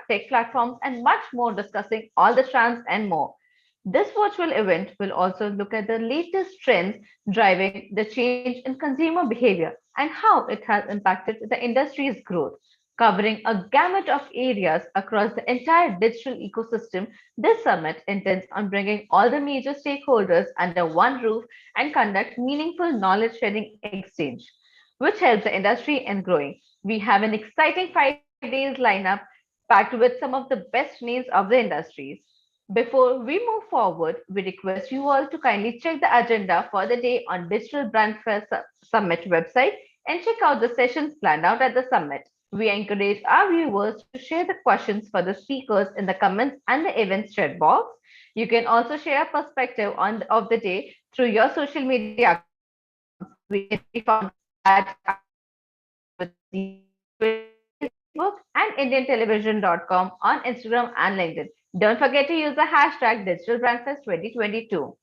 tech platforms, and much more, discussing all the trends and more. This virtual event will also look at the latest trends driving the change in consumer behavior and how it has impacted the industry's growth. Covering a gamut of areas across the entire digital ecosystem, this summit intends on bringing all the major stakeholders under one roof and conduct meaningful knowledge sharing exchange, which helps the industry in growing. We have an exciting 5 days lineup packed with some of the best names of the industries. Before we move forward, we request you all to kindly check the agenda for the day on Digital Brand Fair Summit website and check out the sessions planned out at the summit. We encourage our viewers to share the questions for the speakers in the comments and the events chat box. You can also share a perspective of the day through your social media accounts. We can be found at Facebook and IndianTelevision.com on Instagram and LinkedIn. Don't forget to use the hashtag DigitalBrandFest2022.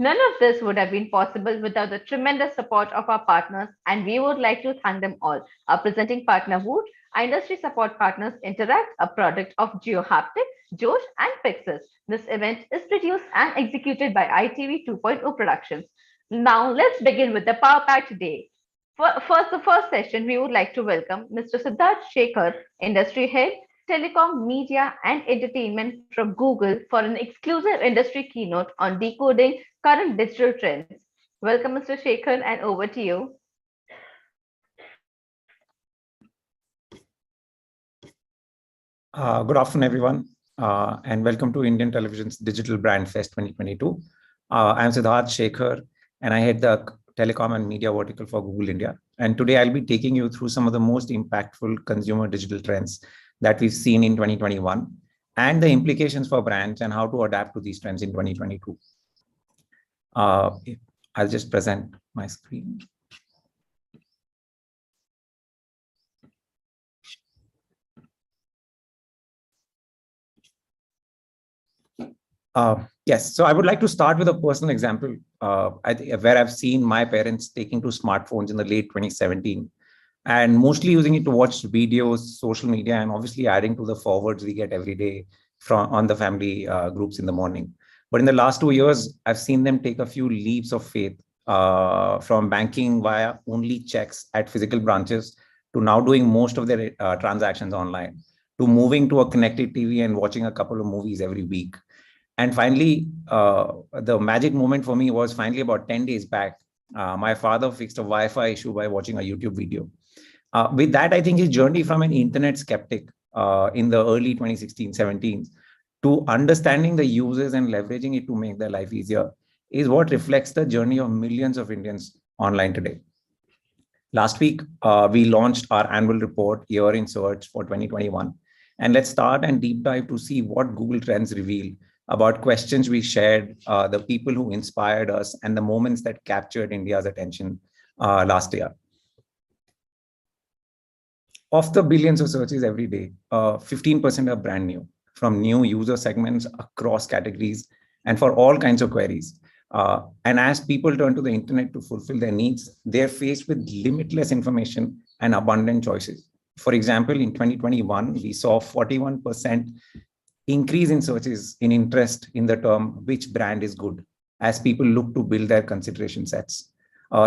None of this would have been possible without the tremendous support of our partners, and we would like to thank them all. Our presenting partner Woot, our industry support partners Interact, a product of GeoHaptic, Josh, and Pixis. This event is produced and executed by ITV 2.0 Productions. Now, let's begin with the Power Pack today. The first session, we would like to welcome Mr. Siddharth Shekhar, Industry Head, Telecom, Media, and Entertainment from Google for an exclusive industry keynote on decoding current digital trends. Welcome, Mr. Shekhar, and over to you. Good afternoon, everyone, and welcome to Indian Television's Digital Brand Fest 2022. I'm Siddharth Shekhar, and I head the Telecom and Media vertical for Google India. And today I'll be taking you through some of the most impactful consumer digital trends that we've seen in 2021 and the implications for brands and how to adapt to these trends in 2022. I'll just present my screen. Yes, so I would like to start with a personal example where I've seen my parents taking to smartphones in the late 2017 and mostly using it to watch videos, social media, and obviously adding to the forwards we get every day on the family groups in the morning. But in the last 2 years, I've seen them take a few leaps of faith from banking via only checks at physical branches to now doing most of their transactions online, to moving to a connected TV and watching a couple of movies every week. And finally, the magic moment for me was finally about 10 days back. My father fixed a Wi-Fi issue by watching a YouTube video. With that, I think his journey from an internet skeptic in the early 2016-17 to understanding the uses and leveraging it to make their life easier is what reflects the journey of millions of Indians online today. Last week, we launched our annual report, Year in Search for 2021. And let's start and deep dive to see what Google Trends reveal about questions we shared, the people who inspired us, and the moments that captured India's attention last year. Of the billions of searches every day, 15% are brand new, from new user segments across categories and for all kinds of queries. And as people turn to the internet to fulfill their needs, they're faced with limitless information and abundant choices. For example, in 2021, we saw 41% increase in searches in interest in the term which brand is good as people look to build their consideration sets.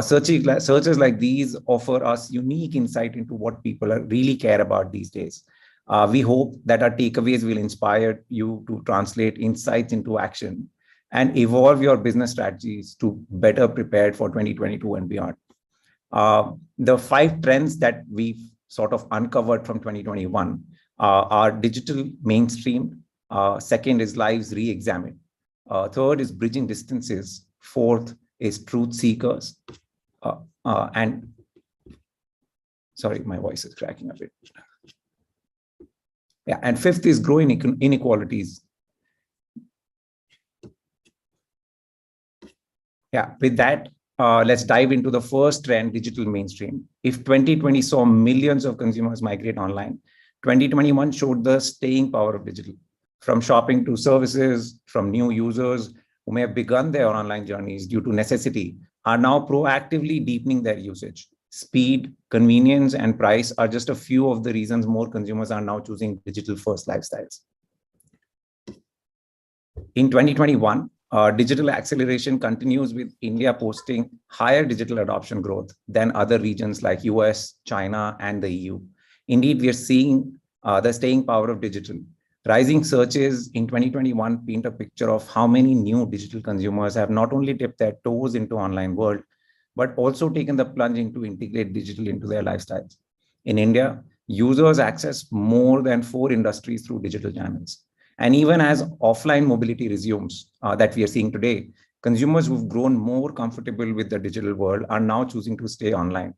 Searches like these offer us unique insight into what people really care about these days. We hope that our takeaways will inspire you to translate insights into action and evolve your business strategies to better prepare for 2022 and beyond. The 5 trends that we've sort of uncovered from 2021 are digital mainstream. Second is lives re-examined. Third is bridging distances. Fourth is truth seekers. And sorry, my voice is cracking a bit. Yeah, and fifth is growing inequalities. Yeah, with that, let's dive into the first trend, digital mainstream. If 2020 saw millions of consumers migrate online, 2021 showed the staying power of digital. From shopping to services, from new users who may have begun their online journeys due to necessity, are now proactively deepening their usage. Speed, convenience, and price are just a few of the reasons more consumers are now choosing digital first lifestyles. In 2021, digital acceleration continues with India posting higher digital adoption growth than other regions like US, China, and the EU. Indeed, we are seeing the staying power of digital. Rising searches in 2021 paint a picture of how many new digital consumers have not only dipped their toes into online world, but also taken the plunge into integrate digital into their lifestyles. In India, users access more than 4 industries through digital channels. And even as offline mobility resumes that we are seeing today, consumers who've grown more comfortable with the digital world are now choosing to stay online,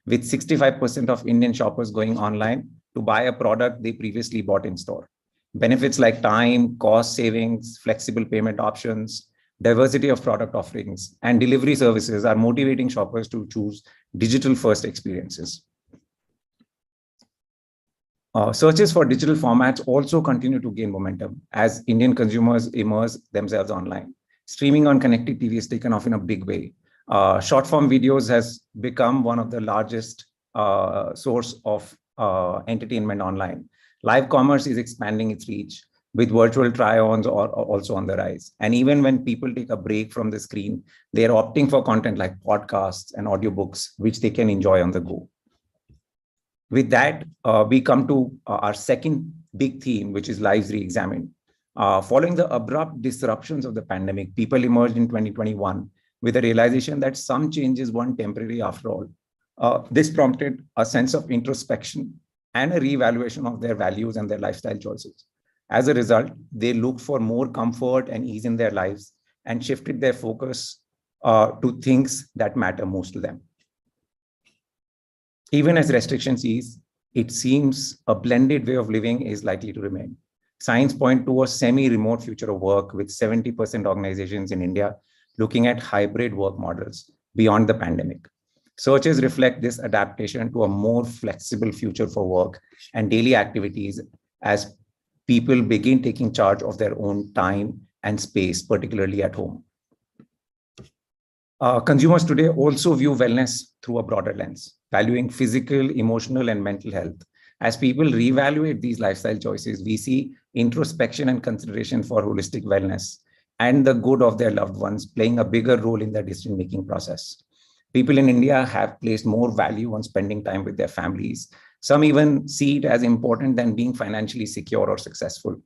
with 65% of Indian shoppers going online to buy a product they previously bought in store. Benefits like time, cost savings, flexible payment options, diversity of product offerings, and delivery services are motivating shoppers to choose digital first experiences. Searches for digital formats also continue to gain momentum as Indian consumers immerse themselves online. Streaming on connected TV has taken off in a big way. Short form videos has become one of the largest source of entertainment online. Live commerce is expanding its reach with virtual try-ons are also on the rise. And even when people take a break from the screen, they're opting for content like podcasts and audiobooks, which they can enjoy on the go. With that, we come to our second big theme, which is lives re-examined. Following the abrupt disruptions of the pandemic, people emerged in 2021 with a realization that some changes weren't temporary after all. This prompted a sense of introspection and a reevaluation of their values and their lifestyle choices. As a result, they looked for more comfort and ease in their lives and shifted their focus to things that matter most to them. Even as restrictions ease, it seems a blended way of living is likely to remain. Signs point to a semi-remote future of work with 70% organizations in India looking at hybrid work models beyond the pandemic. Searches reflect this adaptation to a more flexible future for work and daily activities as people begin taking charge of their own time and space, particularly at home. Consumers today also view wellness through a broader lens, valuing physical, emotional, and mental health. As people reevaluate these lifestyle choices, we see introspection and consideration for holistic wellness and the good of their loved ones playing a bigger role in their decision-making process. People in India have placed more value on spending time with their families. Some even see it as important than being financially secure or successful.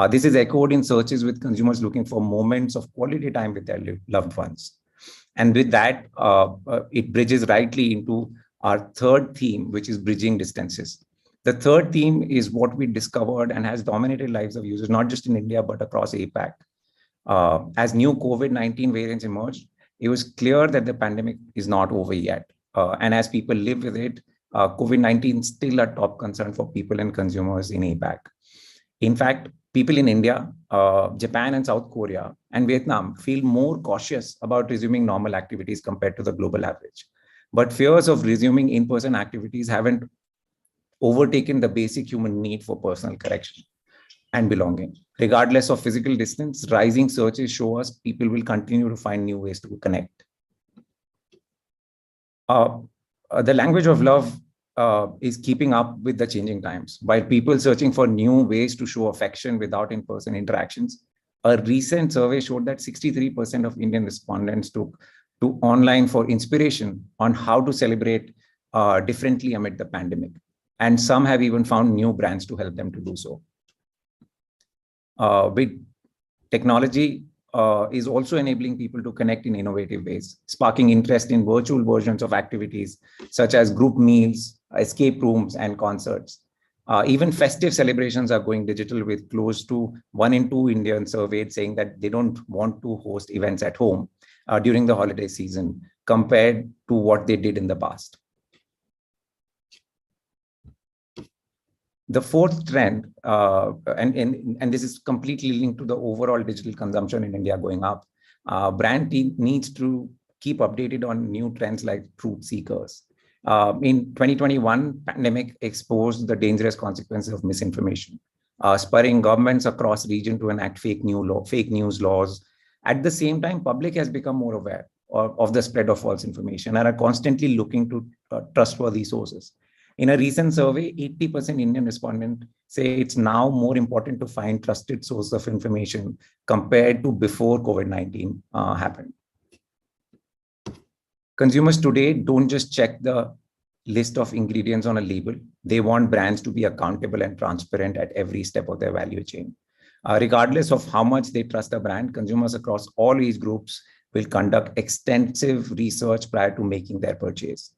This is echoed in searches with consumers looking for moments of quality time with their loved ones. And with that, it bridges rightly into our third theme, which is bridging distances. The third theme is what we discovered and has dominated lives of users, not just in India, but across APAC. As new COVID-19 variants emerged, it was clear that the pandemic is not over yet. And as people live with it, COVID-19 is still a top concern for people and consumers in APAC. In fact, people in India, Japan and South Korea and Vietnam feel more cautious about resuming normal activities compared to the global average. But fears of resuming in-person activities haven't overtaken the basic human need for personal connection and belonging. Regardless of physical distance, rising searches show us people will continue to find new ways to connect. The language of love is keeping up with the changing times. While people searching for new ways to show affection without in-person interactions, a recent survey showed that 63% of Indian respondents took to online for inspiration on how to celebrate differently amid the pandemic. And some have even found new brands to help them to do so. With technology is also enabling people to connect in innovative ways, sparking interest in virtual versions of activities such as group meals, escape rooms, and concerts. Even festive celebrations are going digital, with close to 1 in 2 Indians surveyed saying that they don't want to host events at home during the holiday season compared to what they did in the past. The fourth trend, and this is completely linked to the overall digital consumption in India going up, brand needs to keep updated on new trends like truth seekers. In 2021, pandemic exposed the dangerous consequences of misinformation, spurring governments across region to enact fake news laws. At the same time, public has become more aware of the spread of false information and are constantly looking to trustworthy sources. In a recent survey, 80% Indian respondents say it's now more important to find trusted source of information compared to before COVID-19 happened. Consumers today don't just check the list of ingredients on a label. They want brands to be accountable and transparent at every step of their value chain. Regardless of how much they trust a brand, consumers across all age groups will conduct extensive research prior to making their purchase.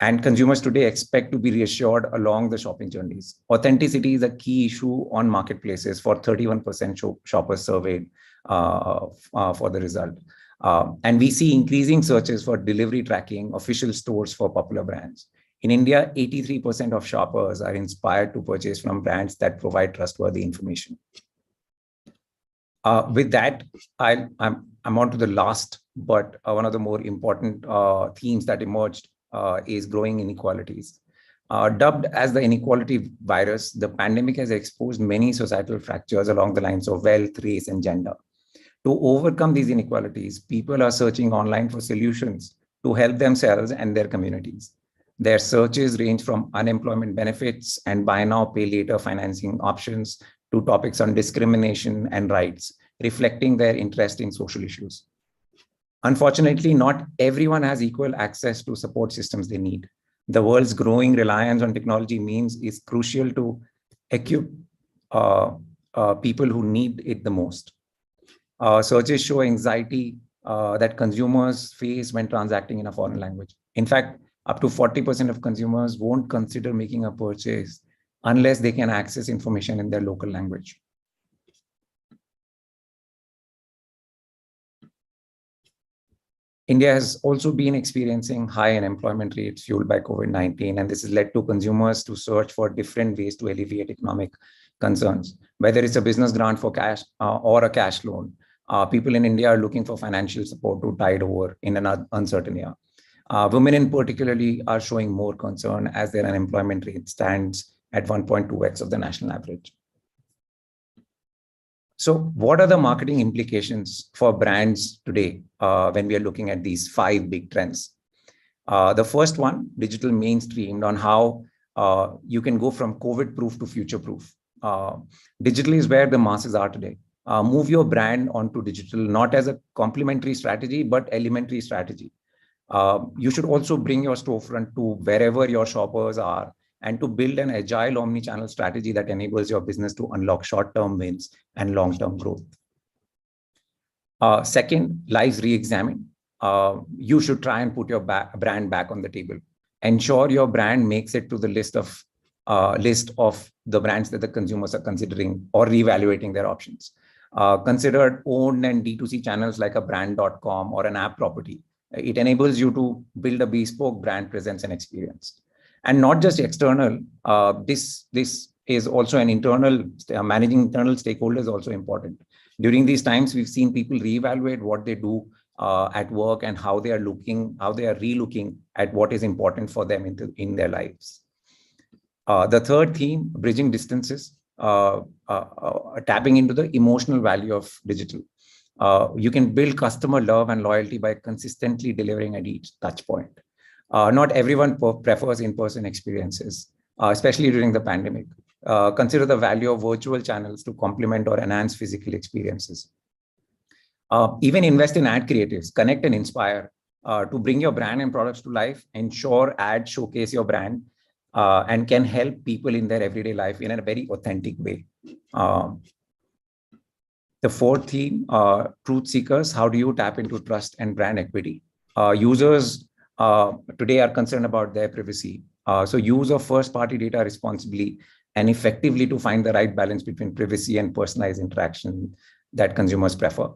And consumers today expect to be reassured along the shopping journeys. Authenticity is a key issue on marketplaces for 31% shoppers surveyed for the result. And we see increasing searches for delivery tracking, official stores for popular brands. In India, 83% of shoppers are inspired to purchase from brands that provide trustworthy information. With that, I'm on to the last, but one of the more important themes that emerged is growing inequalities. Dubbed as the inequality virus, the pandemic has exposed many societal fractures along the lines of wealth, race, and gender. To overcome these inequalities, people are searching online for solutions to help themselves and their communities. Their searches range from unemployment benefits and buy now, pay later financing options to topics on discrimination and rights, reflecting their interest in social issues. Unfortunately, not everyone has equal access to support systems they need. The world's growing reliance on technology means it's crucial to equip people who need it the most. Searches show anxiety that consumers face when transacting in a foreign language. In fact, up to 40% of consumers won't consider making a purchase unless they can access information in their local language. India has also been experiencing high unemployment rates fueled by COVID-19, and this has led to consumers to search for different ways to alleviate economic concerns. Whether it's a business grant for cash or a cash loan, people in India are looking for financial support to tide over in an uncertain year. Women in particularly are showing more concern as their unemployment rate stands at 1.2x of the national average. So what are the marketing implications for brands today when we are looking at these 5 big trends? The first one, digital mainstreamed on how you can go from COVID-proof to future-proof. Digital is where the masses are today. Move your brand onto digital, not as a complementary strategy, but elementary strategy. You should also bring your storefront to wherever your shoppers are and to build an agile omni-channel strategy that enables your business to unlock short-term wins and long-term growth. Second, lives re-examined. You should try and put your brand back on the table. Ensure your brand makes it to the list of the brands that the consumers are considering or reevaluating their options. Consider owned and D2C channels like a brand.com or an app property. It enables you to build a bespoke brand presence and experience. And not just external, this is also an internal, managing internal stakeholders also important. During these times, we've seen people reevaluate what they do at work and how they are re-looking at what is important for them in their lives. The third theme, bridging distances, tapping into the emotional value of digital. You can build customer love and loyalty by consistently delivering at each touch point. Not everyone prefers in-person experiences, especially during the pandemic. Consider the value of virtual channels to complement or enhance physical experiences. Even invest in ad creatives, connect and inspire to bring your brand and products to life. Ensure ads showcase your brand and can help people in their everyday life in a very authentic way. The fourth theme, truth seekers. How do you tap into trust and brand equity? Users today are concerned about their privacy. So use of first-party data responsibly and effectively to find the right balance between privacy and personalized interaction that consumers prefer.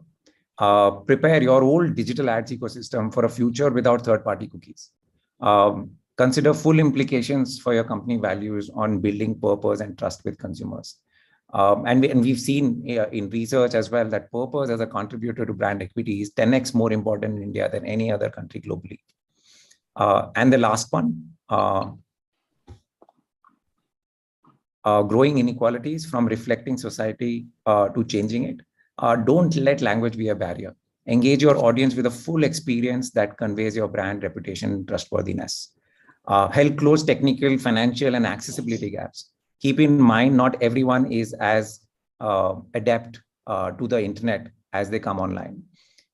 Prepare your old digital ads ecosystem for a future without third-party cookies. Consider full implications for your company values on building purpose and trust with consumers. And we've seen in research as well that purpose as a contributor to brand equity is 10x more important in India than any other country globally. And the last one, growing inequalities from reflecting society to changing it. Don't let language be a barrier. Engage your audience with a full experience that conveys your brand reputation and trustworthiness. Help close technical, financial, and accessibility gaps. Keep in mind, not everyone is as adept to the internet as they come online.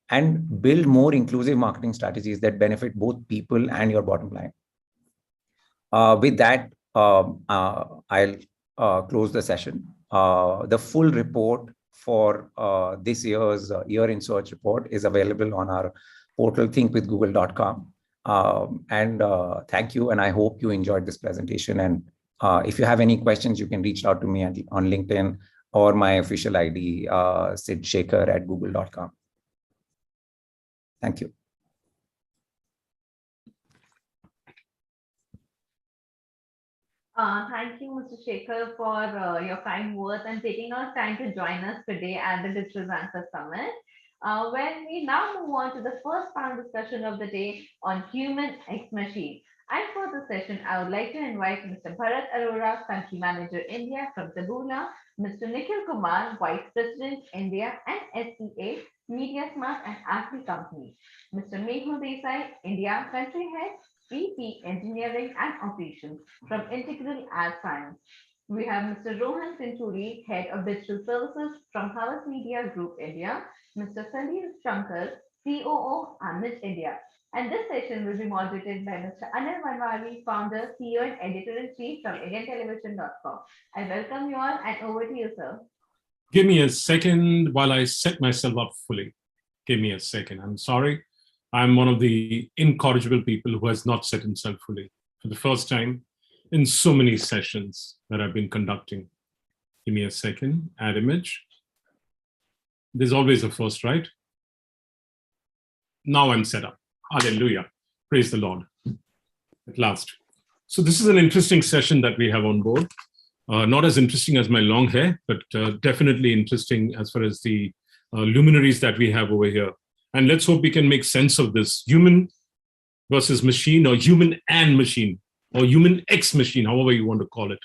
And build more inclusive marketing strategies that benefit both people and your bottom line. With that, I'll close the session. The full report for this year's Year in Search report is available on our portal thinkwithgoogle.com. Thank you, and I hope you enjoyed this presentation. And if you have any questions, you can reach out to me on LinkedIn or my official ID, sidshekhar@google.com. Thank you. Thank you, Mr. Shekhar, for your kind words and taking our time to join us today at the Digital Answer Summit. When we now move on to the first panel discussion of the day on human X machine. And for the session, I would like to invite Mr. Bharat Arora, Country Manager India from Taboola, Mr. Nikhil Kumar, Vice President India and SEA, Media Smart and Agri Company, Mr. Mehul Desai, India Country Head, VP Engineering and Operations from Integral Ad Science. We have Mr. Rohan Sinturi, Head of Digital Services from Havas Media Group India, Mr. Sandeep Shankar, COO, Amit India. And this session will be moderated by Mr. Anil Manwari, Founder, CEO and Editor-in-Chief from IndianTelevision.com. I welcome you all and over to you, sir. Give me a second while I set myself up fully. Give me a second. I'm sorry. I'm one of the incorrigible people who has not set himself fully for the first time in so many sessions that I've been conducting. Give me a second. Add image. There's always a first, right? Now I'm set up. Hallelujah. Praise the Lord. At last. So this is an interesting session that we have on board. Not as interesting as my long hair, but definitely interesting as far as the luminaries that we have over here. And let's hope we can make sense of this human versus machine, or human and machine, or human X machine, however you want to call it.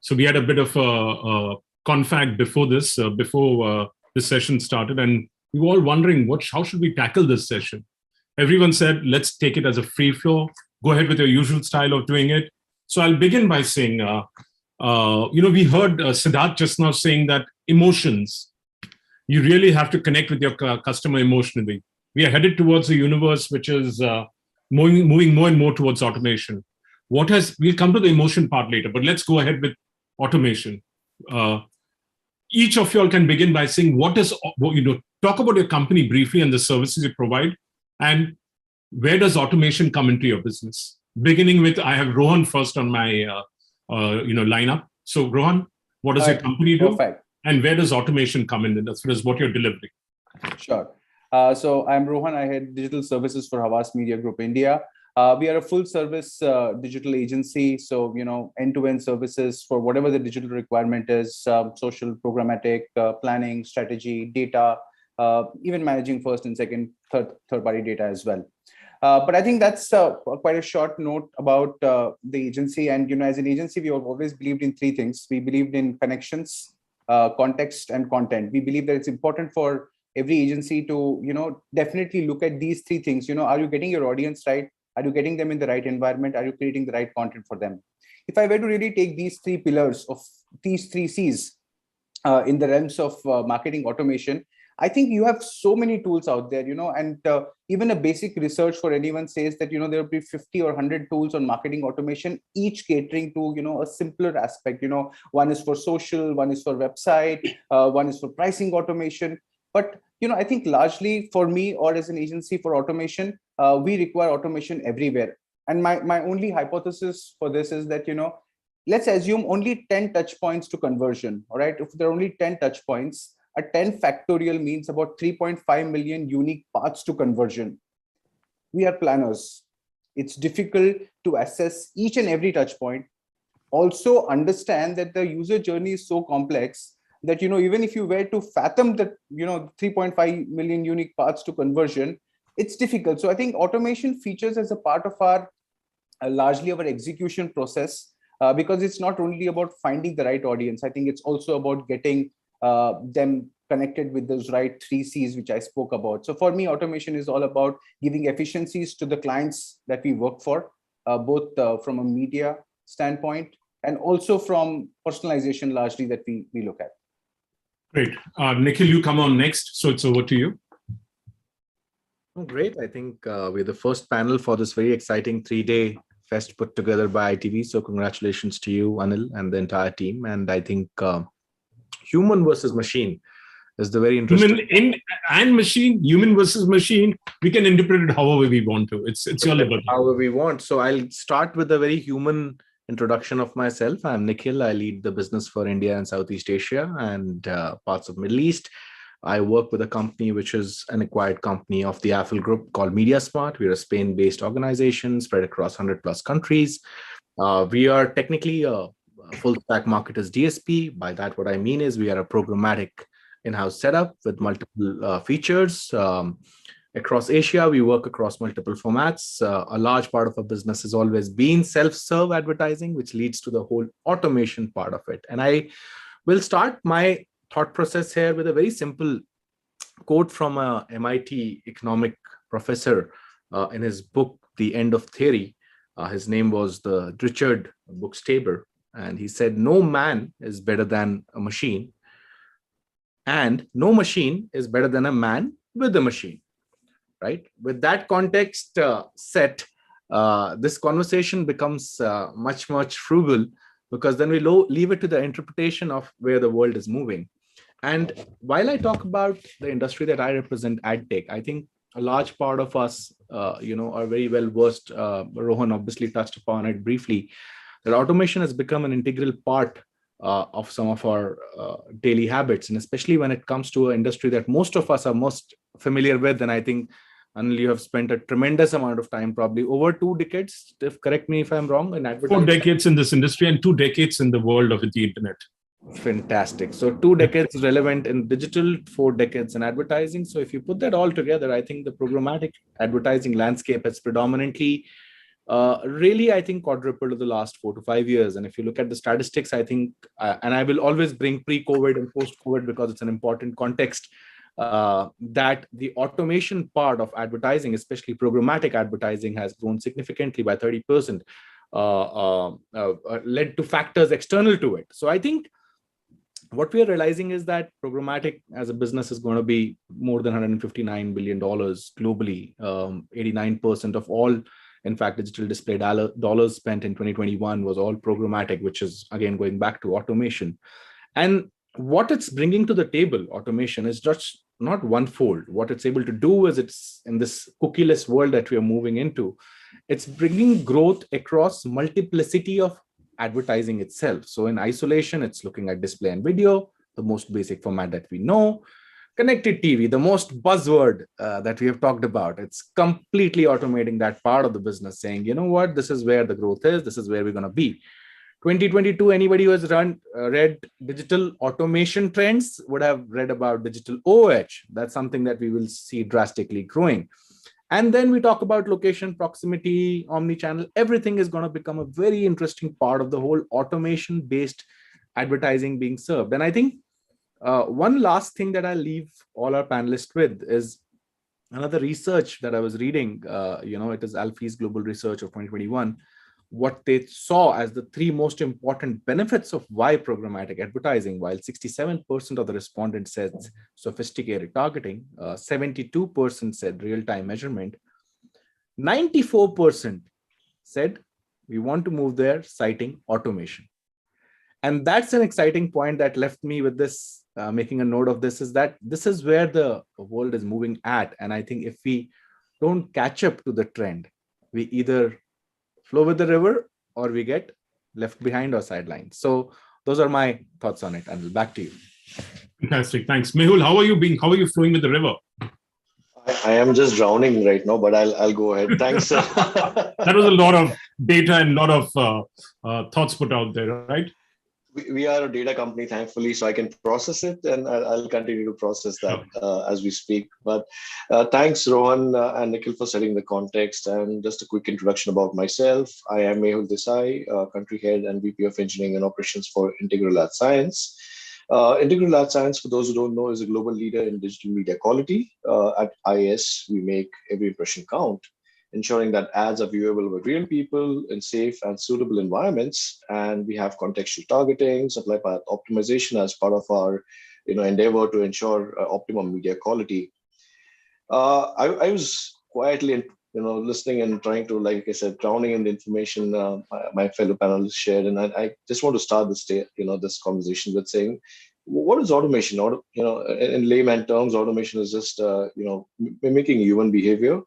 So we had a bit of a confab before this, this session started, and we were all wondering how should we tackle this session. Everyone said, let's take it as a free flow. Go ahead with your usual style of doing it. So I'll begin by saying, we heard Siddharth just now saying that emotions, you really have to connect with your customer emotionally. We are headed towards a universe which is moving more and more towards automation. We'll come to the emotion part later, but let's go ahead with automation. Each of you all can begin by saying, talk about your company briefly and the services you provide, and where does automation come into your business? Beginning with, I have Rohan first on my lineup. So Rohan, what does your company do? Perfect. And where does automation come in as far as what you're delivering? Sure. So I'm Rohan. I head digital services for Havas Media Group India. We are a full service digital agency. So, end-to-end services for whatever the digital requirement is, social, programmatic, planning, strategy, data, even managing first and second, third-party data as well. But I think that's quite a short note about the agency. And, as an agency, we have always believed in three things. We believed in connections, context, and content. We believe that it's important for every agency to, definitely look at these three things. Are you getting your audience right? Are you getting them in the right environment? Are you creating the right content for them? If I were to really take these three pillars of these three C's in the realms of marketing automation, I think you have so many tools out there, and even a basic research for anyone says that, there will be 50 or 100 tools on marketing automation, each catering to, a simpler aspect. One is for social, one is for website, one is for pricing automation. But, I think largely for me or as an agency for automation, we require automation everywhere. And my only hypothesis for this is that, let's assume only 10 touch points to conversion. All right. If there are only 10 touch points, a 10 factorial means about 3.5 million unique paths to conversion. We are planners. It's difficult to assess each and every touch point. Also understand that the user journey is so complex that, even if you were to fathom that, 3.5 million unique paths to conversion, it's difficult. So I think automation features as a part of our largely our execution process, because it's not only about finding the right audience. I think it's also about getting them connected with those right 3 C's, which I spoke about. So for me, automation is all about giving efficiencies to the clients that we work for, both from a media standpoint and also from personalization largely that we look at. Great. Nikhil, you come on next. So it's over to you. Oh, great. I think we're the first panel for this very exciting 3-day fest put together by ITV. So congratulations to you, Anil, and the entire team. And I think human versus machine is the very interesting. Human versus machine, we can interpret it however we want to. It's your liberty. However we want. So I'll start with a very human introduction of myself. I'm Nikhil. I lead the business for India and Southeast Asia and parts of Middle East. I work with a company which is an acquired company of the Affle Group called MediaSmart. We're a Spain-based organization spread across 100 plus countries. We are technically a full stack marketers DSP. By that, what I mean is we are a programmatic in-house setup with multiple features. Across Asia, we work across multiple formats. A large part of our business has always been self-serve advertising, which leads to the whole automation part of it. And I will start my thought process here with a very simple quote from a MIT economic professor in his book, The End of Theory. His name was the Richard Bookstaber. And he said, no man is better than a machine, and no machine is better than a man with a machine, right? With that context set, this conversation becomes much, much frugal, because then we leave it to the interpretation of where the world is moving. And while I talk about the industry that I represent, AdTech, I think a large part of us, are very well versed. Rohan obviously touched upon it briefly, that automation has become an integral part of some of our daily habits, and especially when it comes to an industry that most of us are most familiar with. And I think, Anil, you have spent a tremendous amount of time, probably over 2 decades, correct me if I'm wrong, in advertising. 4 decades in this industry and 2 decades in the world of the internet. Fantastic. So 2 decades relevant in digital, 4 decades in advertising. So if you put that all together, I think the programmatic advertising landscape has predominantly really, I think, quadrupled in the last 4 to 5 years. And if you look at the statistics, I think, and I will always bring pre-COVID and post-COVID because it's an important context, that the automation part of advertising, especially programmatic advertising, has grown significantly by 30%, led to factors external to it. So I think what we are realizing is that programmatic as a business is going to be more than $159 billion globally. 89% of all, in fact, digital display dollars spent in 2021 was all programmatic, which is, again, going back to automation. And what it's bringing to the table, automation, is just not one-fold. What it's able to do is, it's in this cookieless world that we are moving into, it's bringing growth across multiplicity of advertising itself. So in isolation, it's looking at display and video, the most basic format that we know. Connected TV, the most buzzword that we have talked about. It's completely automating that part of the business, saying, you know what, this is where the growth is, this is where we're going to be. 2022, anybody who has read digital automation trends would have read about digital OOH. That's something that we will see drastically growing. And then we talk about location, proximity, omni-channel. Everything is going to become a very interesting part of the whole automation-based advertising being served. And I think one last thing that I'll leave all our panelists with is another research that I was reading. It is Alfie's Global Research of 2021. What they saw as the 3 most important benefits of why programmatic advertising, while 67% of the respondents said sophisticated targeting, 72% said real-time measurement, 94% said we want to move there, citing automation. And that's an exciting point that left me with this, making a note of this, is that this is where the world is moving at. And I think if we don't catch up to the trend, we either flow with the river or we get left behind or sidelined. So those are my thoughts on it. And back to you. Fantastic. Thanks. Mehul, how are you flowing with the river? I am just drowning right now, but I'll go ahead. Thanks. That was a lot of data and a lot of thoughts put out there, right? We are a data company, thankfully, so I can process it, and I'll continue to process that as we speak. But thanks, Rohan and Nikhil, for setting the context. And just a quick introduction about myself. I am Mehul Desai, Country Head and VP of Engineering and Operations for Integral Ad Science. Integral Ad Science, for those who don't know, is a global leader in digital media quality. At IS, we make every impression count, ensuring that ads are viewable by real people in safe and suitable environments. And we have contextual targeting, supply path optimization as part of our endeavor to ensure optimum media quality. I was quietly, listening and trying to, like I said, drowning in the information my fellow panelists shared, and I just want to start this day, this conversation with saying, what is automation? In layman terms, automation is just mimicking human behavior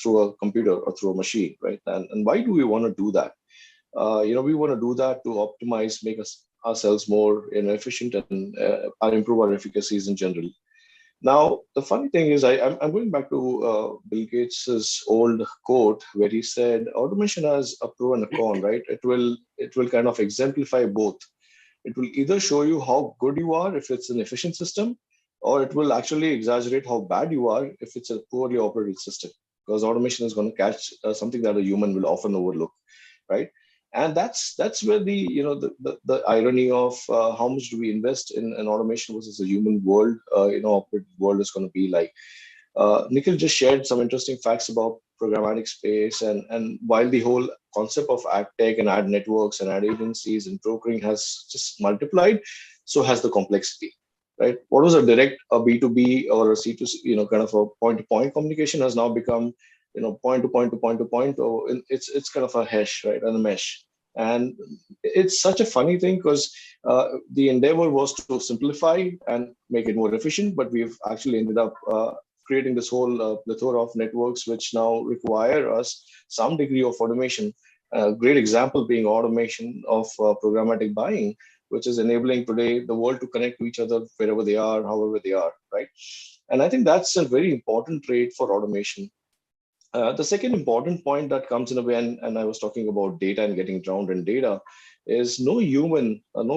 through a computer or through a machine, right? And why do we want to do that? We want to do that to optimize, make ourselves more efficient and improve our efficacies in general. Now, the funny thing is, I'm going back to Bill Gates's old quote where he said, "Automation has a pro and a con, right? It will kind of exemplify both. It will either show you how good you are if it's an efficient system, or it will actually exaggerate how bad you are if it's a poorly operated system. Because automation is going to catch something that a human will often overlook, right? And that's where the irony of how much do we invest in automation versus a human world, operated world is going to be like. Nikhil just shared some interesting facts about programmatic space, and while the whole concept of ad tech and ad networks and ad agencies and brokering has just multiplied, so has the complexity, right? What was a direct a B2B or a C2C, kind of a point-to-point communication has now become, point to point to point to point, or it's kind of a hash, right, and a mesh. And it's such a funny thing because the endeavor was to simplify and make it more efficient, but we've actually ended up creating this whole plethora of networks which now require us some degree of automation. A great example being automation of programmatic buying, which is enabling today the world to connect to each other wherever they are, however they are, right? And I think that's a very important trait for automation. The second important point that comes in a way, and I was talking about data and getting drowned in data, is no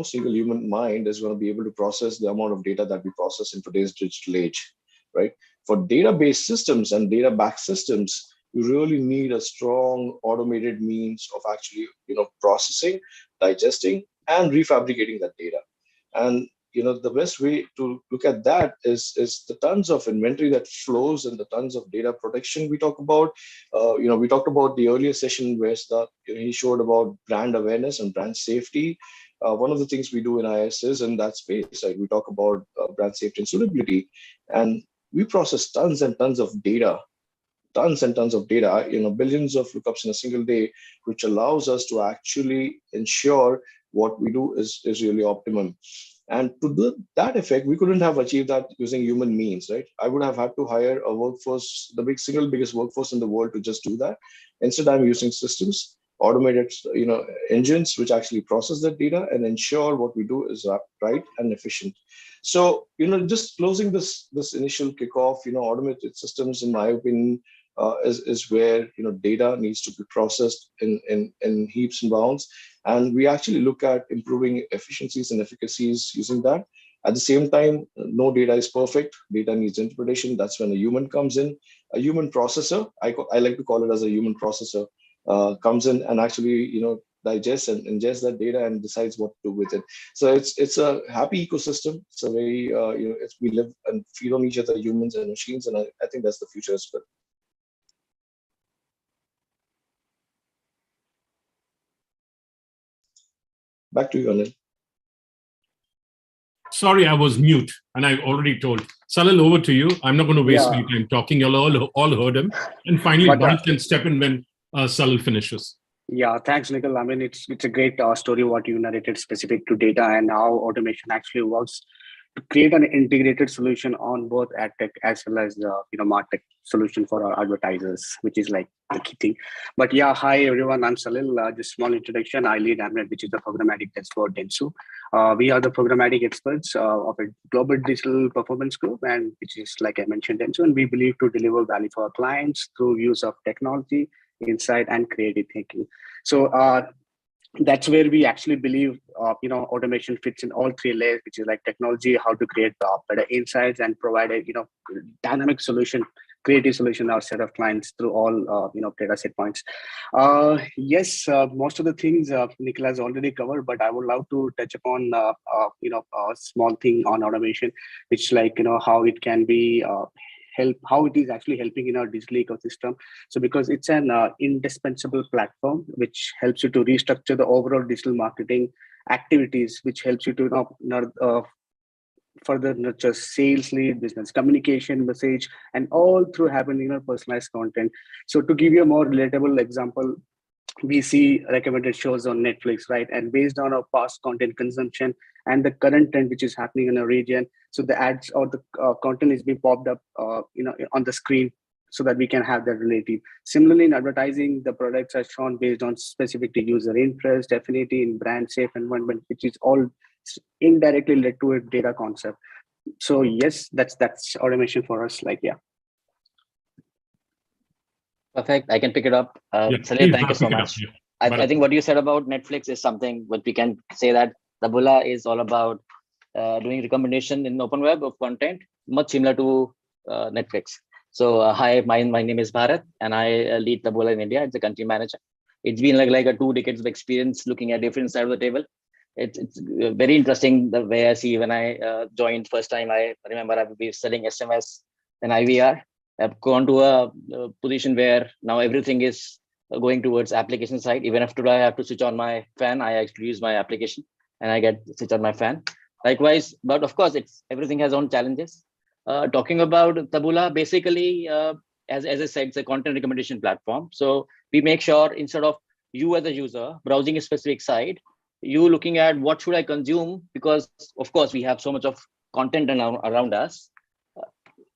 single human mind is going to be able to process the amount of data that we process in today's digital age, right? For database systems and data-backed systems, you really need a strong automated means of actually, processing, digesting, and refabricating that data. And the best way to look at that is the tons of inventory that flows and the tons of data protection we talk about. We talked about the earlier session where he showed about brand awareness and brand safety. One of the things we do in IS is in that space, right? We talk about brand safety and suitability, and we process tons and tons of data, billions of lookups in a single day, which allows us to actually ensure what we do is really optimum. And to do that effect, we couldn't have achieved that using human means, right? I would have had to hire a workforce, the single biggest workforce in the world, to just do that. Instead, I'm using systems, automated, engines which actually process that data and ensure what we do is right and efficient. So, just closing this initial kickoff, automated systems, in my opinion, is where data needs to be processed in heaps and bounds, and we actually look at improving efficiencies and efficacies using that. At the same time, no data is perfect. Data needs interpretation. That's when a human comes in, a human processor. I like to call it as a human processor comes in and actually digests and ingests that data and decides what to do with it. So it's a happy ecosystem. It's a very we live and feed on each other, humans and machines, and I think that's the future as well. Back to you, Anil. Sorry, I was mute, and I've already told. Salil, over to you. I'm not going to waste my time talking. You'll all heard him. And finally, Bharat can step in when Salil finishes. Yeah, thanks, Nikhil. I mean, it's a great story what you narrated specific to data and how automation actually works to create an integrated solution on both ad tech as well as martech solution for our advertisers, which is like the key thing. But yeah, hi everyone, I'm Salil. Just small introduction. I lead AMNET, which is the programmatic test for Dentsu. We are the programmatic experts of a global digital performance group, and which is, like I mentioned, Dentsu, and we believe to deliver value for our clients through use of technology, insight, and creative thinking. So that's where we actually believe automation fits in all three layers, which is like technology, how to create better insights and provide a dynamic solution creative solution or set of clients through all data set points. Yes, most of the things Nikhil has already covered, but I would love to touch upon a small thing on automation, which like how it can be how it is actually helping in our digital ecosystem. So because it's an indispensable platform which helps you to restructure the overall digital marketing activities, which helps you to further nurture sales lead, business communication, message, and all through having personalized content. So to give you a more relatable example, we see recommended shows on Netflix, right? And based on our past content consumption and the current trend which is happening in a region, so the ads or the content is being popped up, on the screen, so that we can have that relative. Similarly, in advertising, the products are shown based on specific to user interest, affinity in brand safe environment, which is all indirectly led to a data concept. So yes, that's automation for us. Like, yeah. Perfect. I can pick it up. Salil, thank you so much. I think what you said about Netflix is something what we can say that Taboola is all about doing recommendation in open web of content, much similar to Netflix. So hi, my name is Bharat, and I lead Taboola in India. It's a country manager. It's been like a 2 decades of experience looking at different sides of the table. It's very interesting the way I see when I joined first time. I remember I would be selling SMS and IVR. I've gone to a position where now everything is going towards application side. Even after I have to switch on my fan, I actually use my application and I get switch on my fan. Likewise, but of course, everything has own challenges. Talking about Taboola, basically, as I said, it's a content recommendation platform. So we make sure instead of you as a user browsing a specific site, you looking at what should I consume, because of course we have so much of content around us.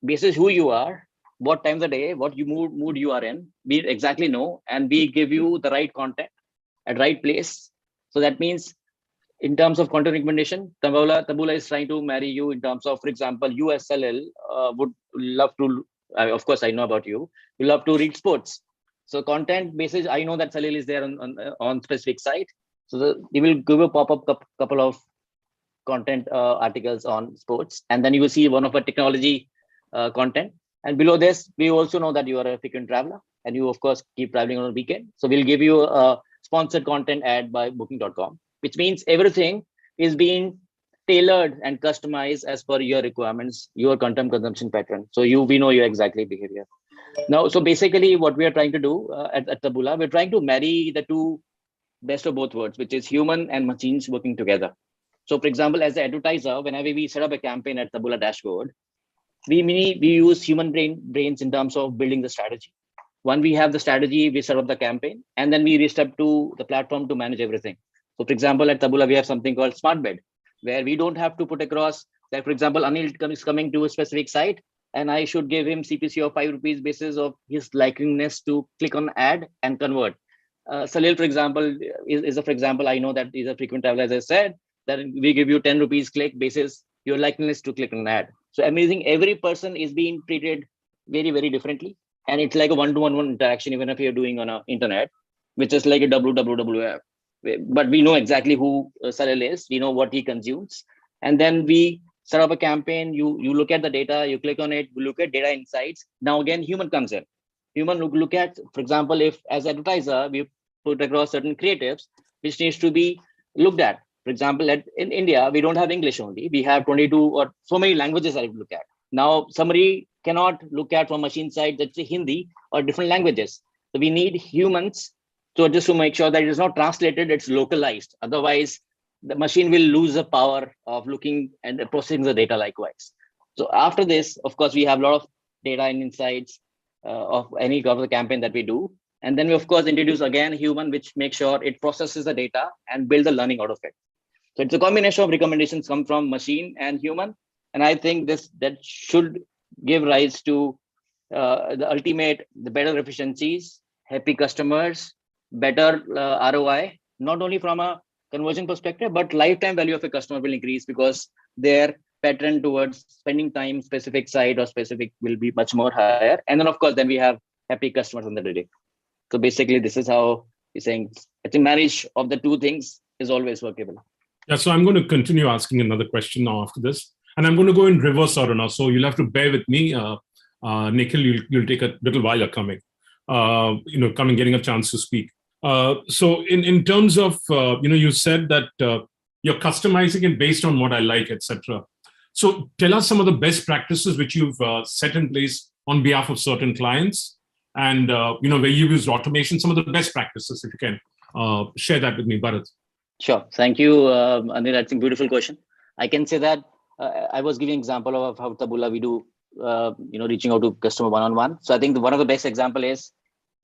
Basis who you are, what time of the day, what mood you are in, we exactly know, and we give you the right content at right place. So that means in terms of content recommendation, Taboola is trying to marry you in terms of, for example, you as Salil would love to, of course I know about you, you love to read sports. So content basis, I know that Salil is there on specific site. So we will give a pop-up couple of content articles on sports, and then you will see one of our technology content. And below this, we also know that you are a frequent traveler and you of course keep traveling on a weekend. So we'll give you a sponsored content ad by booking.com, which means everything is being tailored and customized as per your requirements, your content consumption pattern. So we know your exactly behavior. Now, so basically what we are trying to do at Taboola, we're trying to marry the two best of both worlds, which is human and machines working together. So for example, as an advertiser, whenever we set up a campaign at Taboola dashboard, we use human brains in terms of building the strategy. When we have the strategy, we set up the campaign, and then we reach up to the platform to manage everything. So for example, at Taboola, we have something called Smart Bid, where we don't have to put across that, for example, Anil is coming to a specific site, and I should give him CPC of 5 rupees basis of his likeliness to click on ad and convert. Salil, for example, for example, I know that he's a frequent traveler, as I said, that we give you 10 rupees click basis your likeliness to click on an ad. So amazing, every person is being treated very, very differently. And it's like a one-to-one interaction, even if you're doing on a internet, which is like a WWF. But we know exactly who Salil is, we know what he consumes. And then we set up a campaign, you look at the data, you click on it, we look at data insights. Now again, human comes in. Human look at, for example, if as advertiser, we put across certain creatives, which needs to be looked at. For example, in India, we don't have English only. We have 22 or so many languages that we look at. Now, somebody cannot look at from machine side, let's say Hindi or different languages. So we need humans just to make sure that it is not translated, it's localized. Otherwise, the machine will lose the power of looking and processing the data likewise. So after this, of course, we have a lot of data and insights of any of the campaign that we do. And then we, of course, introduce again human, which makes sure it processes the data and build the learning out of it. So it's a combination of recommendations come from machine and human. And I think that should give rise to the better efficiencies, happy customers, better ROI, not only from a conversion perspective, but lifetime value of a customer will increase because their pattern towards spending time specific site or specific will be much more higher. And then of course, then we have happy customers on the day. So basically, this is how we're saying I think marriage of the two things is always workable. Yeah, so I'm going to continue asking another question now after this. And I'm going to go in reverse order now. So you'll have to bear with me. Nikhil, you'll take a little while of coming, getting a chance to speak. So in terms of, you said that you're customizing it based on what I like, etc. So tell us some of the best practices which you've set in place on behalf of certain clients, and where you've used automation, some of the best practices, if you can share that with me, Bharat. Sure. Thank you, Anil. That's a beautiful question. I can say that I was giving example of how Taboola we do, reaching out to customer one-on-one. So I think one of the best example is,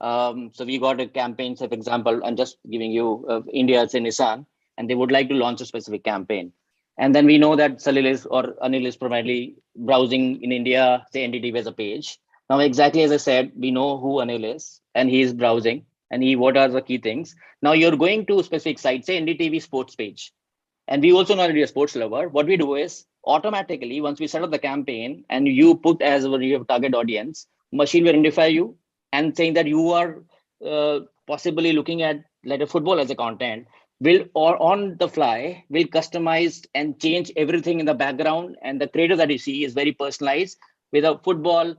so we got a campaign, for example, I'm just giving you India, say Nissan, and they would like to launch a specific campaign. And then we know that Salil is or Anil is primarily browsing in India, say NDTV as a page. Now, exactly as I said, we know who Anil is, and he is browsing, and what are the key things. Now you're going to a specific site, say NDTV sports page. And we also know that you're a sports lover. What we do is automatically, once we set up the campaign and you put as your target audience, machine will identify you and saying that you are possibly looking at like a football as a content, will or on the fly will customize and change everything in the background, and the creative that you see is very personalized with a football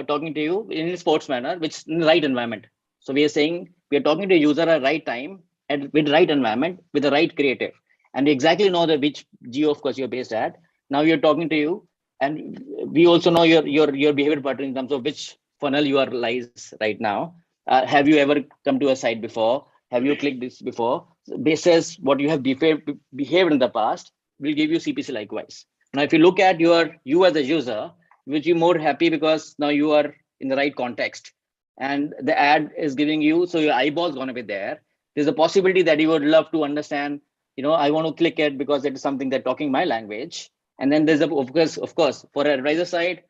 talking to you in a sports manner, which is in the right environment. So we are saying we are talking to a user at the right time and with the right environment with the right creative, and we exactly know that which geo of course you're based at. Now we are talking to you, and we also know your behavior pattern in terms of which funnel you are lies right now. Have you ever come to a site before? Have you clicked this before? Basis what you have behaved in the past will give you CPC likewise. Now, if you look at you as a user, which you more happy because now you are in the right context, and the ad is giving you, so your eyeball's gonna be there. There's a possibility that you would love to understand. I want to click it because it is something that talking my language. And then there's of course, for an advisor side,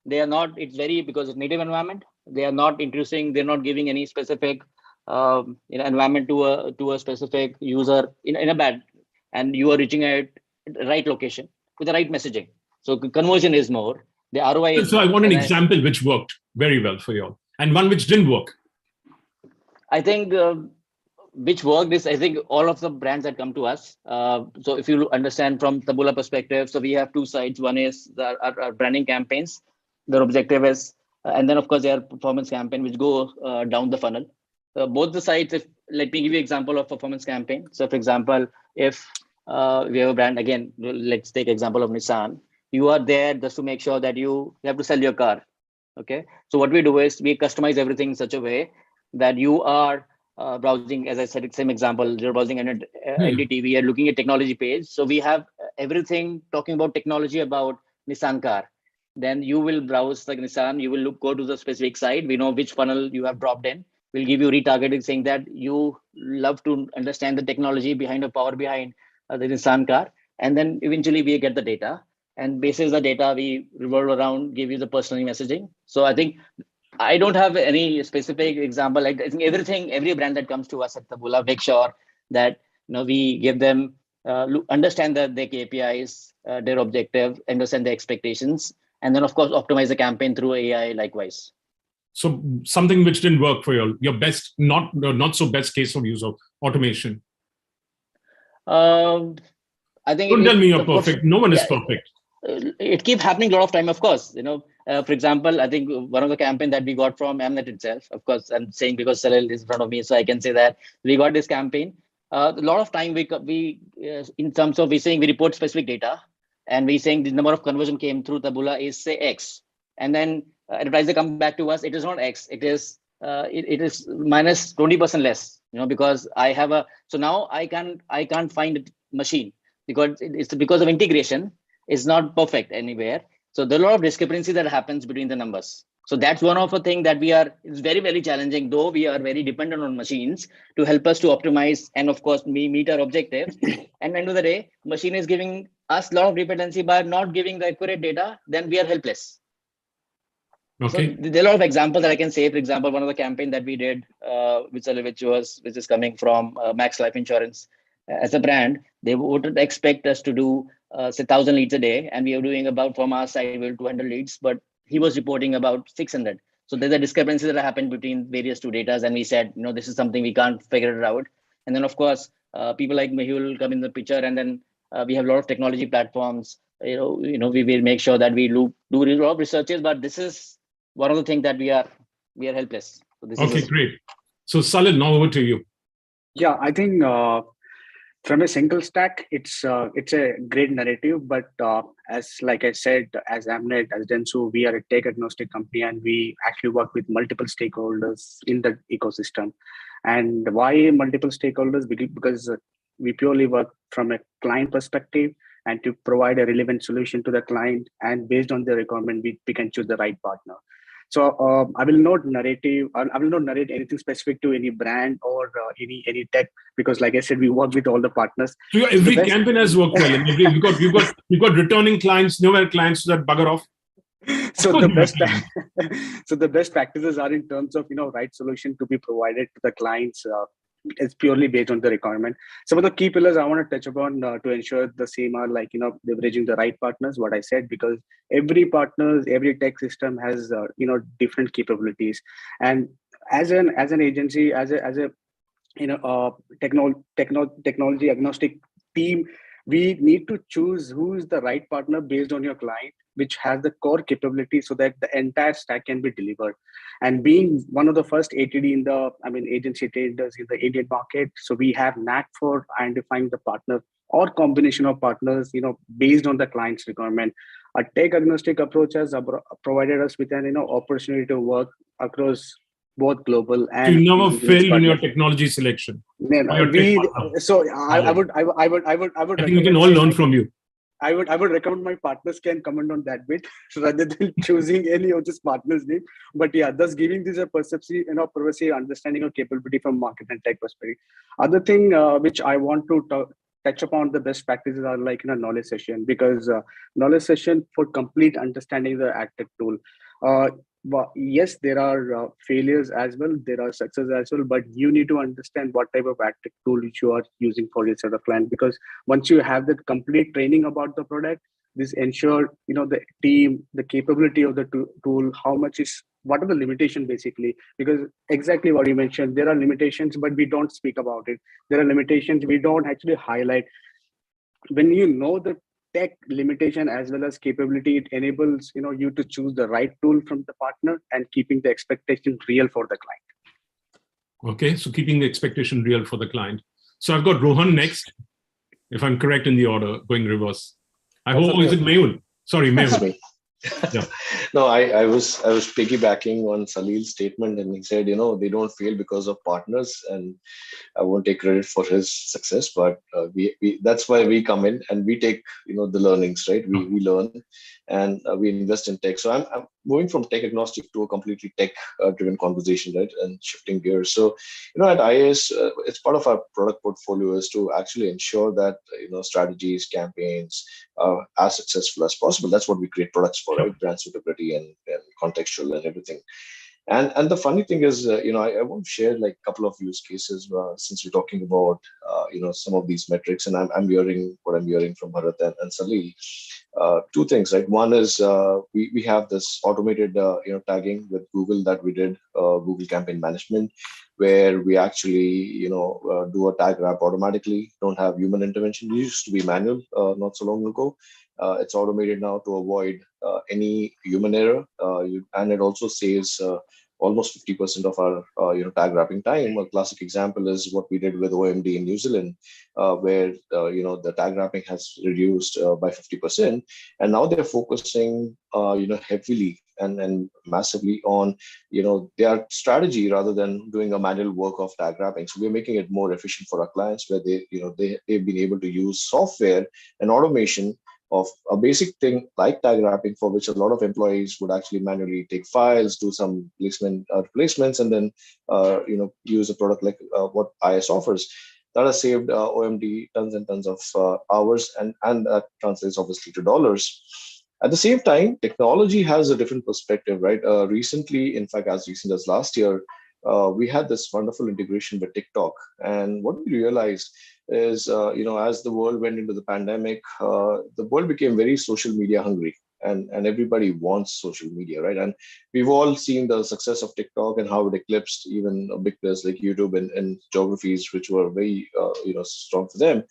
they are not. It's very because it's native environment. They are not introducing. They're not giving any specific environment to a specific user in a bad, and you are reaching at the right location with the right messaging. So conversion is more. The ROI is so more. I want an example which worked very well for you all, and one which didn't work. I think which worked is, I think, all of the brands that come to us. So if you understand from Taboola perspective, so we have two sides. One is our branding campaigns. Their objective is, and then of course their performance campaign, which go down the funnel. Both the sides, let me give you an example of performance campaign. So for example, if we have a brand, again, let's take example of Nissan. You are there just to make sure that you have to sell your car. Okay. So what we do is we customize everything in such a way that you are browsing, as I said, same example, you're browsing an NDTV, you're looking at technology page. So we have everything talking about technology about Nissan car. Then you will browse the Nissan, you will go to the specific site. We know which funnel you have dropped in. We'll give you retargeting saying that you love to understand the technology behind the power behind the Nissan car. And then eventually we get the data. And basis the data, we revolve around, give you the personal messaging. So I think I don't have any specific example. Like I think every brand that comes to us at Taboola, make sure that we give them understand their KPIs, their objective, understand their expectations, and then of course optimize the campaign through AI likewise. So something which didn't work for you, your best, not so best case of use of automation. I think don't tell me you're perfect. No one is perfect. It keeps happening a lot of time, of course. For example, I think one of the campaign that we got from Mnet itself, of course, I'm saying because Salil is in front of me, so I can say that we got this campaign. A lot of time we in terms of we saying we report specific data, and we saying the number of conversion came through Taboola is say X, and then advisor come back to us, it is not X, it is minus 20% less. Because I have so now I can't find a machine because it's because of integration. Is not perfect anywhere. So there are a lot of discrepancy that happens between the numbers. So that's one of the things that it's very, very challenging, though we are very dependent on machines to help us to optimize and of course meet our objective. And end of the day, machine is giving us a lot of dependency by not giving the accurate data, then we are helpless. Okay. So there are a lot of examples that I can say. For example, one of the campaign that we did, which is coming from Max Life Insurance. As a brand, they would expect us to do say 1,000 leads a day, and we are doing about from our side we're 200 leads, but he was reporting about 600. So there's a discrepancy that happened between various two data, and we said, this is something we can't figure it out. And then of course, people like Mehul come in the picture, and then we have a lot of technology platforms. We will make sure that we do a lot of researches, but this is one of the things that we are helpless. So this Okay, is great. So Salil, now over to you. Yeah, I think from a single stack, it's a great narrative. But as like I said, as Amnet, as Densu, we are a tech agnostic company, and we actually work with multiple stakeholders in the ecosystem. And why multiple stakeholders? Because we purely work from a client perspective and to provide a relevant solution to the client. And based on the requirement, we can choose the right partner. So I will not narrate anything specific to any brand or any tech, because, like I said, we work with all the partners. So every campaign has worked well, and you've got returning clients, nowhere clients that bugger off. So the best practices are in terms of right solution to be provided to the clients. It's purely based on the requirement. Some of the key pillars I want to touch upon to ensure the same are like leveraging the right partners. What I said, because every tech system has different capabilities, and as an agency, as a technology agnostic team, we need to choose who is the right partner based on your client, which has the core capability, so that the entire stack can be delivered. And being one of the first ATD agency traders in the Indian market, so we have knack for identifying the partner or combination of partners, based on the client's requirement. A tech agnostic approach has provided us with an opportunity to work across both global So and you never failed in your partners. technology selection. No, Or your tech partner. so I would I think we can all learn from you. I would recommend my partners can comment on that bit rather than choosing any of this partner's name. But yeah, thus giving this a perception, privacy, understanding of capability from market and tech perspective. Other thing which I want to touch upon the best practices are like knowledge session, because knowledge session for complete understanding the AdTech tool. But yes, there are failures as well, there are success as well, but you need to understand what type of AdTech tool which you are using for your sort of client, because once you have the complete training about the product, this ensure the team, the capability of the tool, what are the limitation basically, because exactly what you mentioned, there are limitations but we don't speak about it. There are limitations we don't actually highlight. When you know the tech limitation as well as capability, it enables you to choose the right tool from the partner and keeping the expectation real for the client. Okay, so keeping the expectation real for the client. So I've got Rohan next, if I'm correct in the order, going reverse. I hope, is it Mehul? Sorry, Mehul. Yeah. No, I was piggybacking on Salil's statement, and he said, they don't fail because of partners, and I won't take credit for his success, but we that's why we come in and we take the learnings, right? We learn and we invest in tech. So I'm moving from tech agnostic to a completely tech driven conversation, right? And shifting gears. So at IAS, it's part of our product portfolio is to actually ensure that strategies, campaigns are as successful as possible. That's what we create products for, right? Brand suitability and contextual and everything. And the funny thing is, I want to share like a couple of use cases since we're talking about, some of these metrics, and I'm hearing what I'm hearing from Bharat and Salil. Two things, right? One is we have this automated, tagging with Google that we did, Google Campaign Management, where we actually, do a tag wrap automatically. Don't have human intervention. It used to be manual not so long ago. It's automated now to avoid any human error, and it also saves almost 50% of our tag wrapping time. A classic example is what we did with OMD in New Zealand, where the tag wrapping has reduced by 50%, and now they're focusing heavily and massively on their strategy rather than doing a manual work of tag wrapping. So we're making it more efficient for our clients, where they've been able to use software and automation of a basic thing like tag wrapping, for which a lot of employees would actually manually take files, do some replacements, and then use a product like what IS offers. That has saved OMD tons and tons of hours, and that translates obviously to dollars. At the same time, technology has a different perspective, right? Recently, in fact, as recent as last year, we had this wonderful integration with TikTok. And what we realized is, as the world went into the pandemic, the world became very social media hungry, and everybody wants social media, right? And we've all seen the success of TikTok and how it eclipsed even big players like YouTube and geographies, which were very, strong for them.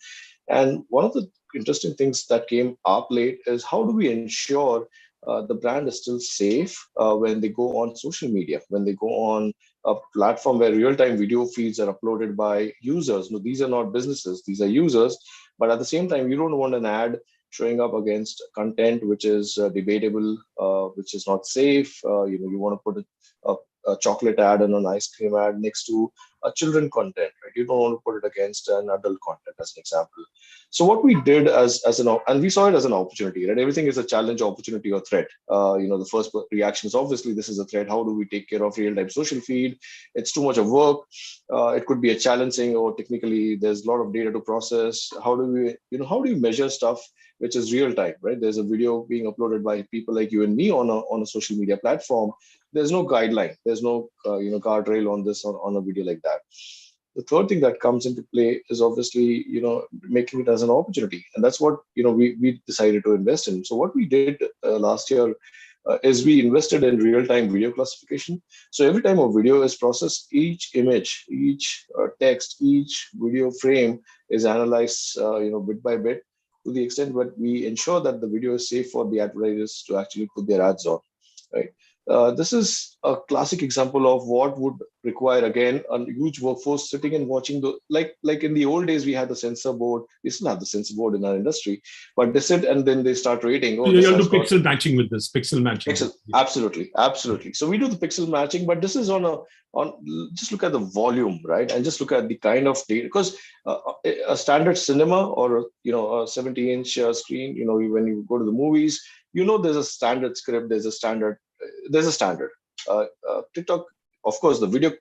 And one of the interesting things that came up late is how do we ensure the brand is still safe when they go on social media, when they go on a platform where real-time video feeds are uploaded by users. No, these are not businesses; these are users. But at the same time, you don't want an ad showing up against content which is debatable, which is not safe. You want to put a chocolate ad and an ice cream ad next to a children content, right? You don't want to put it against an adult content, as an example. So what we did and we saw it as an opportunity, right? Everything is a challenge, opportunity, or threat. The first reaction is obviously this is a threat. How do we take care of real-time social feed? It's too much of work. It could be a challenging, or technically there's a lot of data to process. How do you measure stuff which is real time, right? There's a video being uploaded by people like you and me on a social media platform. There's no guideline. There's no guardrail on this on a video like that. The third thing that comes into play is obviously making it as an opportunity, and that's what we decided to invest in. So what we did last year is we invested in real-time video classification. So every time a video is processed, each image, each text, each video frame is analyzed bit by bit, to the extent that we ensure that the video is safe for the advertisers to actually put their ads on, right? This is a classic example of what would require, again, a huge workforce sitting and watching like in the old days, we had the censor board. We still have the censor board in our industry, but they sit and then they start rating. Oh, you have to pixel matching with this, pixel matching. Absolutely. So we do the pixel matching, but this is on just look at the volume, right? And just look at the kind of data, because a standard cinema or a 70-inch screen, when you go to the movies, there's a standard script, there's a standard. TikTok, of course, the video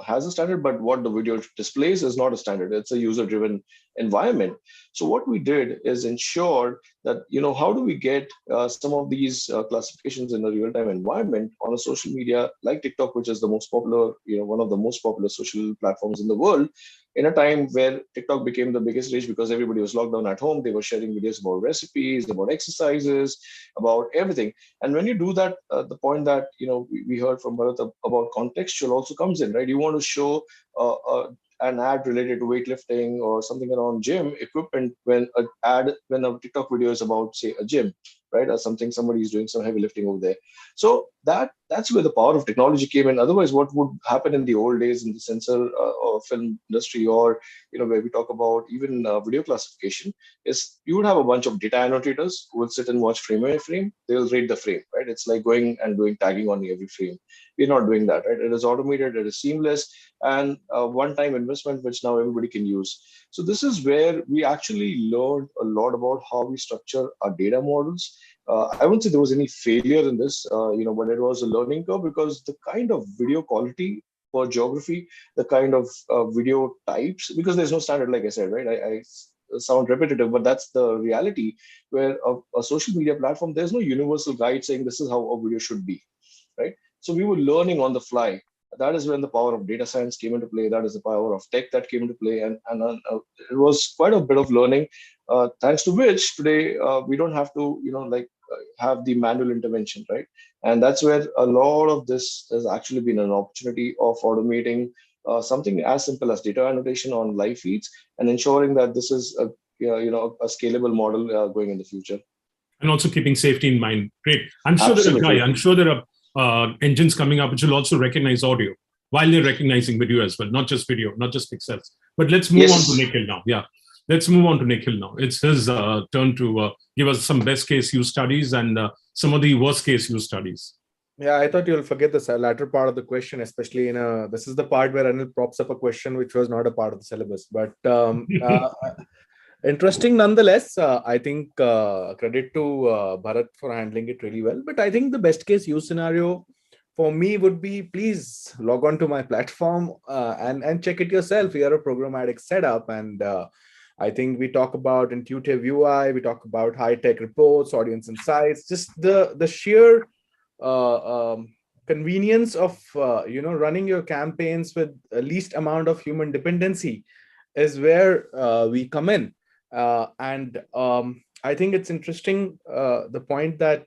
has a standard, but what the video displays is not a standard. It's a user-driven environment. So what we did is ensure that how do we get some of these classifications in a real-time environment on a social media like TikTok, which is the most popular, one of the most popular social platforms in the world, in a time where TikTok became the biggest reach because everybody was locked down at home. They were sharing videos about recipes, about exercises, about everything. And when you do that, the point that we heard from Bharat about contextual also comes in, right? You want to show an ad related to weightlifting or something around gym equipment when a TikTok video is about, say, a gym, right? Or somebody is doing some heavy lifting over there. So that's where the power of technology came in. Otherwise, what would happen in the old days in the censor or film industry, or where we talk about even video classification, is you would have a bunch of data annotators who will sit and watch frame by frame. They'll rate the frame, right? It's like going and doing tagging on every frame. We're not doing that, right? It is automated, it is seamless, and a one-time investment which now everybody can use. So this is where we actually learned a lot about how we structure our data models. I wouldn't say there was any failure in this, but it was a learning curve, because the kind of video quality for geography, the kind of video types, because there's no standard, like I said, right? I sound repetitive, but that's the reality, where a social media platform, there's no universal guide saying this is how a video should be, right? So we were learning on the fly. That is when the power of data science came into play. That is the power of tech that came into play. And it was quite a bit of learning, thanks to which today we don't have to, have the manual intervention, right? And that's where a lot of this has actually been an opportunity of automating something as simple as data annotation on live feeds, and ensuring that this is a scalable model going in the future. And also keeping safety in mind. Great. I'm sure there are engines coming up which will also recognize audio while they're recognizing video as well, not just video, not just pixels. But let's move on to Nikhil now. Yeah, let's move on to Nikhil now. It's his turn to give us some best case use studies and some of the worst case use studies. Yeah, I thought you'll forget the latter part of the question, especially this is the part where Anil props up a question which was not a part of the syllabus. But interesting nonetheless. I think credit to Bharat for handling it really well. But I think the best case use scenario for me would be, please log on to my platform and check it yourself. We are a programmatic setup, and I think we talk about intuitive UI, we talk about high-tech reports, audience insights, just the sheer convenience of running your campaigns with the least amount of human dependency is where we come in. And I think it's interesting the point that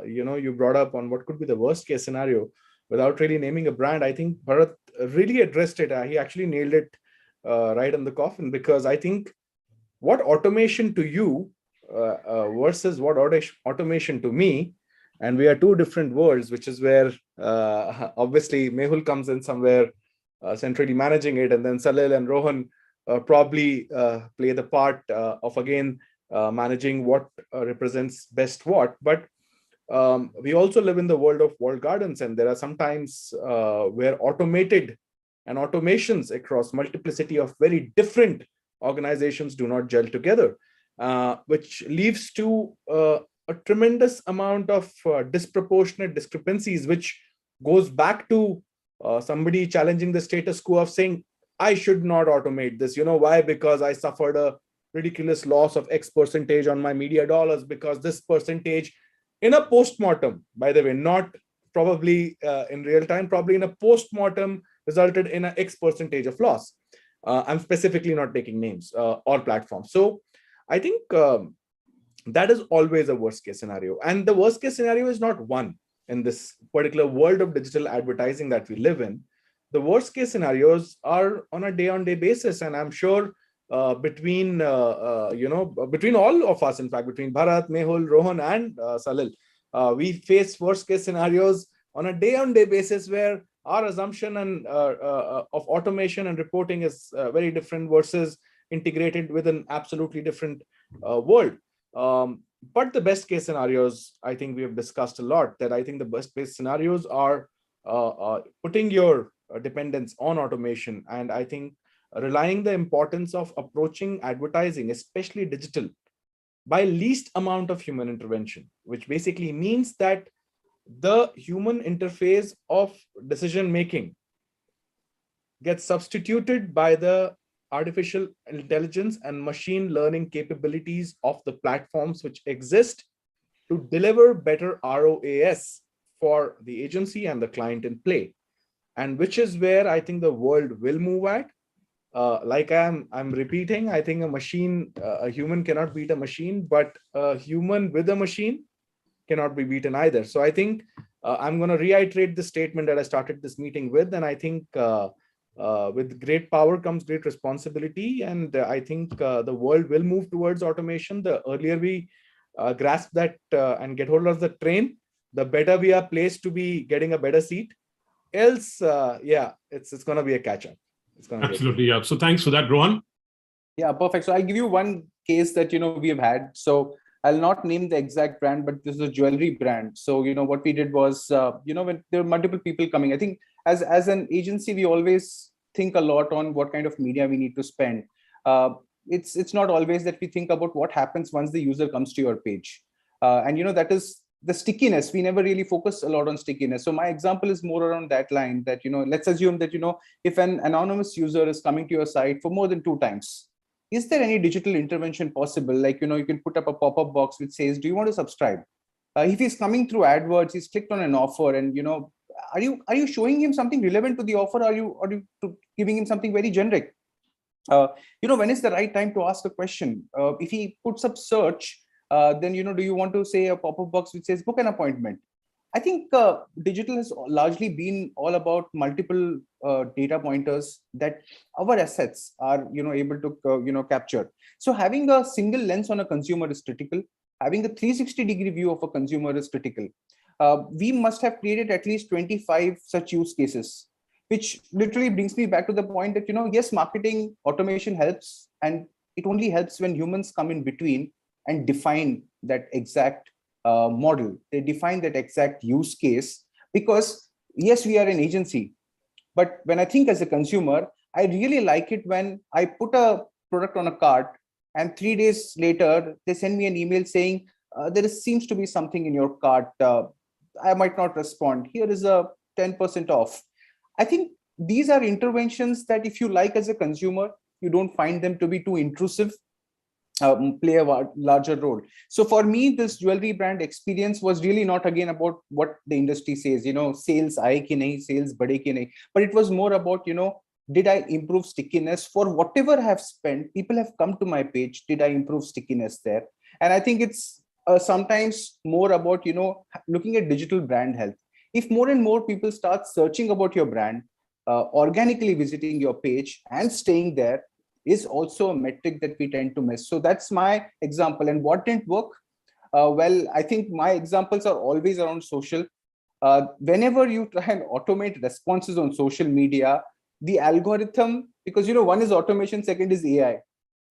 you brought up on what could be the worst case scenario without really naming a brand. I think Bharat really addressed it. He actually nailed it right on the coffin, because I think what automation to you versus what automation to me And we are two different worlds, which is where obviously Mehul comes in somewhere centrally managing it, and then Salil and Rohan probably play the part of again managing what represents best what. But we also live in the world of walled gardens, and there are sometimes where automated and automations across multiplicity of very different organizations do not gel together, which leads to a tremendous amount of disproportionate discrepancies, which goes back to somebody challenging the status quo of saying, I should not automate this. You know why? Because I suffered a ridiculous loss of X percentage on my media dollars, because this percentage in a post-mortem, by the way, not probably in real time, probably in a post-mortem resulted in an X percentage of loss. I'm specifically not taking names or platforms. So I think that is always a worst case scenario. And the worst case scenario is not one in this particular world of digital advertising that we live in. The worst case scenarios are on a day-on-day basis. And I'm sure between all of us, in fact, between Bharat, Mehul, Rohan, and Salil, we face worst case scenarios on a day-on-day basis where our assumption and of automation and reporting is very different versus integrated with an absolutely different world. But the best case scenarios, I think we have discussed a lot, that I think the best case scenarios are putting your dependence on automation. And I think relying the importance of approaching advertising, especially digital, by least amount of human intervention, which basically means that the human interface of decision making gets substituted by the artificial intelligence and machine learning capabilities of the platforms which exist to deliver better ROAS for the agency and the client in play. And which is where I think the world will move at. Like I'm repeating, I think a human cannot beat a machine, but a human with a machine cannot be beaten either. So I think I'm going to reiterate the statement that I started this meeting with. And I think with great power comes great responsibility. And I think the world will move towards automation. The earlier we grasp that and get hold of the train, the better we are placed to be getting a better seat. Else, it's going to be a catch up. Absolutely, yeah. So thanks for that, Rohan. Yeah, perfect. So I'll give you one case that we have had. So I'll not name the exact brand, but this is a jewelry brand. So what we did was, when there were multiple people coming, I think as an agency, we always think a lot on what kind of media we need to spend. It's not always that we think about what happens once the user comes to your page, and that is the stickiness. We never really focus a lot on stickiness. So my example is more around that line that, let's assume that, if an anonymous user is coming to your site for more than 2 times, is there any digital intervention possible? Like, you can put up a pop-up box which says, do you want to subscribe? If he's coming through AdWords, he's clicked on an offer, and, are you showing him something relevant to the offer? Or are you giving him something very generic? When is the right time to ask a question? If he puts up search, then, do you want to say a pop-up box which says book an appointment? I think digital has largely been all about multiple data pointers that our assets are, able to, capture. So having a single lens on a consumer is critical. Having a 360-degree view of a consumer is critical. We must have created at least 25 such use cases, which literally brings me back to the point that, yes, marketing automation helps, and it only helps when humans come in between and define that exact model. They define that exact use case, because yes, we are an agency, but when I think as a consumer, I really like it when I put a product on a cart and 3 days later they send me an email saying there seems to be something in your cart. I might not respond. Here is a 10% off. I think these are interventions that, if you like as a consumer, you don't find them to be too intrusive, play a larger role. So for me, this jewelry brand experience was really not again about what the industry says, sales aaye ki nahi, sales bade ki nahi, but it was more about, did I improve stickiness for whatever I have spent? People have come to my page. Did I improve stickiness there? And I think it's sometimes more about, looking at digital brand health. If more and more people start searching about your brand, organically visiting your page and staying there, is also a metric that we tend to miss. So that's my example. And what didn't work? Well, I think my examples are always around social. Whenever you try and automate responses on social media, the algorithm, because one is automation, second is AI.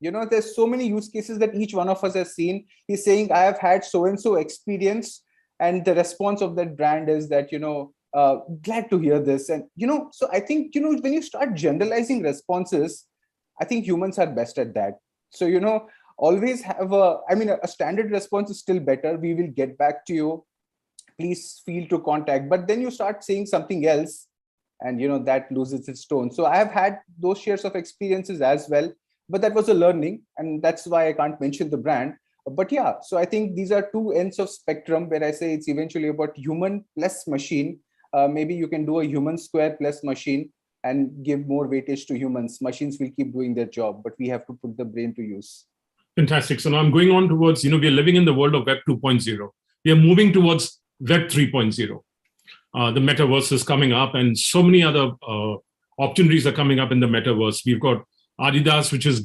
There's so many use cases that each one of us has seen. He's saying, I have had so and so experience, and the response of that brand is that glad to hear this. And so I think when you start generalizing responses, I think humans are best at that. So always have a standard response is still better. We will get back to you, please feel to contact. But then you start saying something else, and that loses its tone. So I have had those shares of experiences as well, but that was a learning, and that's why I can't mention the brand. But yeah, so I think these are two ends of spectrum where I say it's eventually about human plus machine. Maybe you can do a human square plus machine and give more weightage to humans. Machines will keep doing their job, but we have to put the brain to use. Fantastic. So now I'm going on towards, we are living in the world of Web 2.0. We are moving towards Web 3.0. The metaverse is coming up, and so many other opportunities are coming up in the metaverse. We've got Adidas, which is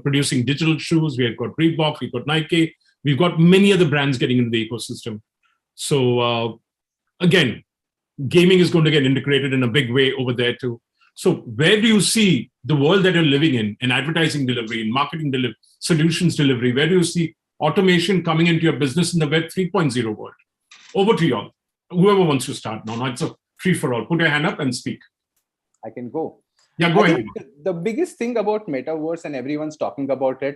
producing digital shoes. We've got Reebok, we've got Nike. We've got many other brands getting into the ecosystem. So again, gaming is going to get integrated in a big way over there too. So where do you see the world that you're living in advertising delivery, in marketing delivery, solutions delivery? Where do you see automation coming into your business in the Web 3.0 world? Over to you all. Whoever wants to start now. Now it's a free for all. Put your hand up and speak. I can go. Yeah, go ahead. The biggest thing about metaverse, and everyone's talking about it,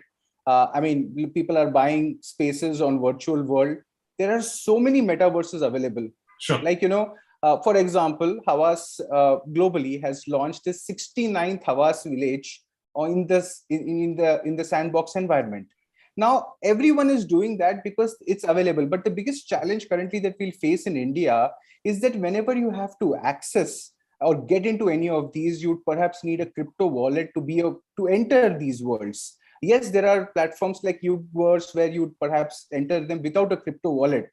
people are buying spaces on virtual world. There are so many metaverses available. Sure. Like, for example, Havas globally has launched a 69th Havas village in the sandbox environment. Now, everyone is doing that because it's available. But the biggest challenge currently that we'll face in India is that whenever you have to access or get into any of these, you'd perhaps need a crypto wallet to enter these worlds. Yes, there are platforms like Uverse where you'd perhaps enter them without a crypto wallet.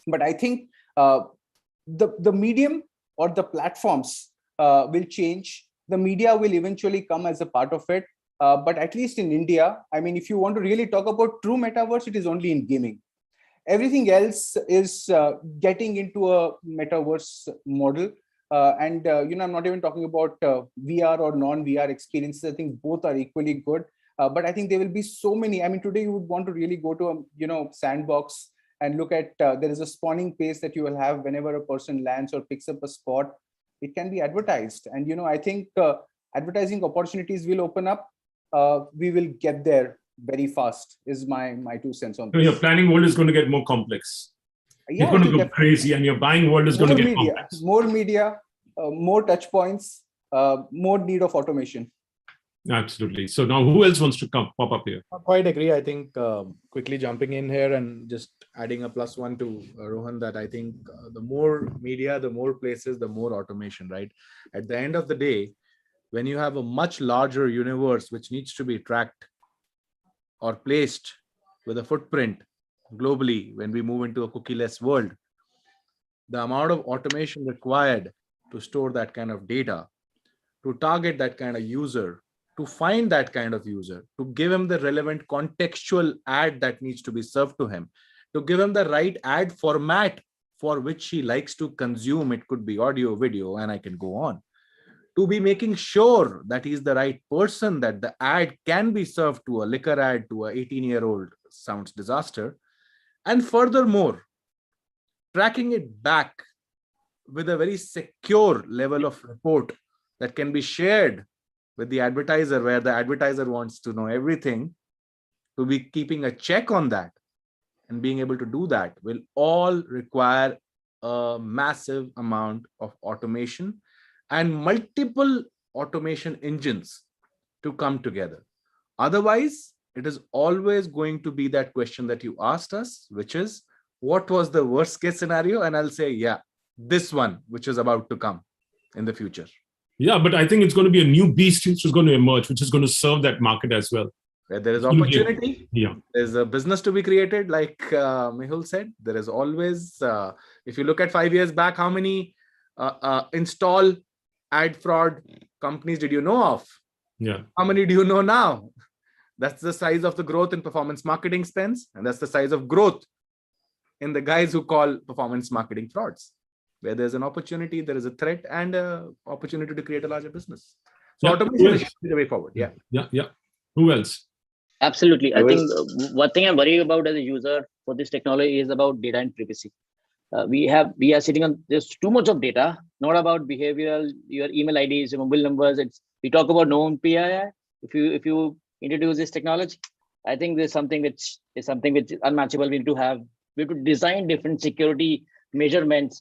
But I think the medium or the platforms will change. The media will eventually come as a part of it. But at least in India, if you want to really talk about true metaverse, it is only in gaming. Everything else is getting into a metaverse model. I'm not even talking about VR or non-VR experiences. I think both are equally good. But I think there will be so many. Today you would want to really go to a sandbox and look at, there is a spawning pace that you will have whenever a person lands or picks up a spot. It can be advertised. And, I think advertising opportunities will open up. We will get there very fast is my 2 cents on this. Your planning world is going to get more complex. Yeah, it's going to go crazy, and your buying world is going to get complex. More media, more touch points, more need of automation. Absolutely. So now who else wants to pop up here? I quite agree. I think quickly jumping in here and just adding a +1 to Rohan, that I think the more media, the more places, the more automation, right? At the end of the day, when you have a much larger universe which needs to be tracked or placed with a footprint globally, when we move into a cookie-less world, the amount of automation required to store that kind of data, to target that kind of user, to find that kind of user, to give him the relevant contextual ad that needs to be served to him, to give him the right ad format for which he likes to consume. It could be audio, video, and I can go on. To be making sure that he's the right person, that the ad can be served to a liquor ad to a 18-year-old sounds disaster. And furthermore, tracking it back with a very secure level of report that can be shared with the advertiser, where the advertiser wants to know everything, to be keeping a check on that and being able to do that will all require a massive amount of automation and multiple automation engines to come together. Otherwise, it is always going to be that question that you asked us, which is, what was the worst case scenario? And I'll say, yeah, this one, which is about to come in the future. Yeah, but I think it's going to be a new beast which is going to emerge, which is going to serve that market as well. Where there is opportunity, there's a business to be created. Like Mehul said, there is always, if you look at 5 years back, how many install ad fraud companies did you know of? Yeah. How many do you know now? That's the size of the growth in performance marketing spends, and that's the size of growth in the guys who call performance marketing frauds. Where there's an opportunity, there is a threat and an opportunity to create a larger business. So automation is the way forward. Yeah. Who else? Absolutely. I think one thing I'm worried about as a user for this technology is about data and privacy. We are sitting on, there's too much of data, not about behavioral, your email IDs, your mobile numbers. We talk about known PII. If you introduce this technology, I think there's something which is unmatchable. We have to design different security measurements,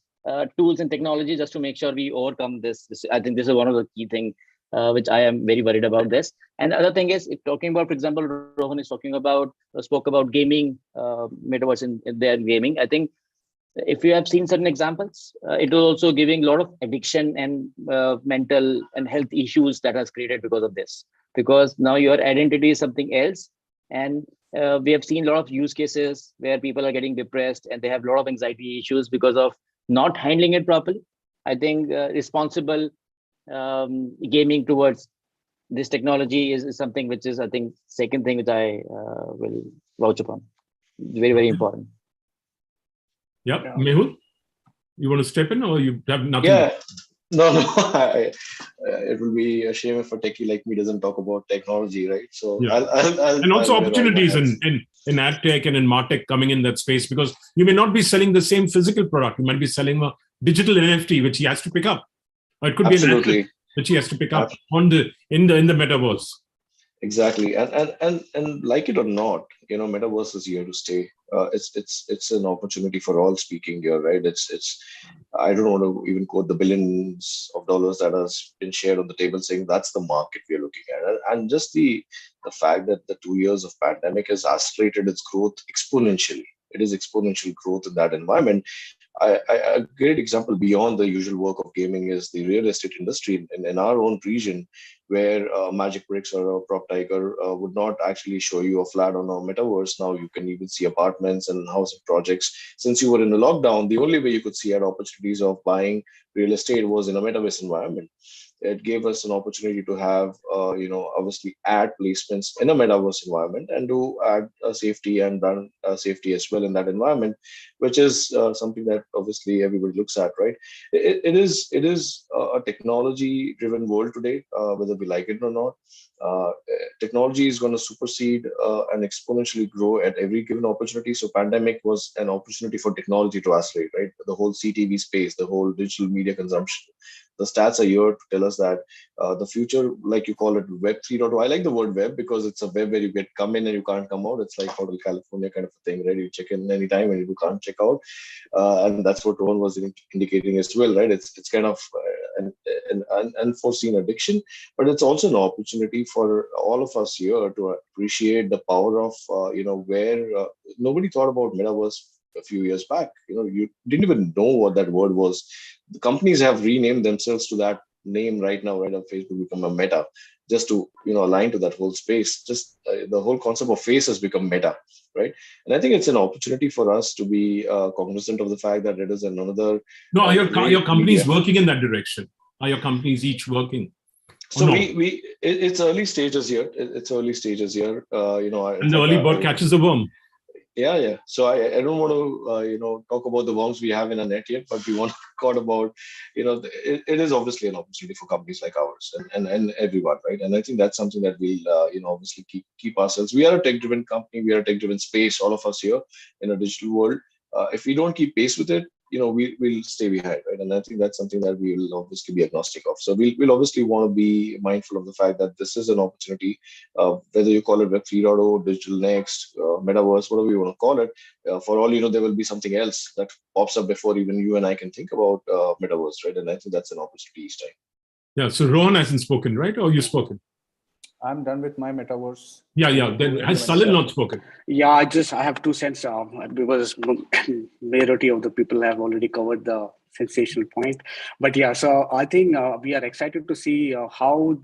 tools and technology just to make sure we overcome this. I think this is one of the key things which I am very worried about this. And the other thing is, if talking about, for example, Rohan is spoke about gaming, metaverse in their gaming. I think if you have seen certain examples, it was also giving a lot of addiction and mental and health issues that has created because of this. Because now your identity is something else. And we have seen a lot of use cases where people are getting depressed and they have a lot of anxiety issues because of not handling it properly. I think responsible gaming towards this technology is something which is, I think, second thing which I will vouch upon. Very, very important. Yeah. Mehul, you want to step in or you have nothing? Yeah. No. It will be a shame if a techie like me doesn't talk about technology, right? So and also opportunities in ad tech and in martech coming in that space, because you may not be selling the same physical product. You might be selling a digital NFT which he has to pick up, or it could be an asset which he has to pick up in the metaverse. Exactly, and like it or not, metaverse is here to stay. It's an opportunity for all speaking here, right? It's I don't want to even quote the billions of dollars that has been shared on the table, saying that's the market we are looking at, and just the fact that the 2 years of pandemic has accelerated its growth exponentially. It is exponential growth in that environment. A great example beyond the usual work of gaming is the real estate industry in our own region, where Magic Bricks or a Prop Tiger would not actually show you a flat on a metaverse. Now you can even see apartments and housing projects. Since you were in the lockdown, the only way you could see opportunities of buying real estate was in a metaverse environment. It gave us an opportunity to have, obviously ad placements in a metaverse environment and do ad safety and brand safety as well in that environment, which is something that obviously everybody looks at, right? It is a technology-driven world today, whether we like it or not. Technology is going to supersede and exponentially grow at every given opportunity. So pandemic was an opportunity for technology to accelerate, right? The whole CTV space, the whole digital media consumption. The stats are here to tell us that the future, like you call it, Web 3.0. I like the word web because it's a web where you come in and you can't come out. It's like Hotel California kind of a thing, right? You check in anytime and you can't check out. And that's what Rohan was indicating as well, right? It's kind of an unforeseen addiction, but it's also an opportunity for all of us here to appreciate the power of, where nobody thought about metaverse a few years back. You didn't even know what that word was. The companies have renamed themselves to that name right now, right? Facebook become a meta, just to align to that whole space. Just the whole concept of face has become meta, right? And I think it's an opportunity for us to be cognizant of the fact that it is another. No, are your companies working in that direction? Are your companies each working? So it's early stages here. It's early stages here. And the early bird catches the worm. Yeah. So I don't want to talk about the worms we have in our net yet, but we want to talk about it is obviously an opportunity for companies like ours and everyone, right? And I think that's something that we'll obviously keep ourselves. We are a tech-driven company. We are a tech-driven space. All of us here in a digital world. If we don't keep pace with it, we'll stay behind, right? And I think that's something that we will obviously be agnostic of. So we'll obviously want to be mindful of the fact that this is an opportunity, whether you call it Web 3.0, digital next, metaverse, whatever you want to call it. For all there will be something else that pops up before even you and I can think about metaverse, right? And I think that's an opportunity each time. Yeah. So Rohan hasn't spoken, right? Or you spoken? I'm done with my metaverse. Yeah. Then has Salil not spoken? Yeah, I have 2 cents because majority of the people have already covered the sensational point. But yeah, so I think we are excited to see how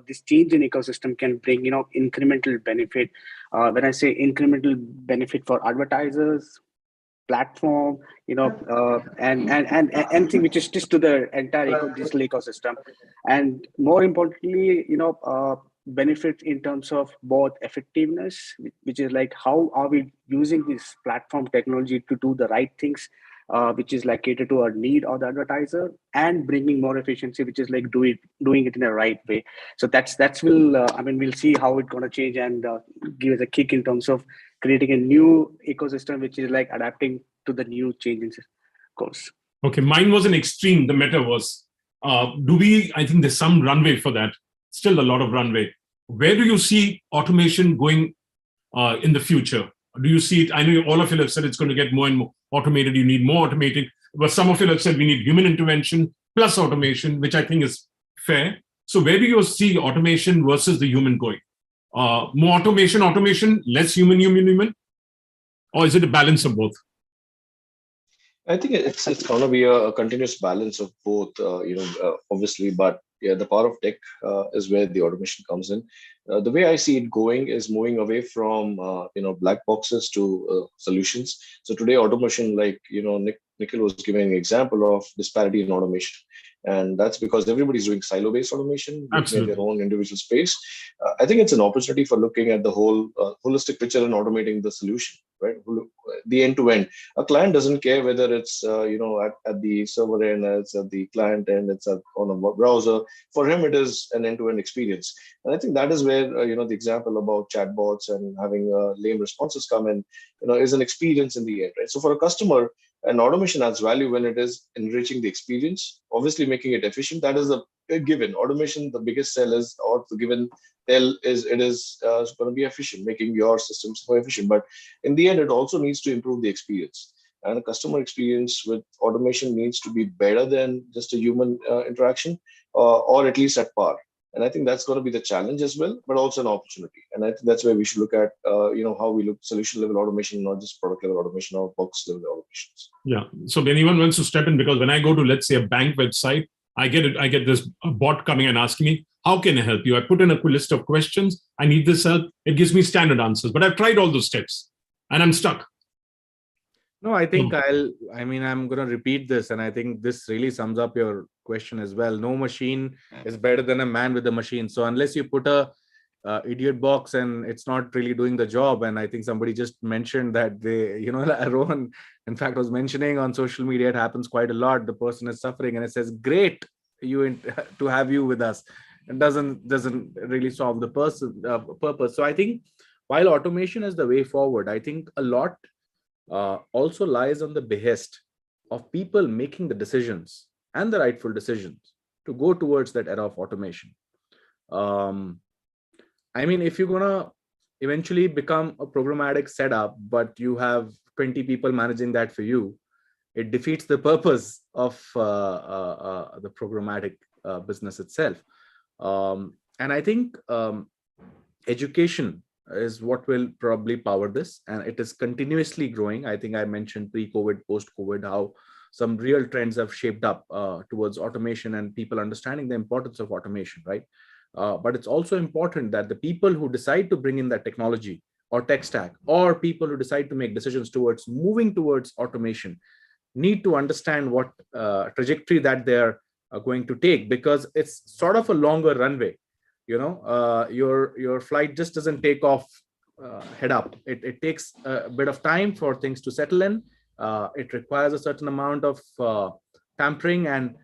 this change in ecosystem can bring incremental benefit. When I say incremental benefit for advertisers, platform, and anything which is just to the entire digital ecosystem, and more importantly, benefits in terms of both effectiveness, which is like how are we using this platform technology to do the right things, which is like cater to our need or the advertiser, and bringing more efficiency, which is like doing it in a right way. So that's will I mean, we'll see how it's going to change and give us a kick in terms of creating a new ecosystem which is like adapting to the new changes course. Okay, mine was an extreme, the metaverse. I think there's some runway for that, still a lot of runway. Where do you see automation going in the future? Do you see it? I know all of you have said it's going to get more and more automated. You need more automated, but some of you have said we need human intervention plus automation, which I think is fair. So where do you see automation versus the human going? More automation, less human? Or is it a balance of both? I think it's going to be a continuous balance of both, obviously, but yeah, the power of tech is where the automation comes in. The way I see it going is moving away from black boxes to solutions. So today, automation, like Nikhil was giving an example of disparity in automation, and that's because everybody's doing silo-based automation, looking at their own individual space. I think it's an opportunity for looking at the whole holistic picture and automating the solution, right? The end-to-end. A client doesn't care whether it's at the server end, it's at the client end, it's on a browser. For him, it is an end-to-end experience, and I think that is where the example about chatbots and having lame responses come in, is an experience in the end, right? So for a customer, an automation adds value when it is enriching the experience, obviously making it efficient. That is a given. Automation, the biggest sell is, or the given tell is, it is going to be efficient, making your systems more efficient. But in the end, it also needs to improve the experience. And a customer experience with automation needs to be better than just a human interaction, or at least at par. And I think that's going to be the challenge as well, but also an opportunity. And I think that's where we should look at, how we look solution level automation, not just product level automation or box level automations. Yeah. So if anyone wants to step in, because when I go to, let's say, a bank website, I get this bot coming and asking me, how can I help you? I put in a list of questions. I need this help. It gives me standard answers, but I've tried all those steps and I'm stuck. No, I think I'm going to repeat this. And I think this really sums up your question as well. No machine is better than a man with a machine. So unless you put a idiot box and it's not really doing the job. And I think somebody just mentioned that Rohan, in fact, was mentioning on social media, it happens quite a lot. The person is suffering and it says, great to have you with us. It doesn't really solve the purpose. So I think while automation is the way forward, I think a lot also lies on the behest of people making the decisions and the rightful decisions to go towards that era of automation. If you're going to eventually become a programmatic setup, but you have 20 people managing that for you, it defeats the purpose of the programmatic business itself. And I think education is what will probably power this, and it is continuously growing. I think I mentioned pre-COVID, post-COVID, how some real trends have shaped up towards automation and people understanding the importance of automation, right? But it's also important that the people who decide to bring in that technology or tech stack, or people who decide to make decisions towards moving towards automation, need to understand what trajectory that they're going to take, because it's sort of a longer runway. Your flight just doesn't take off head up. It takes a bit of time for things to settle in. It requires a certain amount of tampering and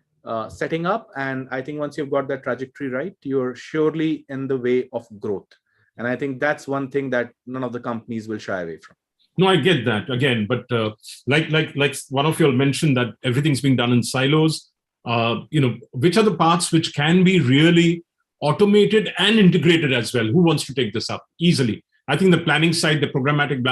setting up. And I think once you've got that trajectory right, you're surely in the way of growth. And I think that's one thing that none of the companies will shy away from. No, I get that again, but like one of you all mentioned that everything's being done in silos. Which are the parts which can be really automated and integrated as well? Who wants to take this up easily? I think the planning side, the programmatic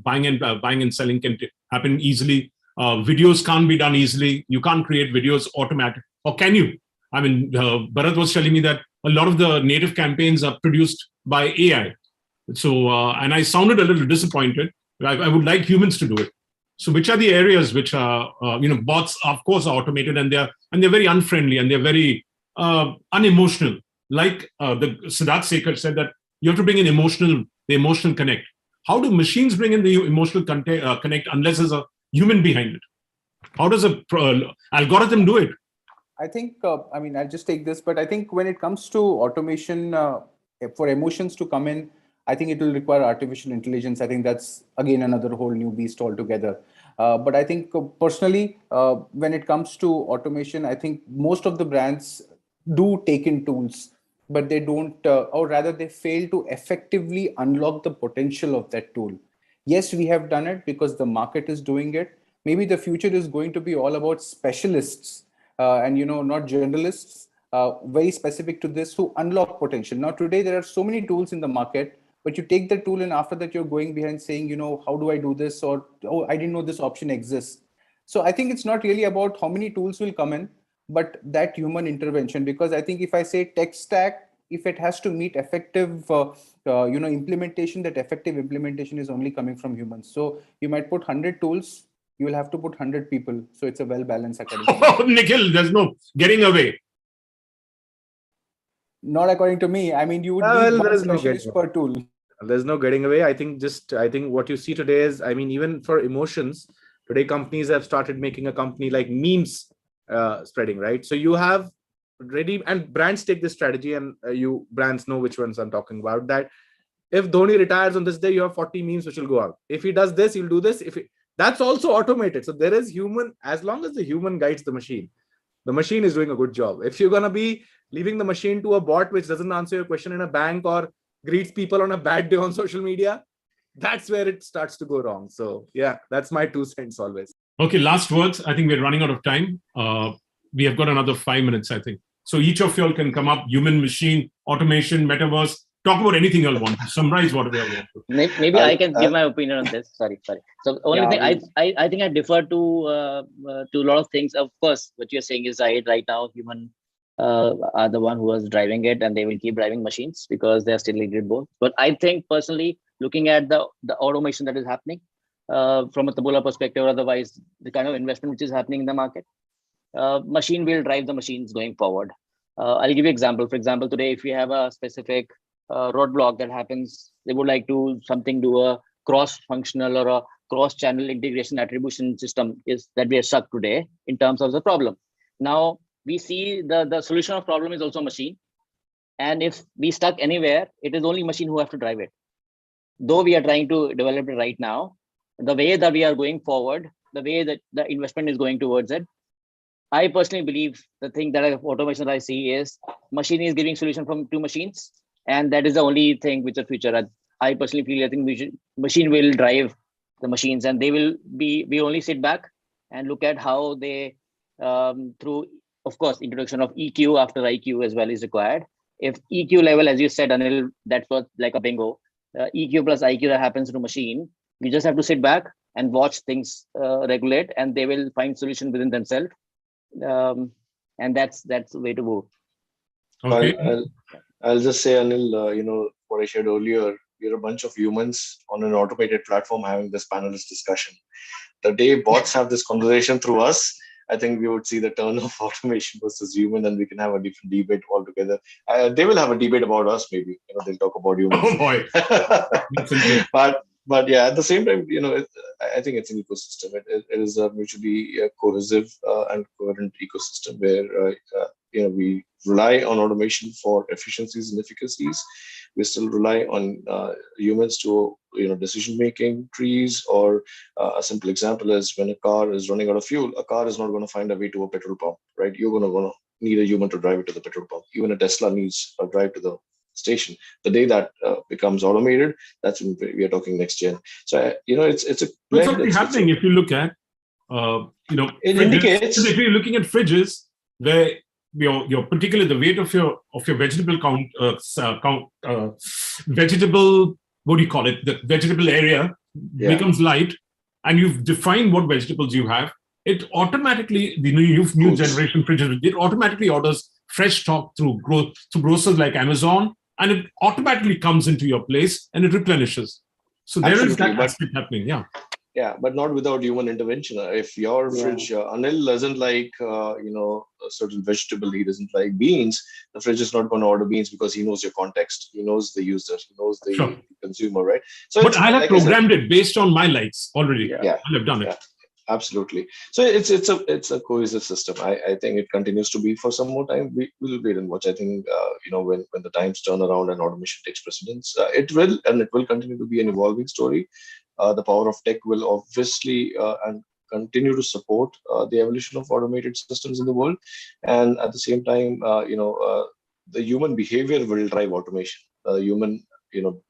buying and selling can happen easily. Videos can't be done easily. You can't create videos automatic, or can you? I mean, Bharat was telling me that a lot of the native campaigns are produced by AI. So, and I sounded a little disappointed. I would like humans to do it. So, which are the areas which are, bots, of course, are automated, and they're very unfriendly and they're very unemotional. Like the Siddharth Sekar said that you have to bring in the emotional connect. How do machines bring in the emotional connect unless there's a human behind it? How does a algorithm do it? I think, I'll just take this, but I think when it comes to automation, for emotions to come in, I think it will require artificial intelligence. I think that's again another whole new beast altogether. But I think personally, when it comes to automation, I think most of the brands do take in tools, but they don't, or rather they fail to effectively unlock the potential of that tool. Yes, we have done it because the market is doing it. Maybe the future is going to be all about specialists and not generalists, very specific to this, who unlock potential. Now today there are so many tools in the market, but you take the tool and after that you're going behind saying, how do I do this? Or, oh, I didn't know this option exists. So I think it's not really about how many tools will come in, but that human intervention. Because I think if I say tech stack, if it has to meet effective implementation, that effective implementation is only coming from humans. So you might put 100 tools, you will have to put 100 people. So it's a well balanced according. Oh, Nikhil, there's no getting away. Not according to me. I mean, you would need one specialist per tool. There's no getting away. I think what you see today is, I mean, even for emotions, today companies have started making a company like memes spreading, right? So you have ready, and brands take this strategy, and you brands know which ones I'm talking about, that if Dhoni retires on this day, you have 40 memes which will go out. If he does this, he'll do this. That's also automated. So there is human, as long as the human guides the machine is doing a good job. If you're going to be leaving the machine to a bot which doesn't answer your question in a bank or greets people on a bad day on social media, that's where it starts to go wrong. So yeah, that's my 2 cents always. Okay, last words. I think we're running out of time. We have got another 5 minutes, I think. So each of you all can come up, human, machine, automation, metaverse, talk about anything you all want. Summarize whatever you all want. Maybe I can give my opinion on this. Sorry. So the only thing I think I defer to a lot of things. Of course, what you're saying is right now, human are the one who is driving it, and they will keep driving machines because they're still needed both. But I think personally, looking at the automation that is happening from a Taboola perspective, or otherwise the kind of investment which is happening in the market, machine will drive the machines going forward. I'll give you an example. For example, today, if we have a specific roadblock that happens, they would like to do a cross-functional or a cross-channel integration attribution system is that we are stuck today in terms of the problem. Now, we see the solution of problem is also machine. And if we stuck anywhere, it is only machine who have to drive it. Though we are trying to develop it right now, the way that we are going forward, the way that the investment is going towards it, I personally believe the thing that automation that I see is machine is giving solution to machines. And that is the only thing which is future. I personally feel I think machine will drive the machines, and we only sit back and look at how they, through, of course, introduction of EQ after IQ as well is required. If EQ level, as you said, Anil, that's what like a bingo, EQ plus IQ that happens to machine, you just have to sit back and watch things regulate, and they will find solution within themselves. And that's the way to go. Okay. I'll just say, Anil, what I shared earlier, we're a bunch of humans on an automated platform having this panelist discussion. The day bots have this conversation through us, I think we would see the turn of automation versus human, and we can have a different debate altogether. They will have a debate about us, maybe. They'll talk about humans. Oh boy! But yeah, at the same time, I think it's an ecosystem. It is a mutually cohesive and coherent ecosystem where we rely on automation for efficiencies and efficacies. We still rely on humans to decision making trees, or a simple example is when a car is running out of fuel, a car is not going to find a way to a petrol pump, right? You're going to need a human to drive it to the petrol pump. Even a Tesla needs a drive to the station. The day that becomes automated, that's when we are talking next gen. So it's a what's something happening. If you look at it fridges, indicates, if you're looking at fridges where your particularly the weight of your vegetable vegetable, what do you call it, the vegetable area becomes light, and you've defined what vegetables you have, it automatically, the new generation fridges, it automatically orders fresh stock through grocers like Amazon, and it automatically comes into your place and it replenishes. So there is that aspect happening. Yeah, but not without human intervention. If your fridge, Anil doesn't like, a certain vegetable, he doesn't like beans, the fridge is not going to order beans because he knows your context. He knows the user, he knows the consumer, right? So, but I have programmed it based on my likes already. Yeah. I have done it. Absolutely. So it's a cohesive system. I think it continues to be for some more time. We will wait and watch. I think when the times turn around and automation takes precedence, it will continue to be an evolving story. The power of tech will obviously and continue to support the evolution of automated systems in the world, and at the same time, the human behavior will drive automation. Human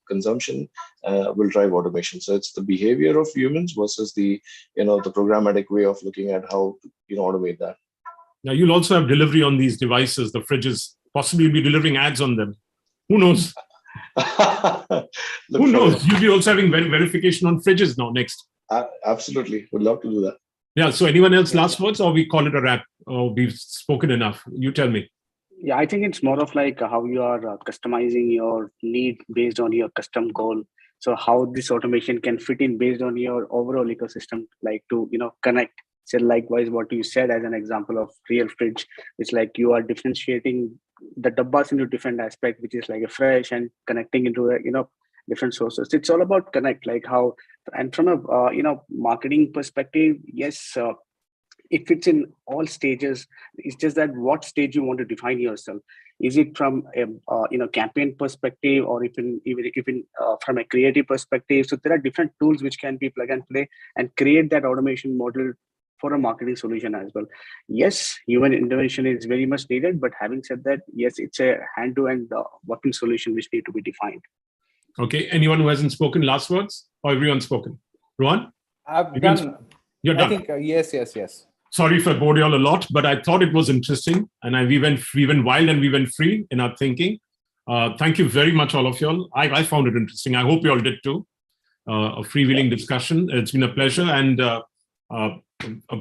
consumption will drive automation. So it's the behavior of humans versus the programmatic way of looking at how to automate that. Now you'll also have delivery on these devices, the fridges, possibly be delivering ads on them. Who knows? Who knows? You'll be also having verification on fridges now next. Absolutely. Would love to do that. Yeah. So anyone else last words, or we call it a wrap, or we've spoken enough? You tell me. Yeah, I think it's more of like how you are customizing your need based on your custom goal. So how this automation can fit in based on your overall ecosystem, like to connect. So likewise, what you said as an example of real fridge, it's like you are differentiating the dabbas into different aspect, which is like a fresh and connecting into different sources. It's all about connect, like how, and from a marketing perspective, yes. It fits in all stages. It's just that what stage you want to define yourself. Is it from a campaign perspective, or even from a creative perspective? So there are different tools which can be plug and play and create that automation model for a marketing solution as well. Yes, human intervention is very much needed, but having said that, yes, it's a hand-to-hand working solution which need to be defined. Okay. Anyone who hasn't spoken, last words, or everyone's spoken? Rohan? I've done. You're done. I think yes. Sorry if I bored you all a lot, but I thought it was interesting, and we went wild and we went free in our thinking. Thank you very much, all of y'all. I found it interesting. I hope you all did too. A freewheeling discussion. It's been a pleasure, and a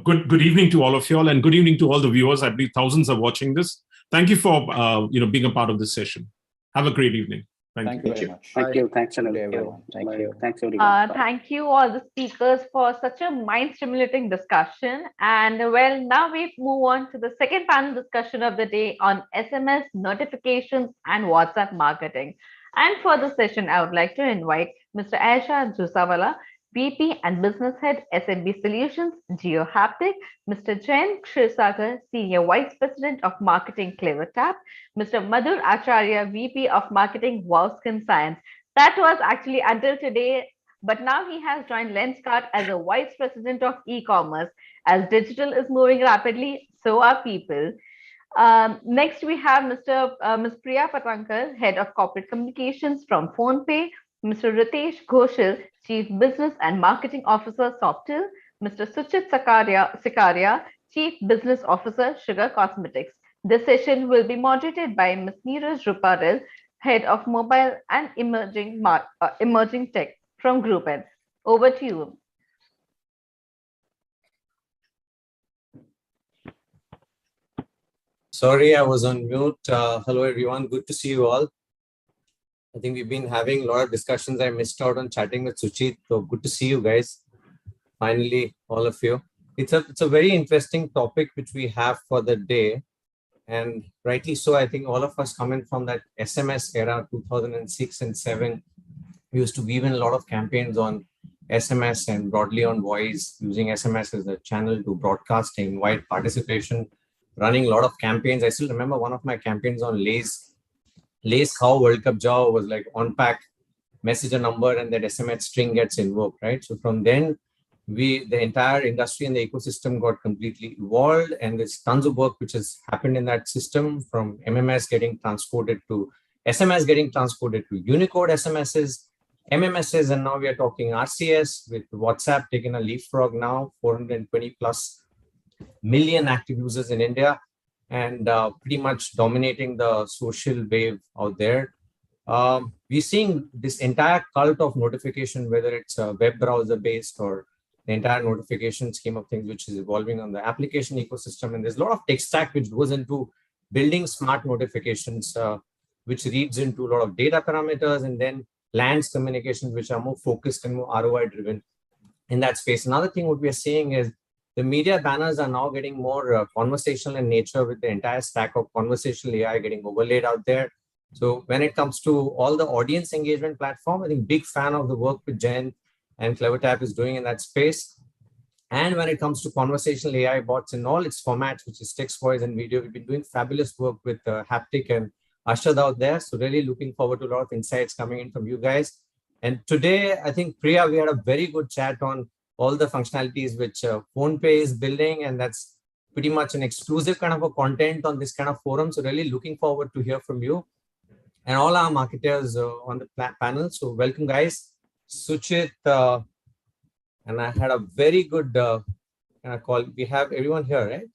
good evening to all of y'all, and good evening to all the viewers. I believe thousands are watching this. Thank you for being a part of this session. Have a great evening. Thank you very much. Thank you. Thanks, everyone. Thank you. Thanks, everyone. Thank you, all the speakers, for such a mind-stimulating discussion. And well, now we move on to the second panel discussion of the day on SMS, notifications, and WhatsApp marketing. And for the session, I would like to invite Mr. Aisha Jusawala, VP and Business Head, SMB Solutions, GeoHaptic, Mr. Jain Kshirsakar, Senior Vice President of Marketing, CleverTap, Mr. Madhur Acharya, VP of Marketing, WowSkin Science. That was actually until today, but now he has joined Lenskart as a Vice President of E-commerce. As digital is moving rapidly, so are people. Next, we have Ms. Priya Patankar, Head of Corporate Communications from PhonePe, Mr. Ritesh Ghoshal, Chief Business and Marketing Officer, Softil, Mr. Suchit Sikaria, Chief Business Officer, Sugar Cosmetics. This session will be moderated by Ms. Neeraj Ruparel, Head of Mobile and Emerging Tech from Group N. Over to you. Sorry, I was on mute. Hello, everyone. Good to see you all. I think we've been having a lot of discussions. I missed out on chatting with Suchit. So good to see you guys. Finally, all of you. It's a very interesting topic which we have for the day. And rightly so, I think all of us coming from that SMS era, 2006 and 7, we used to weave in a lot of campaigns on SMS and broadly on voice, using SMS as a channel to broadcasting, wide participation, running a lot of campaigns. I still remember one of my campaigns on Lays How World Cup Jao was like on pack, message a number, and that SMS string gets invoked, right? So from then, the entire industry and the ecosystem got completely evolved, and there's tons of work which has happened in that system, from MMS getting transported to SMS getting transported to Unicode SMSs, MMSs, and now we are talking RCS with WhatsApp taking a leapfrog now, 420 plus million active users in India, and pretty much dominating the social wave out there. We're seeing this entire cult of notification, whether it's a web browser based or the entire notification scheme of things, which is evolving on the application ecosystem. And there's a lot of tech stack which goes into building smart notifications, which reads into a lot of data parameters, and then lands communications, which are more focused and more ROI driven in that space. Another thing what we are seeing is the media banners are now getting more conversational in nature, with the entire stack of conversational AI getting overlaid out there. So when it comes to all the audience engagement platform, I think big fan of the work with Jen and CleverTap is doing in that space. And when it comes to conversational AI bots in all its formats, which is text, voice, and video, we've been doing fabulous work with Haptic and Ashad out there. So really looking forward to a lot of insights coming in from you guys. And today, I think, Priya, we had a very good chat on all the functionalities which PhonePe is building, and that's pretty much an exclusive kind of a content on this kind of forum. So really looking forward to hear from you and all our marketers on the panel. So welcome, guys. Suchit, and I had a very good call. We have everyone here, right?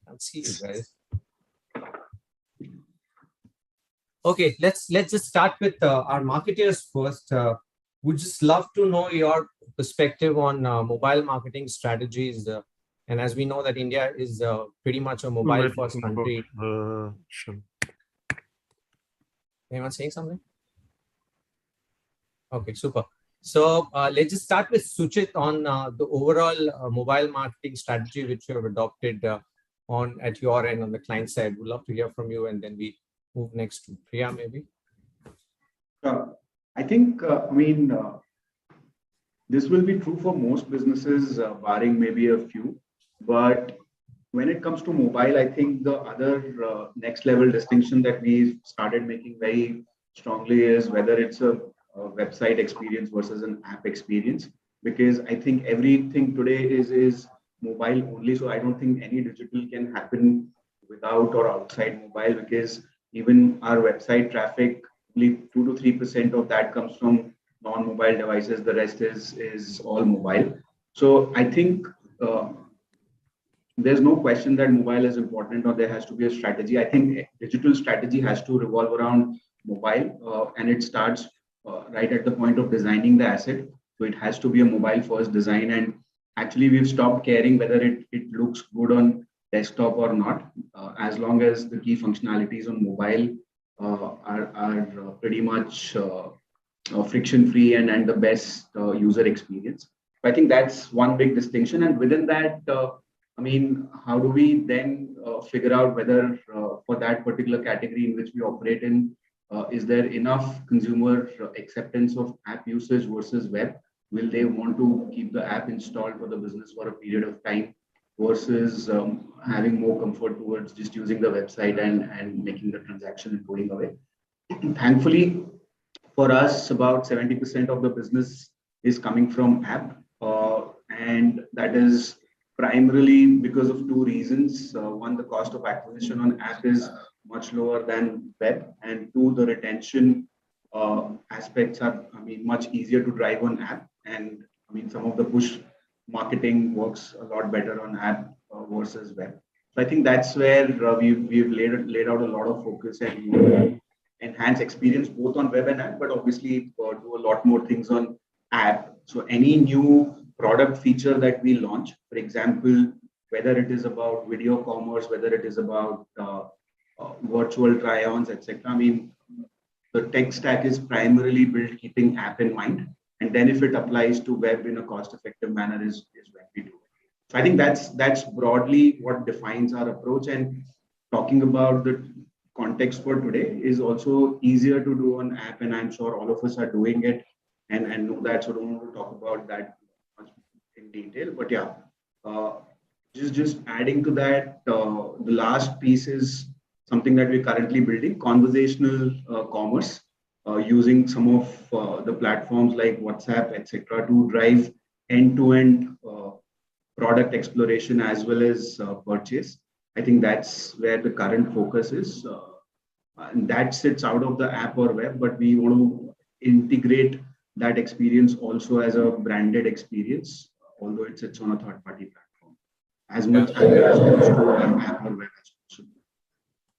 I'll see you guys. Okay, let's just start with our marketers first. Would just love to know your perspective on mobile marketing strategies. And as we know that India is pretty much a mobile first country. Anyone saying something? Okay, super. So let's just start with Suchit on the overall mobile marketing strategy which you have adopted on at your end on the client side. We'd love to hear from you, and then we move next to Priya, maybe. I think, this will be true for most businesses, barring maybe a few. But when it comes to mobile, I think the other next level distinction that we started making very strongly is whether it's a website experience versus an app experience, because I think everything today is mobile only. So I don't think any digital can happen without or outside mobile, because even our website traffic, only 2 to 3% of that comes from non-mobile devices. The rest is all mobile. So I think there's no question that mobile is important or there has to be a strategy. I think digital strategy has to revolve around mobile, and it starts right at the point of designing the asset. So it has to be a mobile first design. And actually, we've stopped caring whether it looks good on desktop or not, as long as the key functionalities on mobile are pretty much friction free and the best user experience. I think that's one big distinction. And within that, how do we then figure out whether for that particular category in which we operate in, is there enough consumer acceptance of app usage versus web? Will they want to keep the app installed for the business for a period of time versus having more comfort towards just using the website and making the transaction and going away? Thankfully, for us, about 70% of the business is coming from app. And that is primarily because of two reasons. One, the cost of acquisition on app is much lower than web. And two, the retention aspects are, much easier to drive on app. And some of the push marketing works a lot better on app versus web. So I think that's where we've laid out a lot of focus and enhance experience both on web and app, but obviously do a lot more things on app. So any new product feature that we launch, for example, whether it is about video commerce, whether it is about virtual try-ons, etc. The tech stack is primarily built keeping app in mind. And then if it applies to web in a cost-effective manner is when we do it. So I think that's broadly what defines our approach. And talking about the context for today is also easier to do on app, and I'm sure all of us are doing it and know that. So don't want to talk about that much in detail. But yeah, just adding to that, the last piece is something that we're currently building, conversational commerce, using some of the platforms like WhatsApp, etc., to drive end-to-end product exploration as well as purchase. I think that's where the current focus is. And that sits out of the app or web, but we want to integrate that experience also as a branded experience, although it sits on a third-party platform, as much as to an app or web as possible.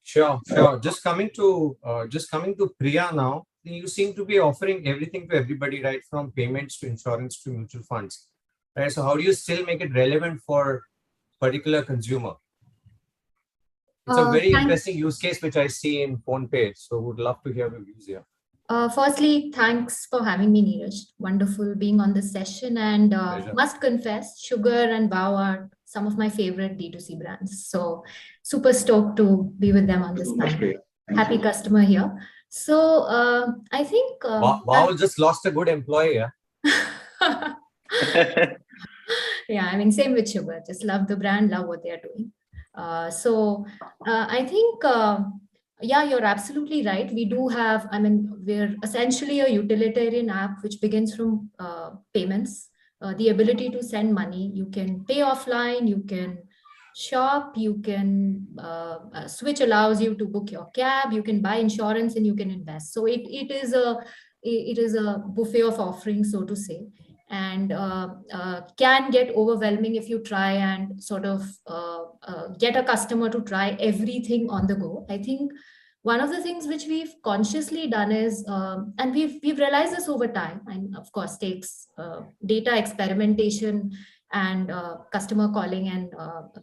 Sure. Just coming to Priya now. You seem to be offering everything to everybody, right from payments to insurance to mutual funds, right? So how do you still make it relevant for particular consumer? It's a very interesting use case which I see in PhonePe. So would love to hear your views here. Firstly, thanks for having me, Neeraj. Wonderful being on this session, and must confess, Sugar and Wow are some of my favorite D2C brands. So super stoked to be with them on this panel. Happy customer here. So I think Wow just lost a good employee. Yeah? Yeah, I mean, same with Sugar. Just love the brand, love what they are doing. I think, yeah, you're absolutely right. We do have, I mean, we're essentially a utilitarian app which begins from payments, the ability to send money. You can pay offline, you can shop, you can switch allows you to book your cab, you can buy insurance, and you can invest. So it is a buffet of offerings, so to say, and can get overwhelming if you try and sort of get a customer to try everything on the go. I think one of the things which we've consciously done is, and we've realized this over time, and of course takes data experimentation and customer calling and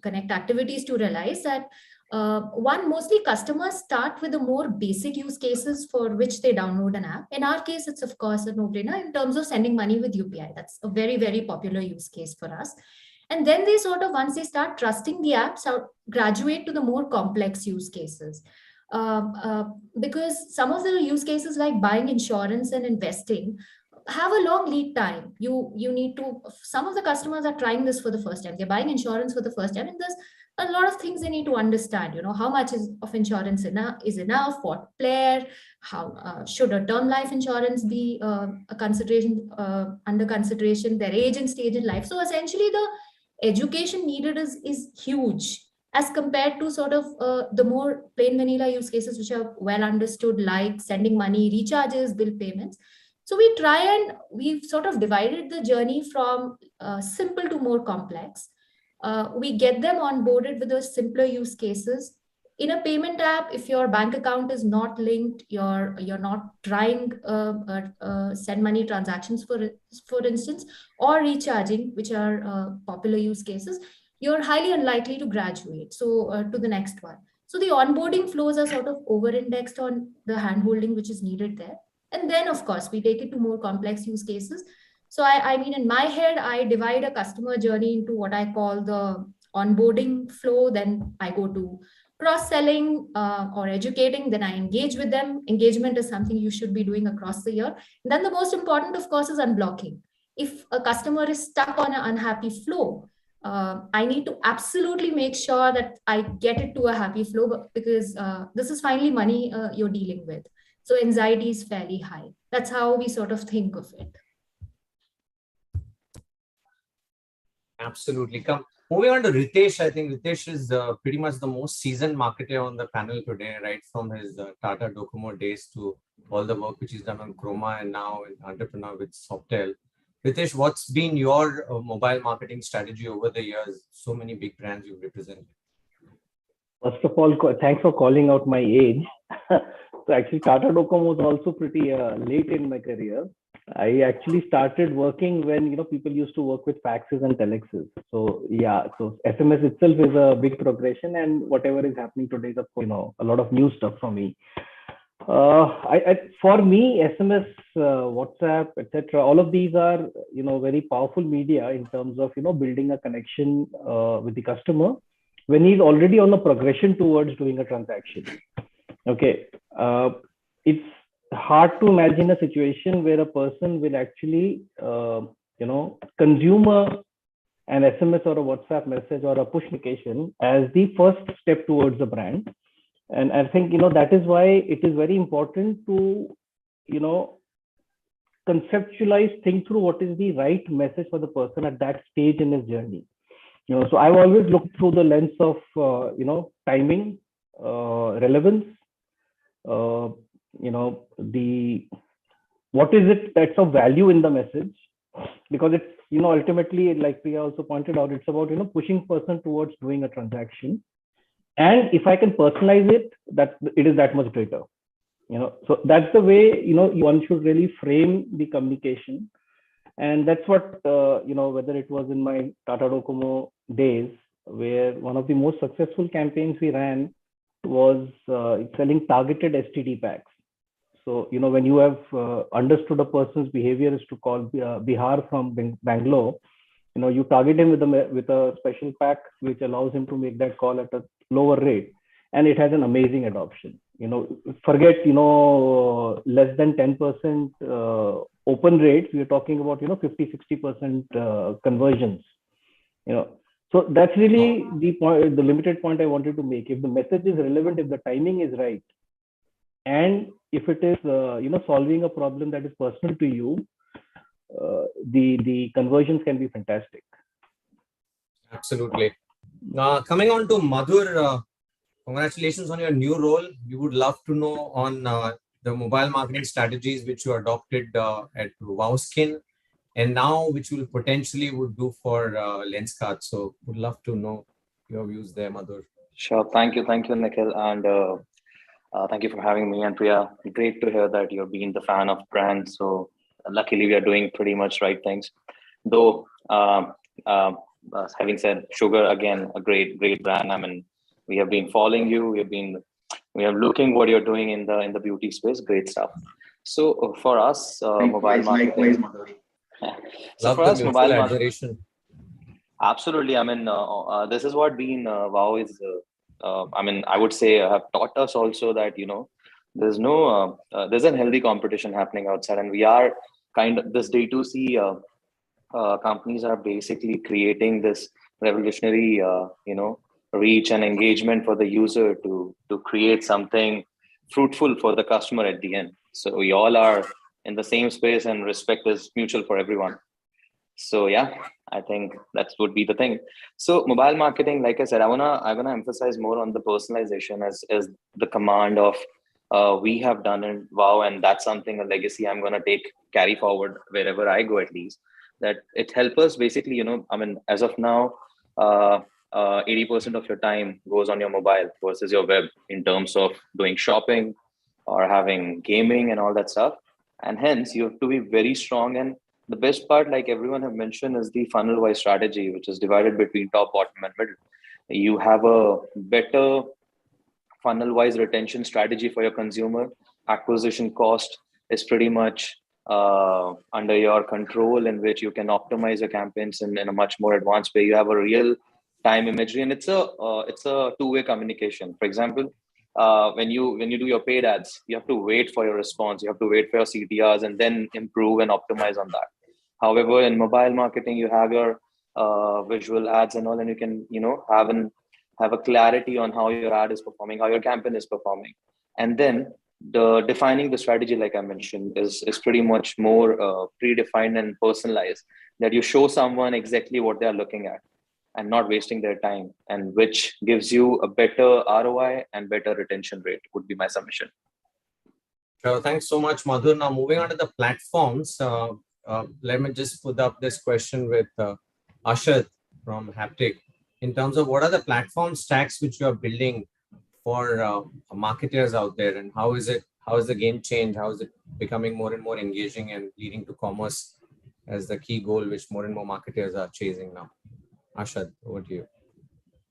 connect activities to realize that one, mostly customers start with the more basic use cases for which they download an app. In our case, it's of course a no-brainer in terms of sending money with UPI. That's a very, very popular use case for us. And then they sort of, once they start trusting the apps, graduate to the more complex use cases. Because some of the use cases like buying insurance and investing have a long lead time. You need to, some of the customers are trying this for the first time. They're buying insurance for the first time, and there's a lot of things they need to understand. How much of insurance is enough, what player, how should a term life insurance be a consideration, under consideration, their age and stage in life. So essentially the education needed is huge as compared to sort of the more plain vanilla use cases which are well understood, like sending money, recharges, bill payments. So we try and we've sort of divided the journey from simple to more complex. We get them onboarded with those simpler use cases. In a payment app, if your bank account is not linked, you're not trying send money transactions, for instance, or recharging, which are popular use cases, you're highly unlikely to graduate to the next one. So the onboarding flows are sort of over-indexed on the handholding which is needed there. And then, of course, we take it to more complex use cases. So I mean, in my head, I divide a customer journey into what I call the onboarding flow. Then I go to cross-selling or educating. Then I engage with them. Engagement is something you should be doing across the year. And then the most important, of course, is unblocking. If a customer is stuck on an unhappy flow, I need to absolutely make sure that I get it to a happy flow, because this is finally money you're dealing with. So anxiety is fairly high. That's how we sort of think of it. Absolutely. Moving on to Ritesh, I think Ritesh is pretty much the most seasoned marketer on the panel today, right from his Tata Docomo days to all the work which he's done on Chroma and now an entrepreneur with Softel. Ritesh, what's been your mobile marketing strategy over the years? So many big brands you've represented. First of all, thanks for calling out my age. So actually, Tata Docomo was also pretty late in my career. I actually started working when people used to work with faxes and telexes. So yeah, so SMS itself is a big progression, and whatever is happening today is a lot of new stuff for me. For me, SMS, WhatsApp, etc., all of these are very powerful media in terms of building a connection with the customer when he's already on a progression towards doing a transaction. Okay, it's hard to imagine a situation where a person will actually consume an SMS or a WhatsApp message or a push notification as the first step towards the brand. And I think that is why it is very important to conceptualize, think through what is the right message for the person at that stage in his journey. So I've always looked through the lens of timing, relevance, what is it that's of value in the message, because it's ultimately, like Priya also pointed out, it's about pushing person towards doing a transaction. And if I can personalize it, that it is that much greater. So that's the way one should really frame the communication. And that's what whether it was in my Tata Docomo days, where one of the most successful campaigns we ran was selling targeted STD packs. So when you have understood a person's behavior is to call Bihar from Bangalore, you target him with a special pack which allows him to make that call at a lower rate, and it has an amazing adoption. Forget less than 10% open rates. We are talking about 50-60% conversions. So that's really the point, the limited point I wanted to make. If the message is relevant, if the timing is right, and if it is solving a problem that is personal to you, the conversions can be fantastic. Absolutely. Coming on to Madhur, congratulations on your new role. We would love to know on the mobile marketing strategies which you adopted at Wowskin, and now which you potentially would do for Lenskart. So would love to know your views there, Madhur. Sure. Thank you, Nikhil, and thank you for having me. And Priya, great to hear that you're being the fan of brands. So luckily, we are doing pretty much right things. Though, having said Sugar, again, a great brand. I mean, we have been following you. We are looking what you're doing in the beauty space. Great stuff. So for us, mobile marketing. So for us, mobile marketing. Absolutely. I mean, this is what being Wow is. I mean, I would say have taught us also that there's no there's a healthy competition happening outside, and we are kind of this D2C companies are basically creating this revolutionary reach and engagement for the user to create something fruitful for the customer at the end. So we all are in the same space, and respect is mutual for everyone. So yeah, I think that would be the thing. So mobile marketing, like I said, I wanna emphasize more on the personalization as the command of we have done in Wow, and that's something, a legacy I'm gonna carry forward wherever I go, at least. That it helps us basically, I mean, as of now, 80% of your time goes on your mobile versus your web in terms of doing shopping or having gaming and all that stuff. And hence you have to be very strong. And the best part, like everyone have mentioned, is the funnel wise strategy, which is divided between top, bottom, and middle. You have a better funnel wise retention strategy for your consumer. Acquisition cost is pretty much under your control, in which you can optimize your campaigns in a much more advanced way. You have a real time imagery, and it's a two-way communication. For example, when you do your paid ads, you have to wait for your response, you have to wait for your CTRs, and then improve and optimize on that. However, in mobile marketing, you have your visual ads and all, and you can have a clarity on how your ad is performing, how your campaign is performing, and then defining the strategy, like I mentioned, is pretty much more predefined and personalized, that you show someone exactly what they are looking at and not wasting their time, and which gives you a better ROI and better retention rate, would be my submission. Sure, thanks so much, Madhur. Now moving on to the platforms, let me just put up this question with Ashad from Haptic. In terms of what are the platform stacks which you are building for marketers out there, and how is the game change? How is it becoming more and more engaging and leading to commerce as the key goal, which more and more marketers are chasing now? Ashad, over to you.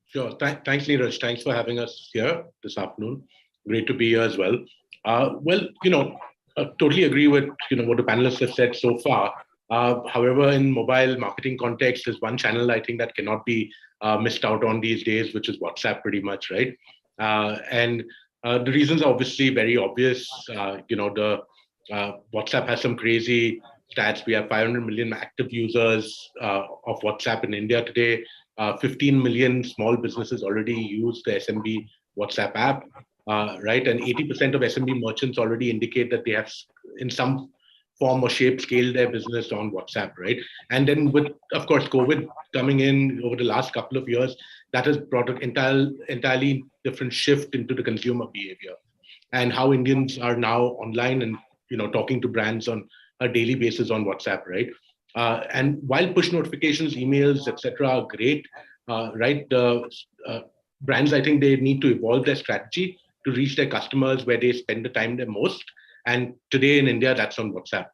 Sure. Thanks, Neeraj. Thanks for having us here this afternoon. Great to be here as well. Totally agree with what the panelists have said so far. However, in mobile marketing context, there's one channel I think that cannot be missed out on these days, which is WhatsApp, pretty much, right? And the reasons are obviously very obvious. The WhatsApp has some crazy stats. We have 500 million active users of WhatsApp in India today. 15 million small businesses already use the SMB WhatsApp app, right? And 80% of SMB merchants already indicate that they have, in some form or shape, scaled their business on WhatsApp, right? And then with, of course, COVID coming in over the last couple of years, that has brought an entirely different shift into the consumer behavior and how Indians are now online and talking to brands on a daily basis on WhatsApp, right? And while push notifications, emails, etc., are great, right? Brands, I think they need to evolve their strategy to reach their customers where they spend the time the most. And today in India, that's on WhatsApp,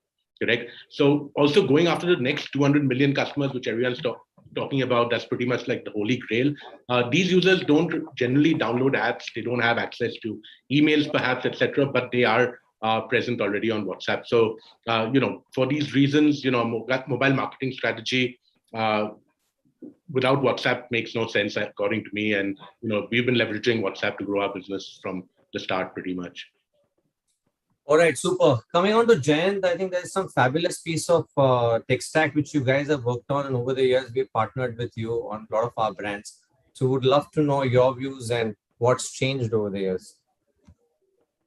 correct? So also going after the next 200 million customers, which everyone's talking about, that's pretty much like the holy grail. These users don't generally download apps. They don't have access to emails, perhaps, etc., but they are present already on WhatsApp. So, for these reasons, mobile marketing strategy without WhatsApp makes no sense, according to me. And, we've been leveraging WhatsApp to grow our business from the start, pretty much. All right, super. Coming on to Jayant, I think there's some fabulous piece of tech stack which you guys have worked on, and over the years we've partnered with you on a lot of our brands. So would love to know your views and what's changed over the years.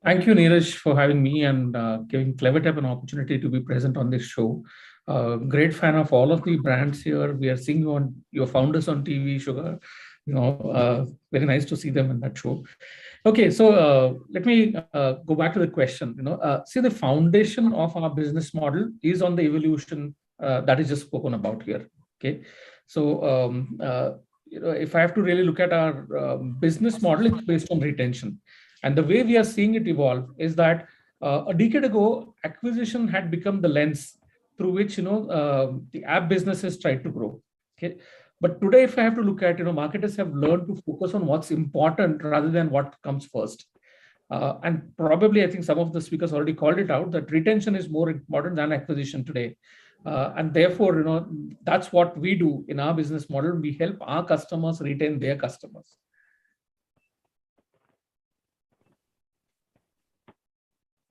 Thank you, Neeraj, for having me and giving CleverTap an opportunity to be present on this show. Great fan of all of the brands here. We are seeing you on your founders on TV, Sugar. Very nice to see them in that show. Okay, so let me go back to the question. See, the foundation of our business model is on the evolution that is just spoken about here. Okay, so if I have to really look at our business model, it's based on retention. And the way we are seeing it evolve is that a decade ago, acquisition had become the lens through which the app businesses tried to grow. Okay, but today, if I have to look at marketers have learned to focus on what's important rather than what comes first. And probably, I think some of the speakers already called it out that retention is more important than acquisition today. And therefore, that's what we do in our business model. We help our customers retain their customers.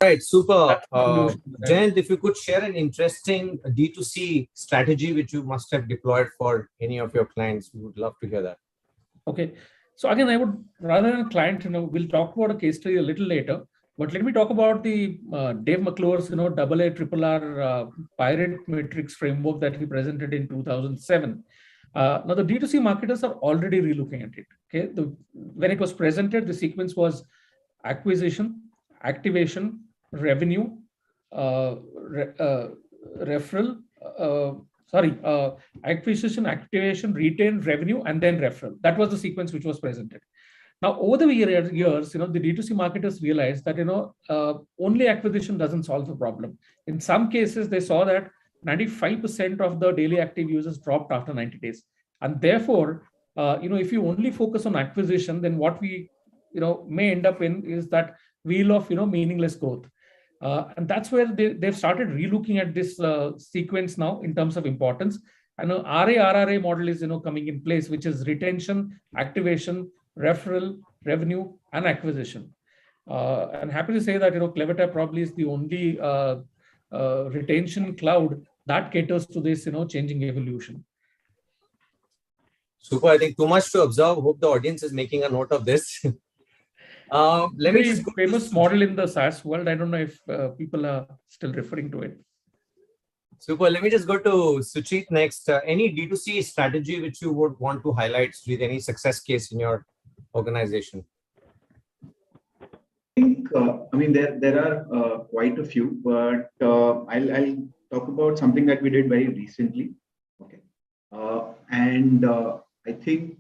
Right, super. Jayant, if you could share an interesting D2C strategy which you must have deployed for any of your clients, we would love to hear that. Okay, so again, I would rather than a client, we'll talk about a case study a little later. But let me talk about the Dave McClure's, RRR pirate metrics framework that he presented in 2007. Now the D2C marketers are already relooking at it. Okay, when it was presented, the sequence was acquisition, activation, revenue, referral, acquisition, activation, retain, revenue, and then referral. That was the sequence which was presented. Now, over the years, the D2C marketers realized that only acquisition doesn't solve the problem. In some cases, they saw that 95% of the daily active users dropped after 90 days, and therefore, if you only focus on acquisition, then what we may end up in is that wheel of meaningless growth. And that's where they've started relooking at this sequence now in terms of importance. And RRA model is coming in place, which is retention, activation, referral, revenue, and acquisition. I'm happy to say that CleverTap probably is the only retention cloud that caters to this changing evolution. Super. I think too much to observe. Hope the audience is making a note of this. Let me just famous model in the SaaS world. I don't know if people are still referring to it. Super. Let me just go to Suchit next. Any D2C strategy which you would want to highlight with any success case in your organization? I think, there are quite a few, but I'll talk about something that we did very recently. Okay. I think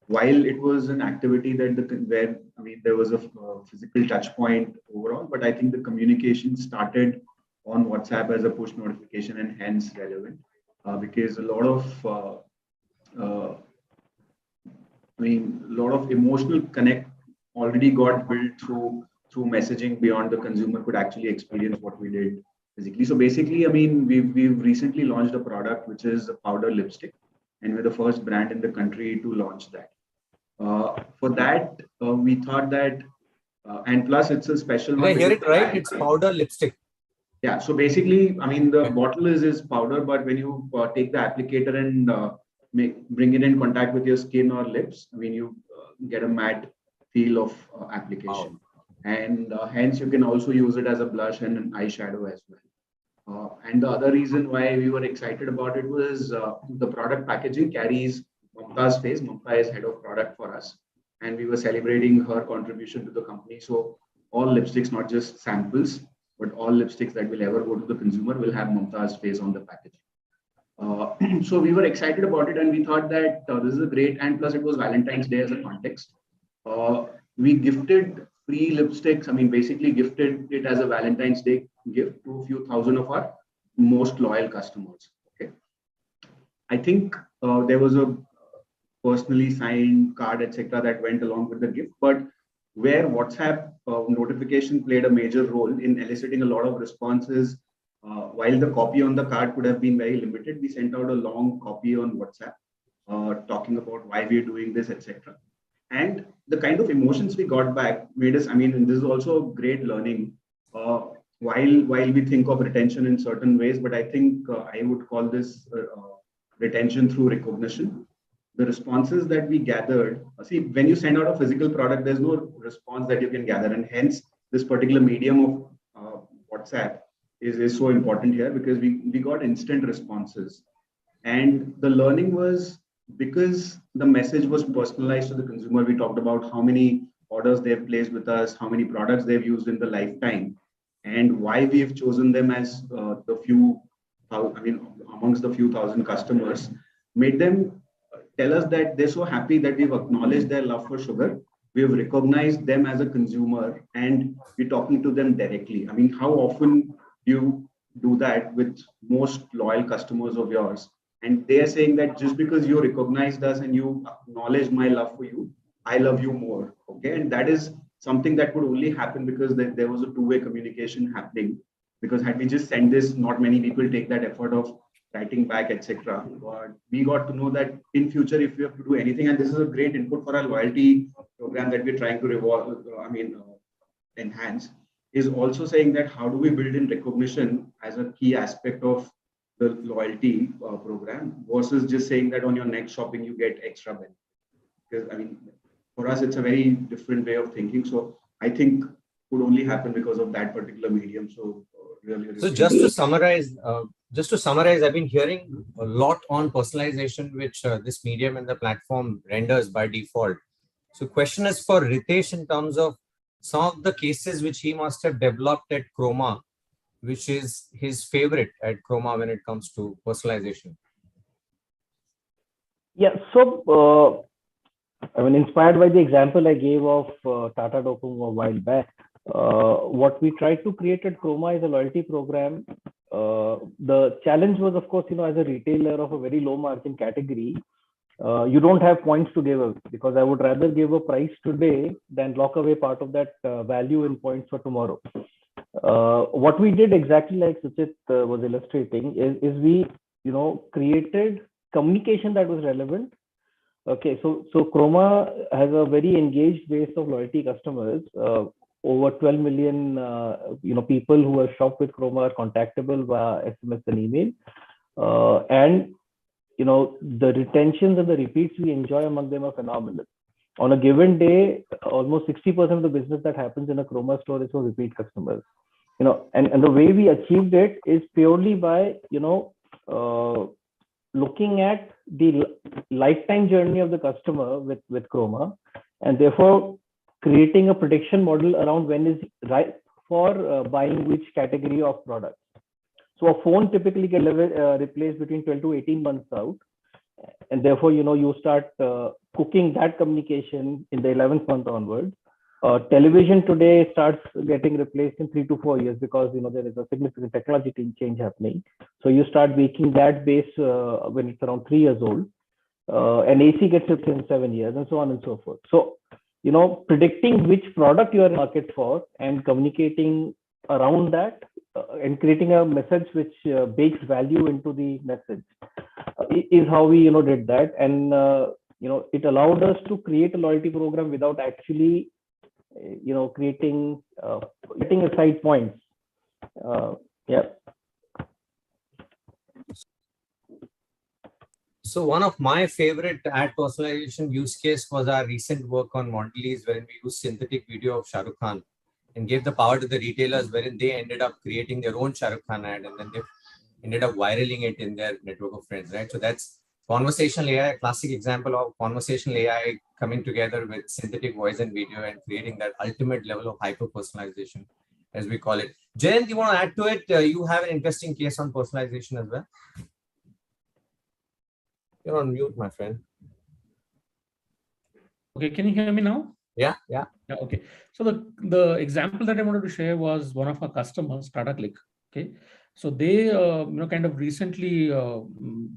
while it was an activity that there was a physical touch point overall, but I think the communication started on WhatsApp as a push notification and hence relevant because a lot of emotional connect already got built through messaging beyond the consumer could actually experience what we did physically. So basically, we've recently launched a product which is a powder lipstick, and we're the first brand in the country to launch that. For that, we thought that, and plus it's a special one. Did I hear it right? It's powder lipstick. Yeah. So basically, the bottle is powder, but when you take the applicator and bring it in contact with your skin or lips, you get a matte feel of application. Wow. And hence you can also use it as a blush and an eyeshadow as well. And the other reason why we were excited about it was the product packaging carries Mamta's face. Mamta is head of product for us. And we were celebrating her contribution to the company. So all lipsticks, not just samples, but all lipsticks that will ever go to the consumer will have Mamta's face on the packaging. So we were excited about it and we thought that this is a great, and plus it was Valentine's Day as a context. We gifted free lipsticks. Basically gifted it as a Valentine's Day gift to a few thousand of our most loyal customers. Okay. I think there was a personally signed card, etc., that went along with the gift, but where WhatsApp notification played a major role in eliciting a lot of responses, while the copy on the card could have been very limited, we sent out a long copy on WhatsApp talking about why we're doing this, etc. And the kind of emotions we got back made us, and this is also a great learning While we think of retention in certain ways, but I think I would call this retention through recognition. The responses that we gathered, see, when you send out a physical product, there's no response that you can gather, and hence this particular medium of WhatsApp is so important here, because we got instant responses. And the learning was, because the message was personalized to the consumer. We talked about how many orders they've placed with us, how many products they've used in the lifetime, and why we've chosen them as amongst the few thousand customers, made them tell us that they're so happy that we've acknowledged their love for sugar. We've recognized them as a consumer, and we're talking to them directly. I mean, how often you do that with most loyal customers of yours? And they are saying that just because you recognized us and you acknowledge my love for you, I love you more. Okay. And that is something that could only happen because there was a two-way communication happening. Because had we just sent this, not many people take that effort of writing back, etc. But we got to know that in future, if we have to do anything, and this is a great input for our loyalty program that we're trying to enhance, is also saying that how do we build in recognition as a key aspect of the loyalty program, versus just saying that on your next shopping you get extra benefit. Because for us it's a very different way of thinking. So I think could only happen because of that particular medium. So really. So just to summarize, I've been hearing a lot on personalization, which this medium and the platform renders by default. So question is for Ritesh in terms of some of the cases which he must have developed at Chroma, which is his favorite at Chroma when it comes to personalization. Yeah, so inspired by the example I gave of Tata Docomo a while back, what we tried to create at Chroma is a loyalty program. The challenge was, of course, as a retailer of a very low margin category, you don't have points to give away, because I would rather give a price today than lock away part of that value in points for tomorrow. What we did, exactly like Suchit was illustrating, is we created communication that was relevant. Okay, so Chroma has a very engaged base of loyalty customers. Over 12 million people who have shopped with Chroma are contactable via SMS and email, and the retentions and the repeats we enjoy among them are phenomenal. On a given day, almost 60% of the business that happens in a Chroma store is for repeat customers. And the way we achieved it is purely by looking at the lifetime journey of the customer with Chroma, and therefore creating a prediction model around when is right for buying which category of products. So a phone typically gets replaced between 12 to 18 months out, and therefore you start cooking that communication in the 11th month onwards. Television today starts getting replaced in 3 to 4 years, because there is a significant technological change happening. So you start making that base when it's around 3 years old, and AC gets replaced in 7 years, and so on and so forth. So predicting which product you are in market for and communicating around that, and creating a message which bakes value into the message, is how we did that. And it allowed us to create a loyalty program without actually creating setting aside points. Yeah. So one of my favorite ad personalization use case was our recent work on Mondelez, wherein we used synthetic video of Shah Rukh Khan and gave the power to the retailers, wherein they ended up creating their own Shah Rukh Khan ad, and then they ended up viraling it in their network of friends, right? So that's conversational AI, a classic example of conversational AI coming together with synthetic voice and video and creating that ultimate level of hyper personalization, as we call it. Jayant, you want to add to it? You have an interesting case on personalization as well. You're on mute, my friend. Okay, can you hear me now? Yeah. Okay. So the example that I wanted to share was one of our customers, Tata Click. Okay. So they kind of recently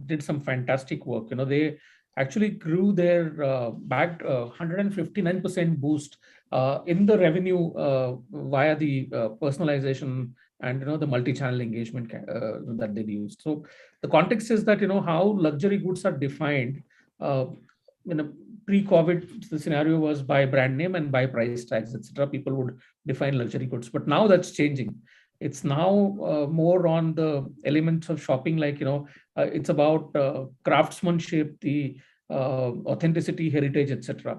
did some fantastic work. They actually grew their backed 159% boost in the revenue via the personalization and the multi-channel engagement that they used. So the context is that how luxury goods are defined. pre-COVID, the scenario was by brand name and by price tags, etc. People would define luxury goods, but now that's changing. It's now more on the elements of shopping, like, it's about craftsmanship, the authenticity, heritage, etc.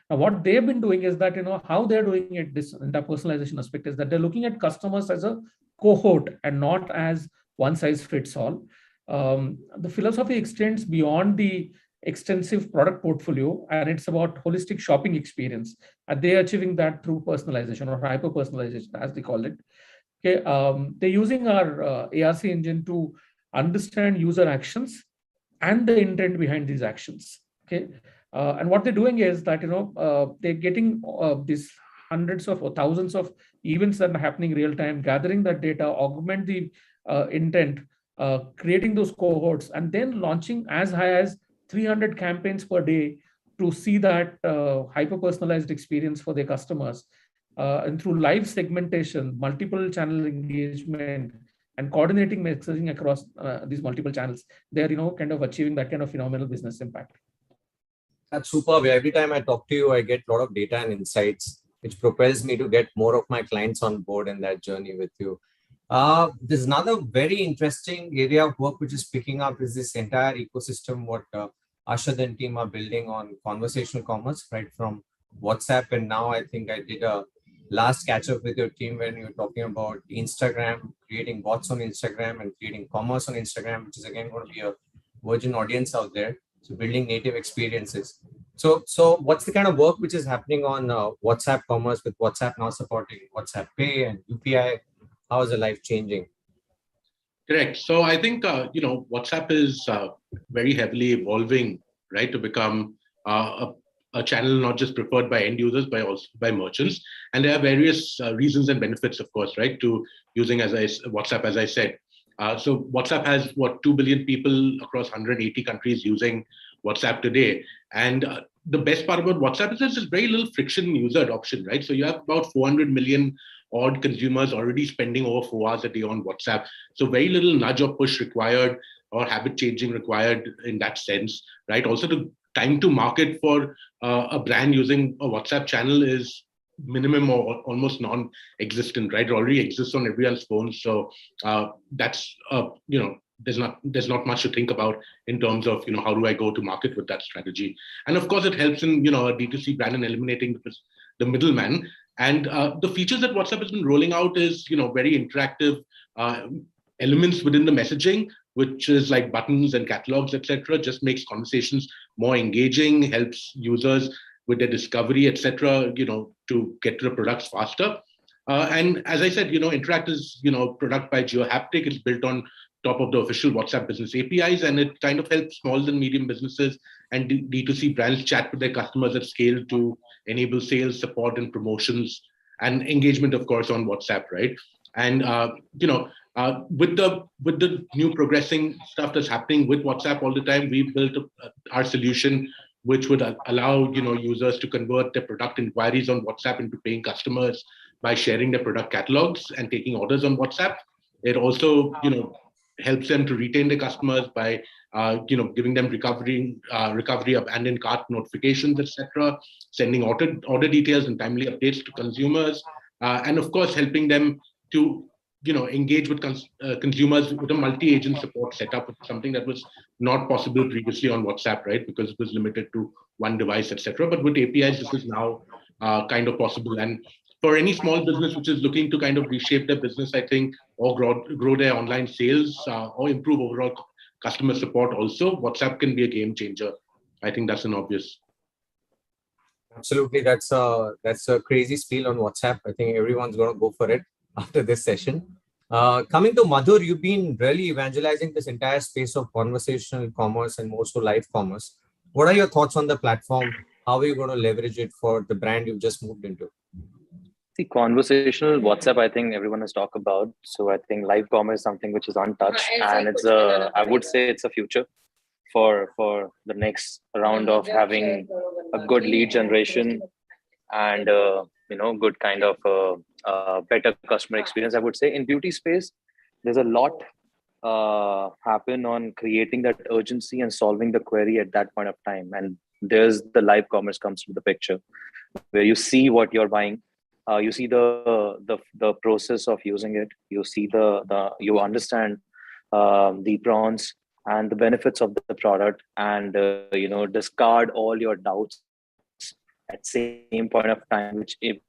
Now, what they've been doing is that, how they're doing it, this in the personalization aspect, is that they're looking at customers as a cohort and not as one size fits all. The philosophy extends beyond the extensive product portfolio, and it's about holistic shopping experience. And they're achieving that through personalization or hyper personalization, as they call it. Okay, they're using our ARC engine to understand user actions and the intent behind these actions. Okay, and what they're doing is that they're getting these hundreds of or thousands of events that are happening real time, gathering that data, augment the intent, creating those cohorts, and then launching as high as 300 campaigns per day to see that hyper personalized experience for their customers. And through live segmentation, multiple channel engagement, and coordinating messaging across these multiple channels, they're kind of achieving that kind of phenomenal business impact. That's superb. Every time I talk to you, I get a lot of data and insights, which propels me to get more of my clients on board in that journey with you. There's another very interesting area of work which is picking up is this entire ecosystem, what Ashad and team are building on conversational commerce, right from WhatsApp. And now I think I did a last catch up with your team when you were talking about Instagram, creating bots on Instagram and creating commerce on Instagram, which is again going to be a virgin audience out there. So building native experiences. So what's the kind of work which is happening on WhatsApp commerce, with WhatsApp now supporting WhatsApp Pay and UPI? How is the life changing? Correct. So I think, WhatsApp is very heavily evolving, right, to become a channel not just preferred by end users, but also by merchants. And there are various reasons and benefits, of course, right, to using WhatsApp, as I said. So WhatsApp has, 2 billion people across 180 countries using WhatsApp today. And the best part about WhatsApp is there's very little friction in user adoption, right? So you have about 400 million odd consumers already spending over 4 hours a day on WhatsApp. So very little nudge or push required or habit changing required in that sense, right? Also, the time to market for a brand using a WhatsApp channel is minimum or almost non-existent, right? It already exists on everyone's phone. So that's, there's not much to think about in terms of, how do I go to market with that strategy? And of course, it helps in, a D2C brand and eliminating the middleman. And the features that WhatsApp has been rolling out is, very interactive elements within the messaging, which is like buttons and catalogs, etc. Just makes conversations more engaging, helps users with their discovery, etc. To get to the products faster. And as I said, Interact is, product by GeoHaptic. It's built on top of the official WhatsApp business APIs, and it kind of helps small and medium businesses and D2C brands chat with their customers at scale to enable sales, support, and promotions, and engagement, of course, on WhatsApp, right? And with the new progressing stuff that's happening with WhatsApp all the time, we built our solution, which would allow users to convert their product inquiries on WhatsApp into paying customers by sharing their product catalogs and taking orders on WhatsApp. It also helps them to retain their customers by giving them recovery of abandoned cart notifications, etc., sending order details and timely updates to consumers, and of course helping them to engage with consumers with a multi-agent support setup, something that was not possible previously on WhatsApp, right? Because it was limited to one device, etc. But with APIs, this is now kind of possible. And for any small business which is looking to kind of reshape their business, I think, or grow their online sales or improve overall customer support also, WhatsApp can be a game changer. I think that's an obvious. Absolutely. That's a crazy spiel on WhatsApp. I think everyone's going to go for it after this session. Coming to Madhur, you've been really evangelizing this entire space of conversational commerce and more so live commerce. What are your thoughts on the platform? How are you going to leverage it for the brand you've just moved into? See, conversational WhatsApp, I think everyone has talked about. So I think live commerce is something which is untouched, and it's I would say it's a future for the next round of having a good lead generation and good kind of better customer experience. I would say in beauty space, there's a lot happen on creating that urgency and solving the query at that point of time. And there's the live commerce comes into the picture, where you see what you're buying, you see the process of using it, you see you understand the prawns and the benefits of the product, and discard all your doubts at same point of time, which it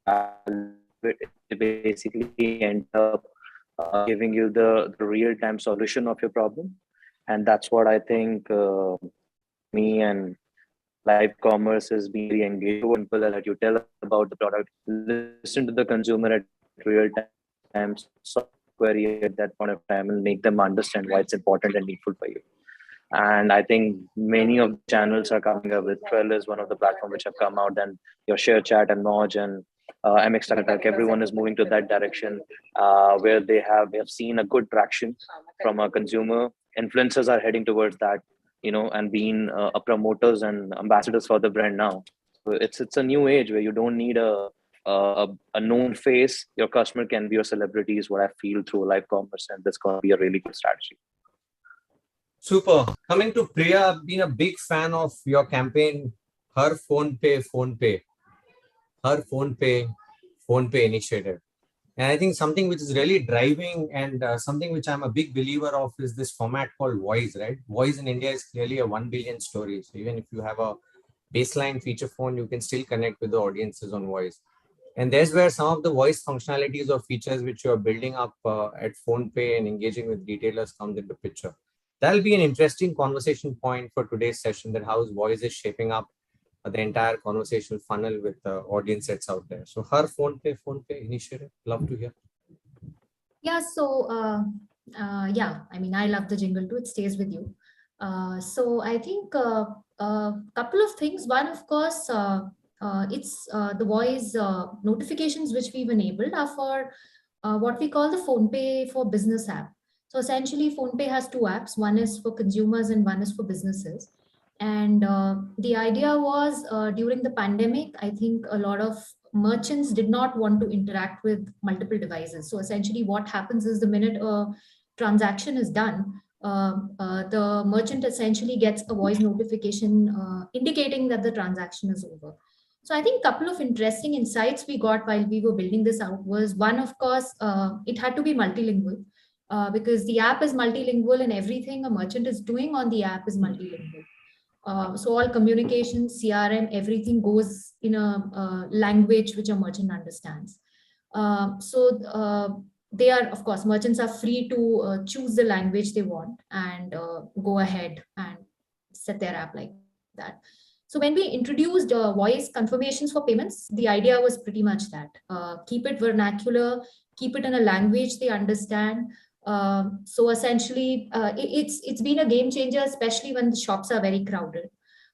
basically end up giving you the real-time solution of your problem. And that's what I think me and live commerce is being really engaged with people, that you tell about the product, listen to the consumer at real time, solve query at that point of time, and make them understand why it's important and needful for you. And I think many of the channels are coming up with. Trell is one of the platforms which have come out, and your Share Chat and Moj and MX Attack, everyone is moving to that direction, where we have seen a good traction from a consumer. Influencers are heading towards that, and being promoters and ambassadors for the brand now. So it's a new age where you don't need a known face. Your customer can be your celebrity, is what I feel through live commerce, and that's going to be a really good strategy. Super. Coming to Priya, I've been a big fan of your campaign, Her Phone Pay, Her Phone Pay initiative. And I think something which is really driving, and something which I'm a big believer of, is this format called voice, right? Voice in India is clearly a 1 billion story. So even if you have a baseline feature phone, you can still connect with the audiences on voice. And there's where some of the voice functionalities or features which you are building up at PhonePe and engaging with retailers comes into picture. That'll be an interesting conversation point for today's session, that how voice is shaping up the entire conversational funnel with the audience sets out there. So Her PhonePe initiative, love to hear. Yeah, so yeah, I mean, I love the jingle too. It stays with you. So I think a couple of things. One, of course, it's the voice notifications which we've enabled are for what we call the PhonePe for Business app. So essentially, PhonePe has two apps. One is for consumers and one is for businesses. And the idea was during the pandemic, I think a lot of merchants did not want to interact with multiple devices. So essentially what happens is, the minute a transaction is done, the merchant essentially gets a voice notification indicating that the transaction is over. So I think a couple of interesting insights we got while we were building this out was, one, of course, it had to be multilingual. Because the app is multilingual and everything a merchant is doing on the app is multilingual. So all communication, CRM, everything goes in a language which a merchant understands. So they are, of course, merchants are free to choose the language they want and go ahead and set their app like that. So when we introduced voice confirmations for payments, the idea was pretty much that. Keep it vernacular, keep it in a language they understand. So essentially, it's been a game changer, especially when the shops are very crowded.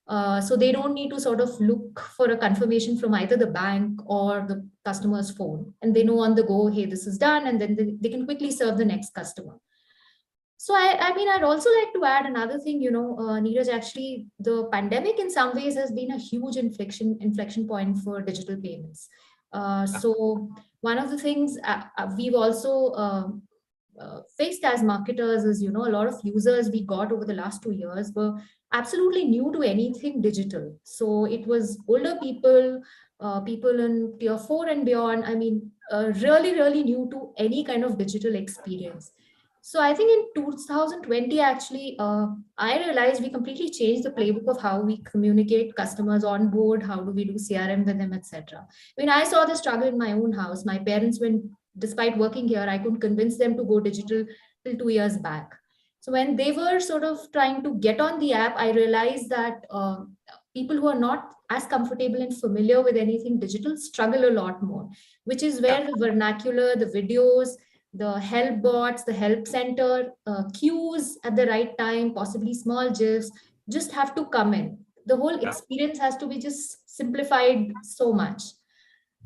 So they don't need to sort of look for a confirmation from either the bank or the customer's phone, and they know on the go, hey, this is done, and then they can quickly serve the next customer. So I mean, I'd also like to add another thing, Neeraj, actually, the pandemic in some ways has been a huge inflection point for digital payments. So one of the things we've also faced as marketers is, a lot of users we got over the last 2 years were absolutely new to anything digital. So it was older people, people in tier 4 and beyond. I mean, really, really new to any kind of digital experience. So I think in 2020, actually, I realized we completely changed the playbook of how we communicate customers on board, how do we do CRM with them, etc. I mean, I saw the struggle in my own house. My parents, despite working here, I couldn't convince them to go digital till 2 years back. So when they were sort of trying to get on the app, I realized that people who are not as comfortable and familiar with anything digital struggle a lot more, which is where the vernacular, the videos, the help bots, the help center, cues at the right time, possibly small GIFs, just have to come in. The whole experience has to be just simplified so much.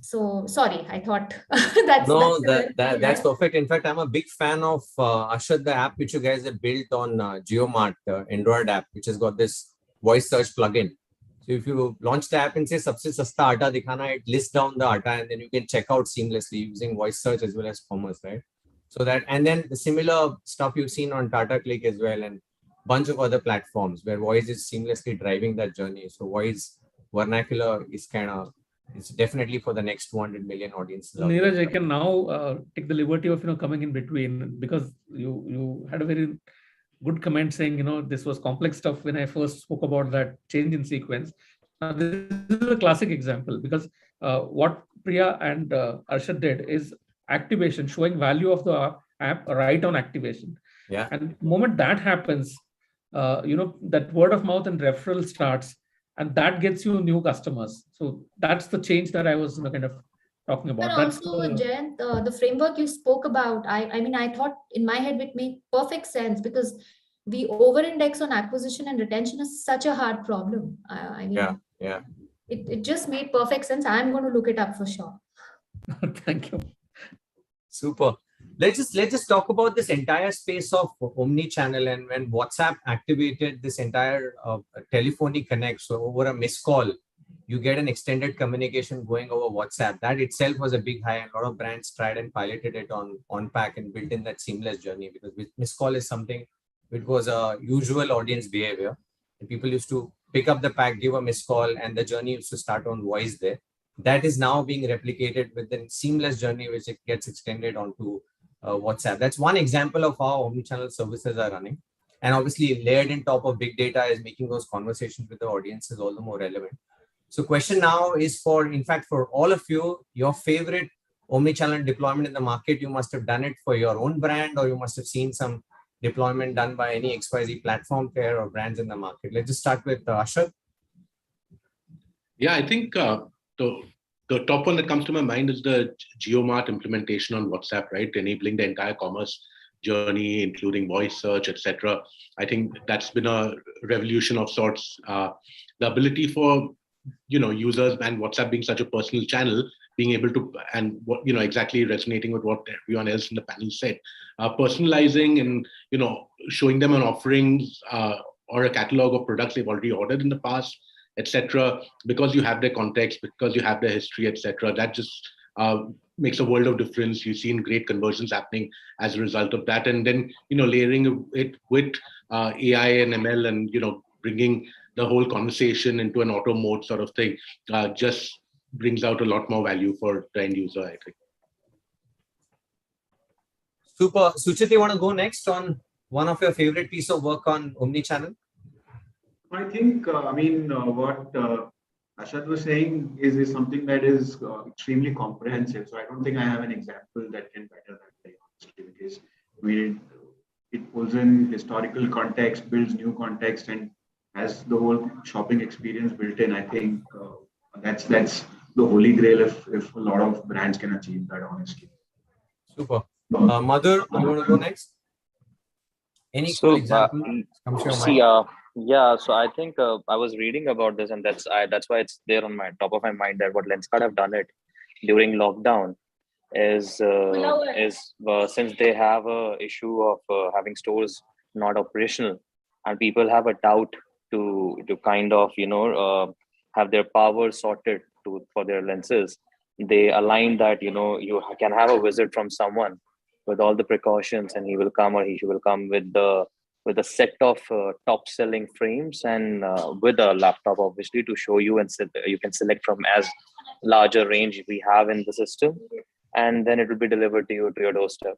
So sorry, I thought that's perfect. In fact, I'm a big fan of Ashad, the app which you guys have built on JioMart, the Android app, which has got this voice search plugin. So if you launch the app and say "Sabse sasta atta dikhana," it lists down the atta, and then you can check out seamlessly using voice search as well as commerce, right? So that, and then the similar stuff you've seen on Tata Click as well. And bunch of other platforms where voice is seamlessly driving that journey. So voice vernacular is it's definitely for the next 200 million audience. Neeraj, I can now take the liberty of coming in between, because you had a very good comment saying this was complex stuff when I first spoke about that change in sequence. Now this is a classic example, because what Priya and Arshad did is activation, showing value of the app right on activation. Yeah. And the moment that happens, that word of mouth and referral starts, and that gets you new customers. So that's the change that I was kind of talking about. But That's also, Jayant, the framework you spoke about, I mean, I thought in my head it made perfect sense, because we over-index on acquisition and retention is such a hard problem. I mean, yeah. It just made perfect sense. I'm going to look it up for sure. Thank you. Super. Let's just talk about this entire space of omni-channel, and when WhatsApp activated this entire telephony connect. So over a missed call, you get an extended communication going over WhatsApp. That itself was a big high, and a lot of brands tried and piloted it on pack and built in that seamless journey, because missed call is something which was a usual audience behavior. And people used to pick up the pack, give a missed call, and the journey used to start on voice there. That is now being replicated with the seamless journey, which it gets extended onto WhatsApp. That's one example of how omnichannel services are running. And obviously layered in top of big data is making those conversations with the audiences all the more relevant. So question now is in fact, for all of you, your favorite omnichannel deployment in the market. You must have done it for your own brand, or you must have seen some deployment done by any XYZ platform player or brands in the market. Let's just start with Ashad. Yeah, I think the top one that comes to my mind is the GeoMart implementation on WhatsApp, right? Enabling the entire commerce journey, including voice search, etc. I think that's been a revolution of sorts. The ability for users, and WhatsApp being such a personal channel, being able to, and what exactly resonating with what everyone else in the panel said, personalizing and showing them an offerings or a catalog of products they've already ordered in the past, etc. Because you have their context, because you have their history, etc. That just makes a world of difference. You've seen great conversions happening as a result of that, and then layering it with AI and ML, and bringing the whole conversation into an auto mode sort of thing, just brings out a lot more value for the end user, I think. Super. Suchit, you want to go next on one of your favorite piece of work on omnichannel? I think, what Ashad was saying is something that is extremely comprehensive. So I don't think I have an example that can better that, very honestly, because it pulls in historical context, builds new context, and has the whole shopping experience built in. I think that's the holy grail if a lot of brands can achieve that, honestly. Super. Madhur, you want to go next? Any cool example comes to your mind? Yeah, so I think I was reading about this, and that's why it's there on my top of my mind, that what Lenskart have done it during lockdown is since they have a issue of having stores not operational, and people have a doubt to kind of have their power sorted for their lenses. They align that you can have a visit from someone with all the precautions, and he will come or she will come with a set of top selling frames, and with a laptop obviously to show you, and you can select from as larger range we have in the system, and then it will be delivered to you to your doorstep.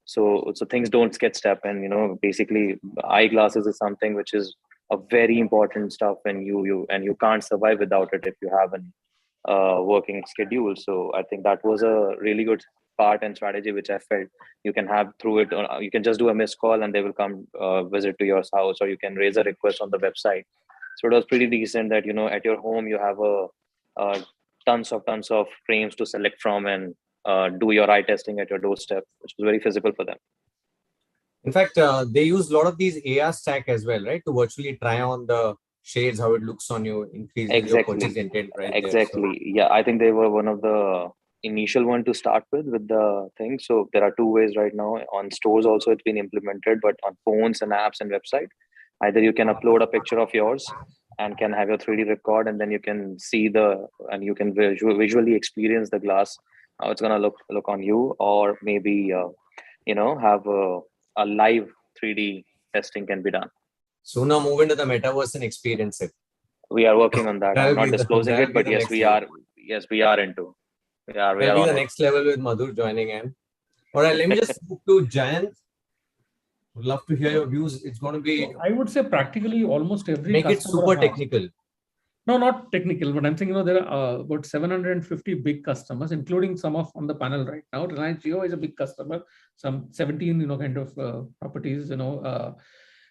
So things don't get step, and basically eyeglasses is something which is a very important stuff, and you can't survive without it if you have a working schedule. So I think that was a really good part and strategy which I felt you can have through it. You can just do a missed call and they will come visit to your house, or you can raise a request on the website. So it was pretty decent that at your home you have a tons of frames to select from, and do your eye testing at your doorstep, which was very feasible for them. In fact, they use a lot of these AR stack as well, right? To virtually try on the shades, how it looks on you, increasing your purchase intent right exactly. there. So. Yeah, I think they were one of the initial one to start with the thing. So there are two ways right now. On stores also it's been implemented, but on phones and apps and website, either you can upload a picture of yours and can have your 3D record, and then you can see and you can visually experience the glass, how it's gonna look on you, or maybe have a live 3D testing can be done. Sooner move into the metaverse and experience it. We are working on that. I'm not disclosing it, but yes, we are. Yes, we are into. We are That'll be on the next level with Madhur joining in. All right, let me just move to Jayant. Would love to hear your views. It's going to be. I would say practically almost every. Make it super technical. No, not technical, but I'm thinking, there are about 750 big customers, including some of on the panel right now. Reliance Jio is a big customer, some 17, kind of properties,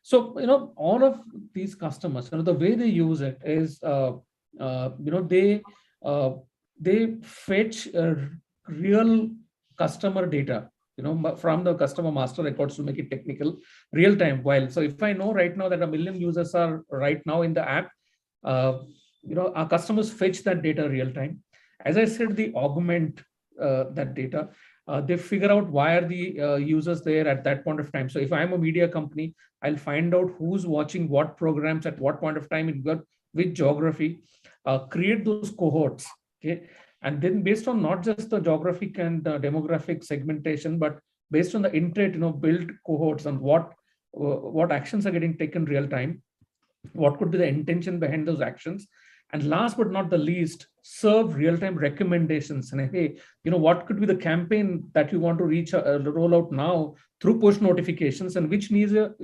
So, all of these customers, the way they use it is, they fetch real customer data, from the customer master records to make it technical, real time. So if I know right now that 1 million users are right now in the app, our customers fetch that data real time. As I said, they augment that data. They figure out why are the users there at that point of time. So if I'm a media company, I'll find out who's watching what programs at what point of time in which geography, create those cohorts. Okay. And then based on not just the geographic and demographic segmentation, but based on the intent, build cohorts and what actions are getting taken real time, what could be the intention behind those actions. And last but not the least, serve real-time recommendations. And hey, what could be the campaign that you want to roll out now through push notifications, and which user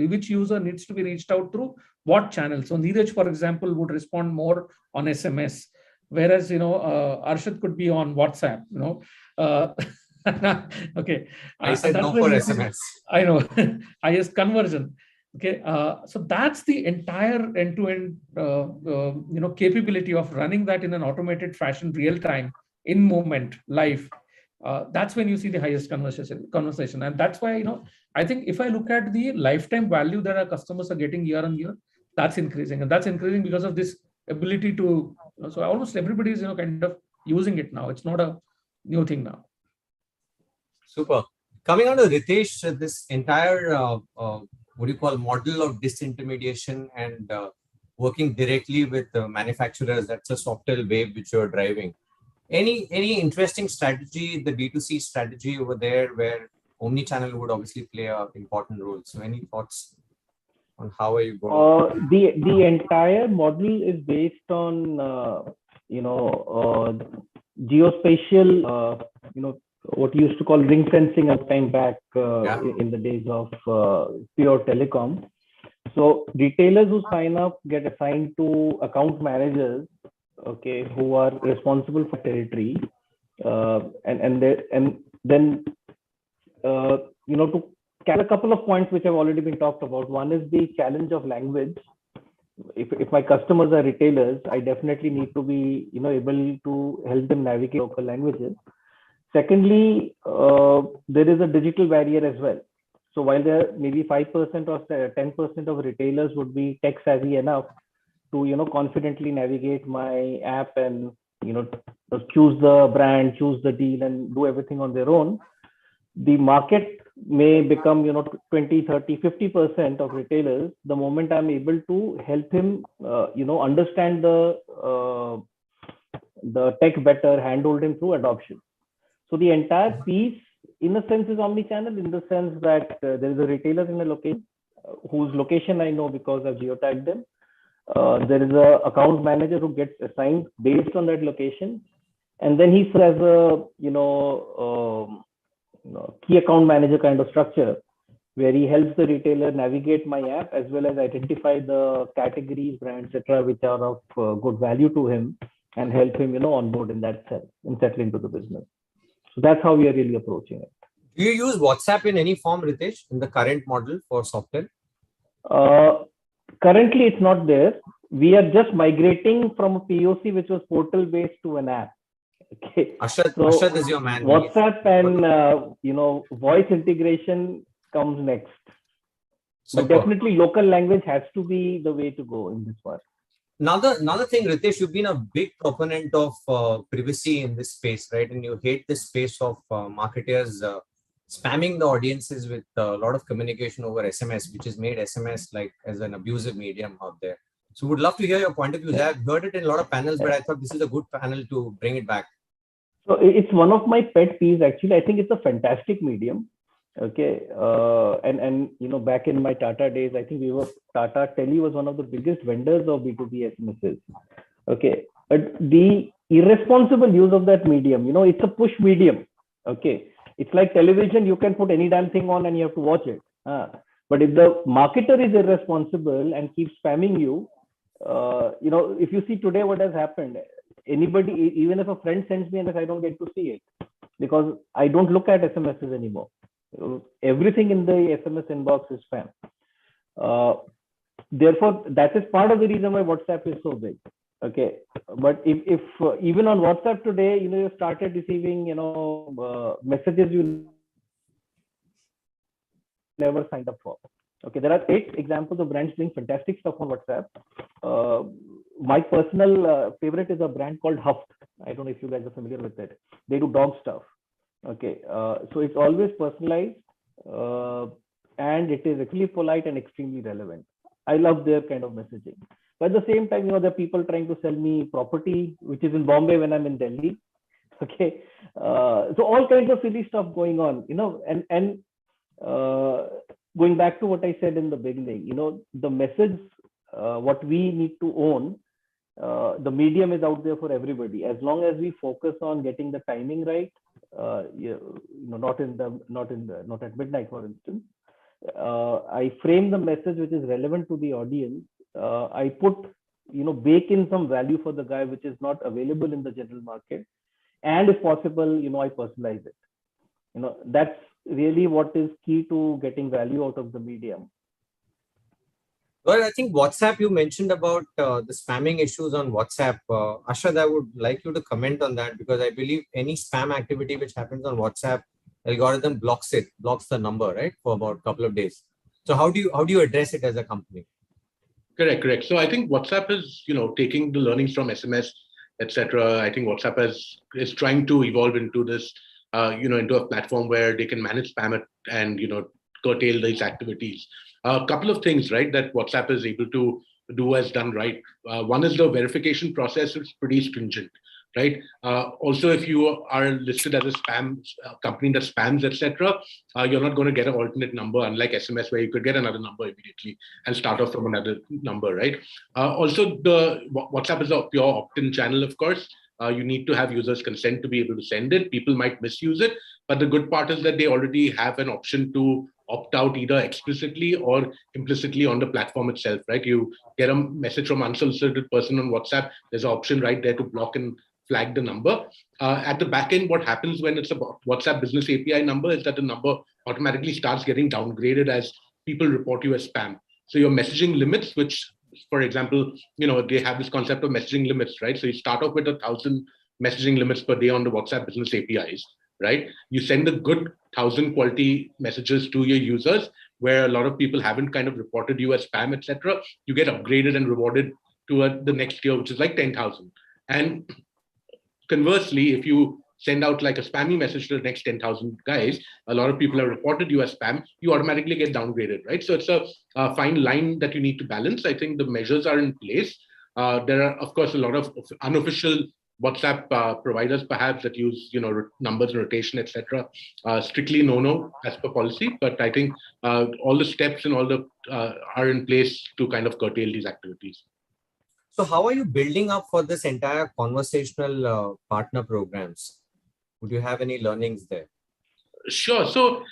needs to be reached out through what channel. So Neeraj, for example, would respond more on SMS, whereas Arshad could be on WhatsApp. Okay. I said no for SMS. I know. Highest conversion. Okay, so that's the entire end-to-end, capability of running that in an automated fashion, real time, in moment, live. That's when you see the highest conversation, and that's why I think if I look at the lifetime value that our customers are getting year on year, that's increasing, and that's increasing because of this ability to. So almost everybody is kind of using it now. It's not a new thing now. Super. Coming on to Ritesh, this entire what do you call model of disintermediation and working directly with manufacturers, that's a software wave which you're driving. Any interesting strategy, the D2C strategy over there, where omnichannel would obviously play an important role. So any thoughts on how are you going? The entire model is based on geospatial, what you used to call ring fencing a time back in the days of pure telecom. So retailers who sign up get assigned to account managers, okay, who are responsible for territory, and then to carry a couple of points which have already been talked about. One is the challenge of language. If my customers are retailers, I definitely need to be able to help them navigate local languages. Secondly, there is a digital barrier as well. So while there maybe 5% or 10% of retailers would be tech savvy enough to confidently navigate my app and choose the brand, choose the deal, and do everything on their own, the market may become 20, 30, 50% of retailers the moment I'm able to help him understand the tech better, handhold him through adoption. So the entire piece, in a sense, is omnichannel, in the sense that there is a retailer in a location whose location I know because I've geotagged them. There is a account manager who gets assigned based on that location, and then he serves as a key account manager kind of structure, where he helps the retailer navigate my app as well as identify the categories, brands, etc., which are of good value to him, and help him onboard in that sense and settle into the business. So that's how we are really approaching it. Do you use WhatsApp in any form, Ritesh, in the current model for software? Currently, it's not there. We are just migrating from a POC, which was portal-based, to an app. Okay. Arshad is your man. WhatsApp and voice integration comes next. Super. But definitely, local language has to be the way to go in this part. Another thing, Ritesh, you've been a big proponent of privacy in this space, right? And you hate this space of marketers spamming the audiences with a lot of communication over SMS, which has made SMS like as an abusive medium out there. So would love to hear your point of view. I've heard it in a lot of panels, but I thought this is a good panel to bring it back. So it's one of my pet peeves, actually. I think it's a fantastic medium. Okay, and back in my Tata days, I think Tata Tele was one of the biggest vendors of B2B SMSs. Okay, but the irresponsible use of that medium, it's a push medium. Okay, it's like television, you can put any damn thing on and you have to watch it. But if the marketer is irresponsible and keeps spamming you, if you see today what has happened, anybody, even if a friend sends me and I don't get to see it because I don't look at SMSs anymore. Everything in the SMS inbox is spam. Therefore, that is part of the reason why WhatsApp is so big. Okay, but if even on WhatsApp today, you started receiving messages you never signed up for. Okay, there are 8 examples of brands doing fantastic stuff on WhatsApp. My personal favorite is a brand called Huft. I don't know if you guys are familiar with it. They do dog stuff. Okay, so it's always personalized and it is actually polite and extremely relevant. I love their kind of messaging. But at the same time, there are people trying to sell me property, which is in Bombay when I'm in Delhi. Okay, so all kinds of silly stuff going on, and going back to what I said in the beginning, the message, what we need to own, the medium is out there for everybody. As long as we focus on getting the timing right, not at midnight, for instance. I frame the message which is relevant to the audience. I put, bake in some value for the guy which is not available in the general market, and if possible, I personalize it. That's really what is key to getting value out of the medium. Well, I think WhatsApp, you mentioned about the spamming issues on WhatsApp. Ashad, I would like you to comment on that because I believe any spam activity which happens on WhatsApp, algorithm blocks the number, right, for about a couple of days. So how do you address it as a company? Correct. So I think WhatsApp is, taking the learnings from SMS, etc. I think WhatsApp is trying to evolve into this, into a platform where they can manage spam and, curtail these activities. A couple of things, right, that WhatsApp is able to do has done right. One is the verification process is pretty stringent, right? Also, if you are listed as a spam company that spams, etc., you're not going to get an alternate number, unlike SMS, where you could get another number immediately and start off from another number, right? Also, the WhatsApp is a pure opt-in channel, of course. You need to have users' consent to be able to send it. People might misuse it, but the good part is that they already have an option to opt out either explicitly or implicitly on the platform itself, right? You get a message from unsolicited person on WhatsApp, there's an option right there to block and flag the number. At the back end, what happens when it's a WhatsApp business API number is that the number automatically starts getting downgraded as people report you as spam. So your messaging limits, which, for example, they have this concept of messaging limits, right? So you start off with 1,000 messaging limits per day on the WhatsApp business APIs, right? You send a good 1,000 quality messages to your users where a lot of people haven't kind of reported you as spam, etc. You get upgraded and rewarded to the next tier, which is like 10,000. And conversely, if you send out like a spammy message to the next 10,000 guys, a lot of people have reported you as spam, you automatically get downgraded, right? So it's a fine line that you need to balance. I think the measures are in place. There are, of course, a lot of unofficial WhatsApp providers perhaps that use numbers and rotation, etc. Strictly no as per policy, but I think all the steps and all the are in place to kind of curtail these activities. So how are you building up for this entire conversational partner programs? Would you have any learnings there? Sure. So,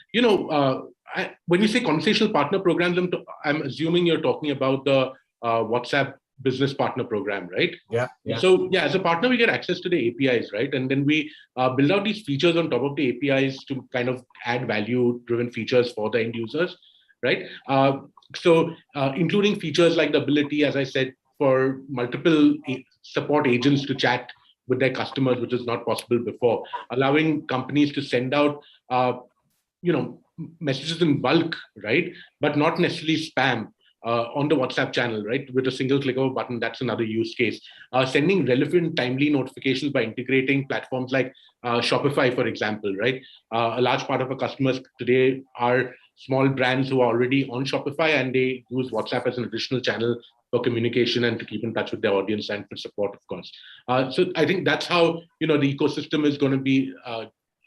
when you say conversational partner programs, I'm assuming you're talking about the WhatsApp business partner program, right? Yeah. So as a partner, we get access to the APIs, right? And then we build out these features on top of the APIs to kind of add value-driven features for the end users, right? So including features like the ability, as I said, for multiple support agents to chat with their customers, which is not possible before, allowing companies to send out, messages in bulk, right? But not necessarily spam. On the WhatsApp channel, right? With a single click of a button, that's another use case. Sending relevant, timely notifications by integrating platforms like Shopify, for example, right? A large part of our customers today are small brands who are already on Shopify, and they use WhatsApp as an additional channel for communication and to keep in touch with their audience and for support, of course. So I think that's how the ecosystem is going to be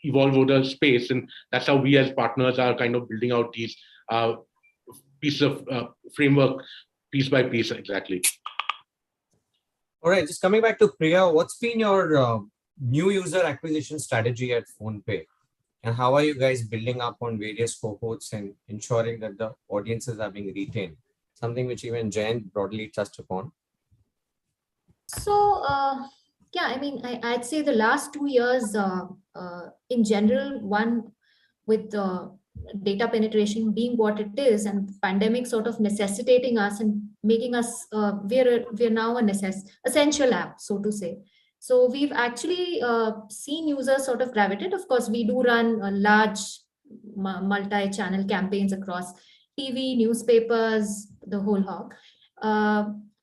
evolve over the space. And that's how we as partners are kind of building out these pieces of framework, piece by piece, exactly. All right, just coming back to Priya, what's been your new user acquisition strategy at PhonePe? And how are you guys building up on various cohorts and ensuring that the audiences are being retained? Something which even Jayant broadly touched upon. So, yeah, I mean, I'd say the last 2 years, in general, one with data penetration being what it is, and pandemic sort of necessitating us and making us, we're now an essential app, so to say. So we've actually seen users sort of gravitate. Of course, we do run large multi-channel campaigns across TV, newspapers, the whole hog.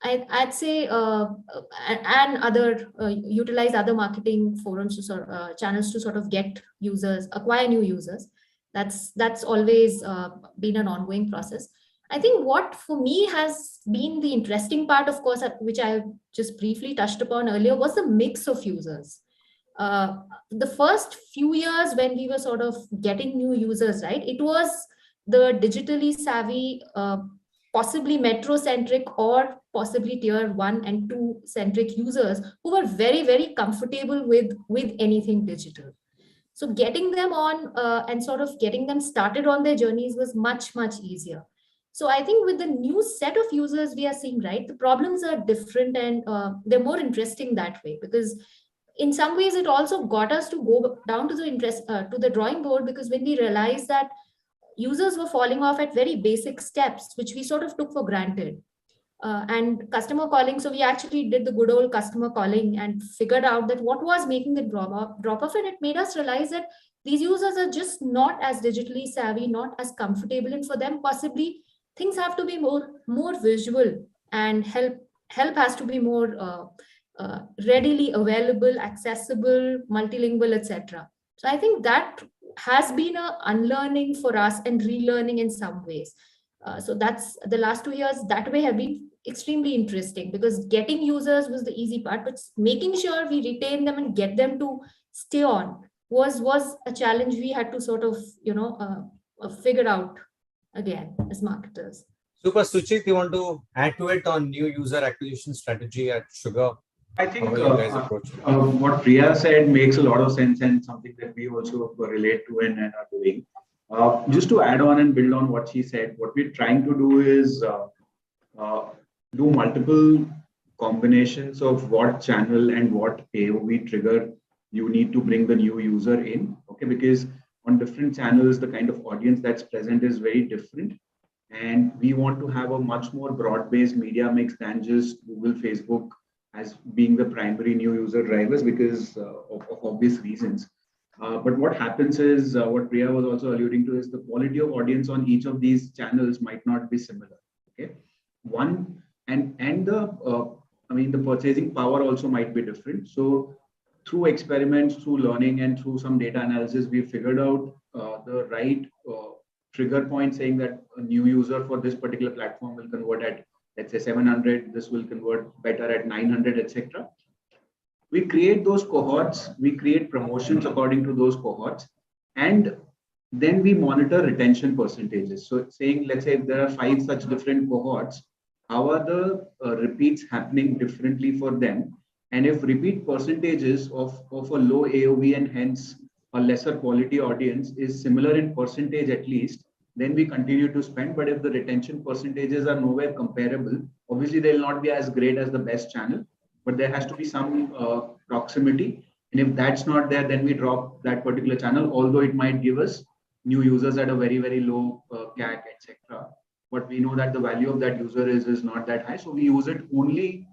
I'd say and other utilize other marketing forums to sort channels to sort of get users, acquire new users. That's always been an ongoing process. I think what for me has been the interesting part, of course, which I just briefly touched upon earlier, was the mix of users. The first few years when we were sort of getting new users, right, it was the digitally savvy, possibly metro-centric or possibly tier 1 and 2 centric users who were very, very comfortable with anything digital. So getting them on and sort of getting them started on their journeys was much, much easier. So I think with the new set of users we are seeing, right, the problems are different and they're more interesting that way, because in some ways it also got us to go down to the drawing board, because when we realized that users were falling off at very basic steps, which we sort of took for granted. And customer calling, so we actually did the good old customer calling and figured out that what was making the drop off, and it made us realize that these users are just not as digitally savvy, not as comfortable, and for them possibly things have to be more visual, and help has to be more readily available, accessible, multilingual, etc. So I think that has been a unlearning for us and relearning in some ways. So that's the last 2 years that way have been extremely interesting, because getting users was the easy part, but making sure we retain them and get them to stay on was a challenge we had to sort of, figure out again as marketers. Super. Suchit, you want to add to it on new user acquisition strategy at Sugar? I think what Priya said makes a lot of sense, and something that we also relate to and are doing. Just to add on and build on what she said, what we're trying to do is do multiple combinations of what channel and what AOV trigger you need to bring the new user in. Okay, because on different channels, the kind of audience that's present is very different. And we want to have a much more broad-based media mix than just Google, Facebook as being the primary new user drivers, because of obvious reasons. But what happens is, what Priya was also alluding to, is the quality of audience on each of these channels might not be similar. Okay, the purchasing power also might be different. So through experiments, through learning, and through some data analysis, we figured out the right trigger point, saying that a new user for this particular platform will convert at, let's say, 700. This will convert better at 900, etc. We create those cohorts, we create promotions according to those cohorts, and then we monitor retention percentages. So saying, let's say if there are 5 such different cohorts, how are the repeats happening differently for them? And if repeat percentages of a low AOV and hence a lesser quality audience is similar in percentage at least, then we continue to spend. But if the retention percentages are nowhere comparable, obviously they'll not be as great as the best channel, but there has to be some proximity. And if that's not there, then we drop that particular channel, although it might give us new users at a very, very low CAC, etc. But we know that the value of that user is not that high. So we use it only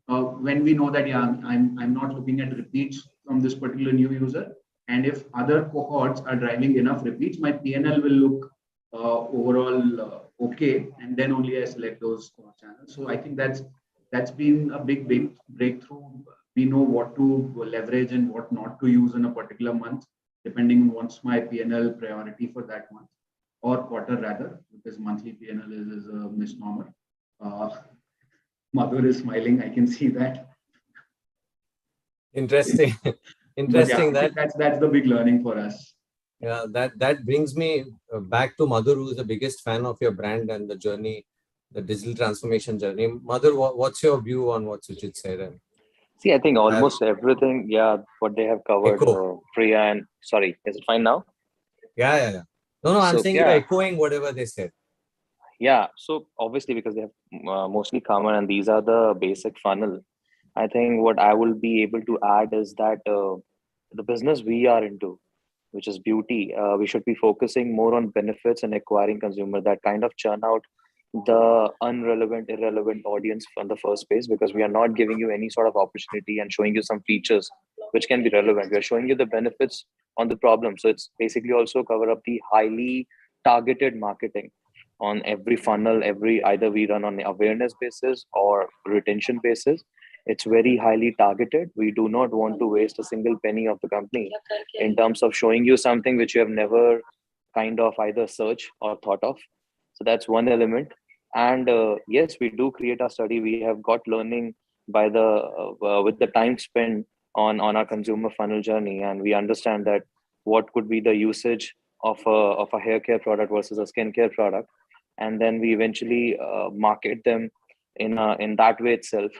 when we know that, yeah, I'm not looking at repeats from this particular new user. And if other cohorts are driving enough repeats, my PNL will look overall okay. And then only I select those channels. So I think that's been a big breakthrough. We know what to leverage and what not to use in a particular month, depending on what's my PNL priority for that month, or quarter rather, because monthly PNL is a misnomer. Madhur is smiling, I can see that. Interesting. Interesting. Yeah, that's the big learning for us. Yeah, that brings me back to Madhur, who is the biggest fan of your brand and the journey, the digital transformation journey. Madhur, what's your view on what Sujit said? See, I think almost everything, yeah, what they have covered, Priya and sorry, is it fine now? Yeah. No, I'm saying you're echoing whatever they said. Yeah, so obviously because they have mostly common and these are the basic funnel. I think what I will be able to add is that the business we are into, which is beauty, we should be focusing more on benefits and acquiring consumer that kind of churn out the irrelevant audience from the first place, because we are not giving you any sort of opportunity and showing you some features which can be relevant. We are showing you the benefits on the problem. So it's basically also cover up the highly targeted marketing on every funnel, either we run on awareness basis or retention basis. It's very highly targeted. We do not want to waste a single penny of the company in terms of showing you something which you have never kind of either searched or thought of. So that's one element. And yes, we do create a study. We have got learning by with the time spent on our consumer funnel journey, and we understand that what could be the usage of a hair care product versus a skincare product, and then we eventually market them in that way itself.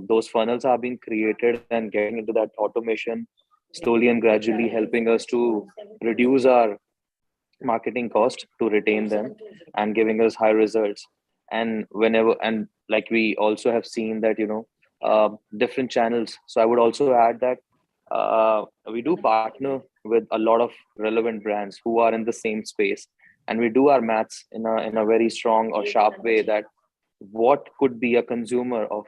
Those funnels are being created and getting into that automation slowly and gradually, helping us to reduce our marketing cost to retain them and giving us high results. And like we also have seen that different channels. So I would also add that we do partner with a lot of relevant brands who are in the same space, and we do our maths in a very strong or sharp way that what could be a consumer of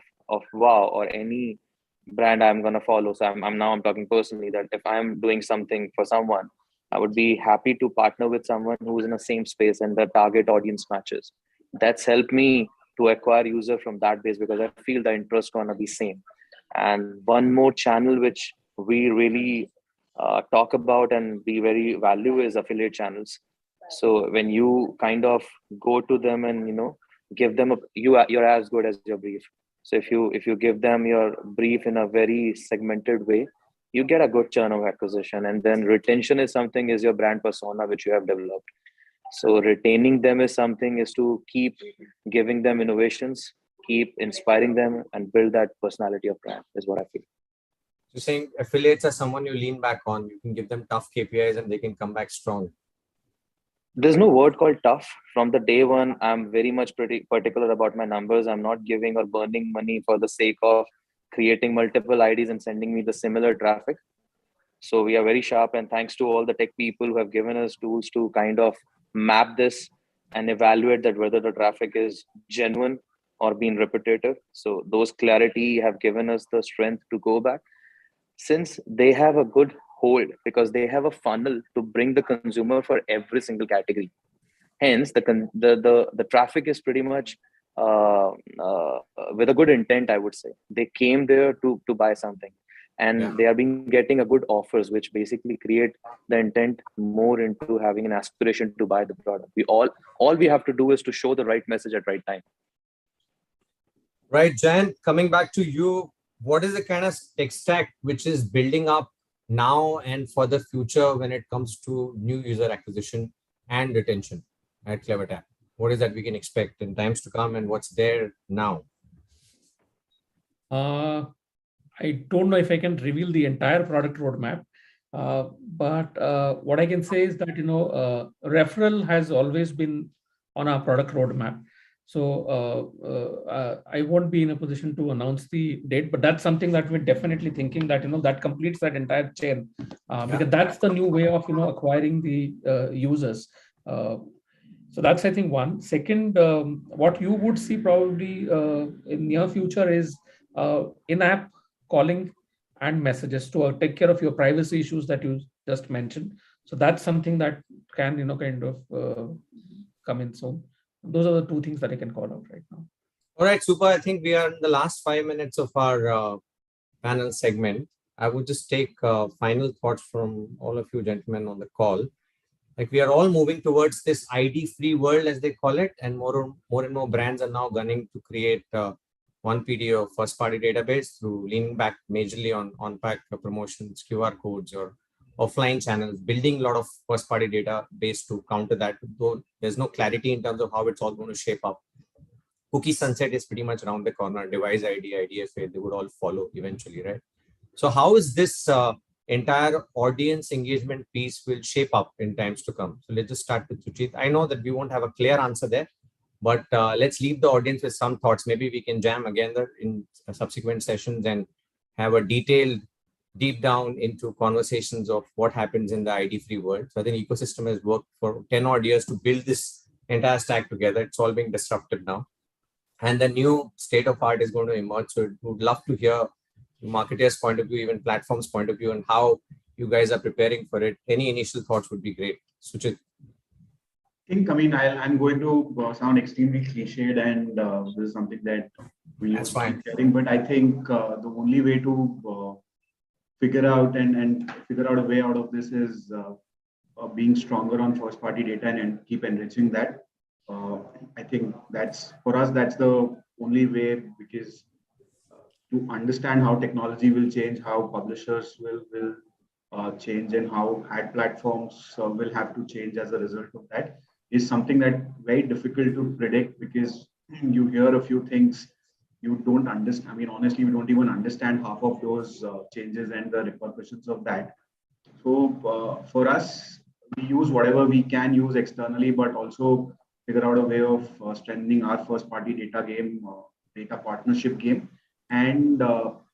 wow or any brand I'm going to follow. So I'm talking personally, that if I'm doing something for someone, I would be happy to partner with someone who's in the same space and the target audience matches. That's helped me to acquire user from that base, because I feel the interest gonna be same. And one more channel which we really talk about and be very value is affiliate channels. So when you kind of go to them and give them you're as good as your brief. So if you give them your brief in a very segmented way, you get a good churn of acquisition. And then retention is your brand persona which you have developed. So retaining them is to keep giving them innovations, keep inspiring them, and build that personality of brand is what I feel. You're saying affiliates are someone you lean back on. You can give them tough KPIs and they can come back strong. There's no word called tough. From the day one, I'm very much pretty particular about my numbers. I'm not giving or burning money for the sake of creating multiple IDs and sending me the similar traffic. So we are very sharp, and thanks to all the tech people who have given us tools to kind of map this and evaluate that whether the traffic is genuine or being repetitive. So those clarity have given us the strength to go back, since they have a good hold, because they have a funnel to bring the consumer for every single category. Hence, the traffic is pretty much with a good intent, I would say. They came there to buy something, and they are getting a good offers, which basically create the intent more into having an aspiration to buy the product. All we have to do is to show the right message at right time. Right, Jan, coming back to you, what is the kind of tech stack which is building up now and for the future when it comes to new user acquisition and retention at CleverTap? What is that we can expect in times to come, and what's there now? I don't know if I can reveal the entire product roadmap, but what I can say is that referral has always been on our product roadmap. So I won't be in a position to announce the date, but that's something that we're definitely thinking that that completes that entire chain, because that's the new way of acquiring the users. So that's, I think, one. Second, what you would see probably in near future is in-app calling and messages to take care of your privacy issues that you just mentioned. So that's something that can kind of come in soon. Those are the two things that I can call out right now. All right, super. I think we are in the last 5 minutes of our panel segment. I would just take final thoughts from all of you gentlemen on the call. Like, we are all moving towards this ID-free world, as they call it, and more and more brands are now gunning to create one PDO first party database through leaning back majorly on pack promotions, QR codes, or offline channels, building a lot of first party database to counter that, though there's no clarity in terms of how it's all going to shape up. Cookie sunset is pretty much around the corner. Device ID, IDFA, they would all follow eventually, right? So how is this entire audience engagement piece will shape up in times to come? So let's just start with Suchit. I know that we won't have a clear answer there, but let's leave the audience with some thoughts. Maybe we can jam again in subsequent sessions and have a detailed deep down into conversations of what happens in the ID-free world. So I think ecosystem has worked for 10 odd years to build this entire stack together. It's all being disrupted now. And the new state of art is going to emerge. So we would love to hear marketers' point of view, even platforms' point of view, and how you guys are preparing for it. Any initial thoughts would be great. Suchit. I'm going to sound extremely cliched, and this is something that we That's fine. Sharing, but I think the only way to figure out a way out of this is being stronger on first party data and keep enriching that. I think that's for us, that's the only way, because to understand how technology will change, how publishers will change, and how ad platforms will have to change as a result of that, is something that very difficult to predict, because you hear a few things you don't understand. I mean, honestly, we don't even understand half of those changes and the repercussions of that. So for us, we use whatever we can use externally, but also figure out a way of strengthening our first party data game, data partnership game, and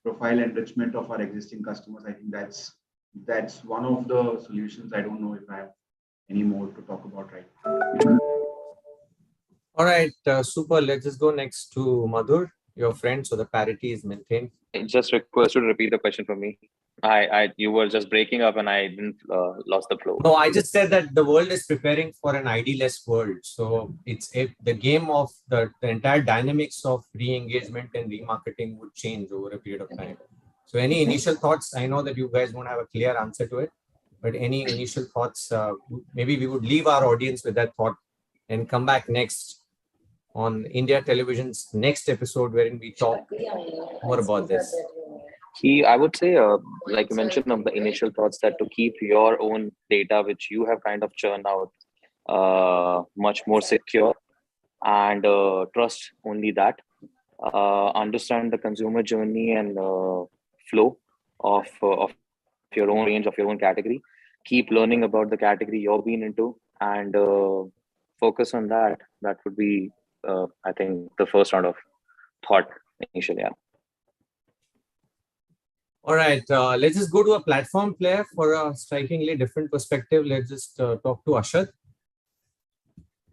profile enrichment of our existing customers. I think that's one of the solutions. I don't know if I have any more to talk about right now. All right, super. Let's just go next to Madhur, your friend, so the parity is maintained. I just request you to repeat the question for me. You were just breaking up and I didn't lost the flow. No, I just said that the world is preparing for an ID-less world. So it's the game of the entire dynamics of re-engagement and remarketing would change over a period of time. So any initial thoughts? I know that you guys won't have a clear answer to it, but any initial thoughts? Maybe we would leave our audience with that thought and come back next on India Television's next episode, wherein we talk more about this. I would say, like you mentioned, of the initial thoughts, that to keep your own data, which you have kind of churned out, much more secure, and trust only that. Understand the consumer journey and flow of your own range, of your own category. Keep learning about the category you're being into, and focus on that. That would be, I think, the first round of thought initially. Yeah. All right, let's just go to a platform player for a strikingly different perspective. Let's just talk to Ashad.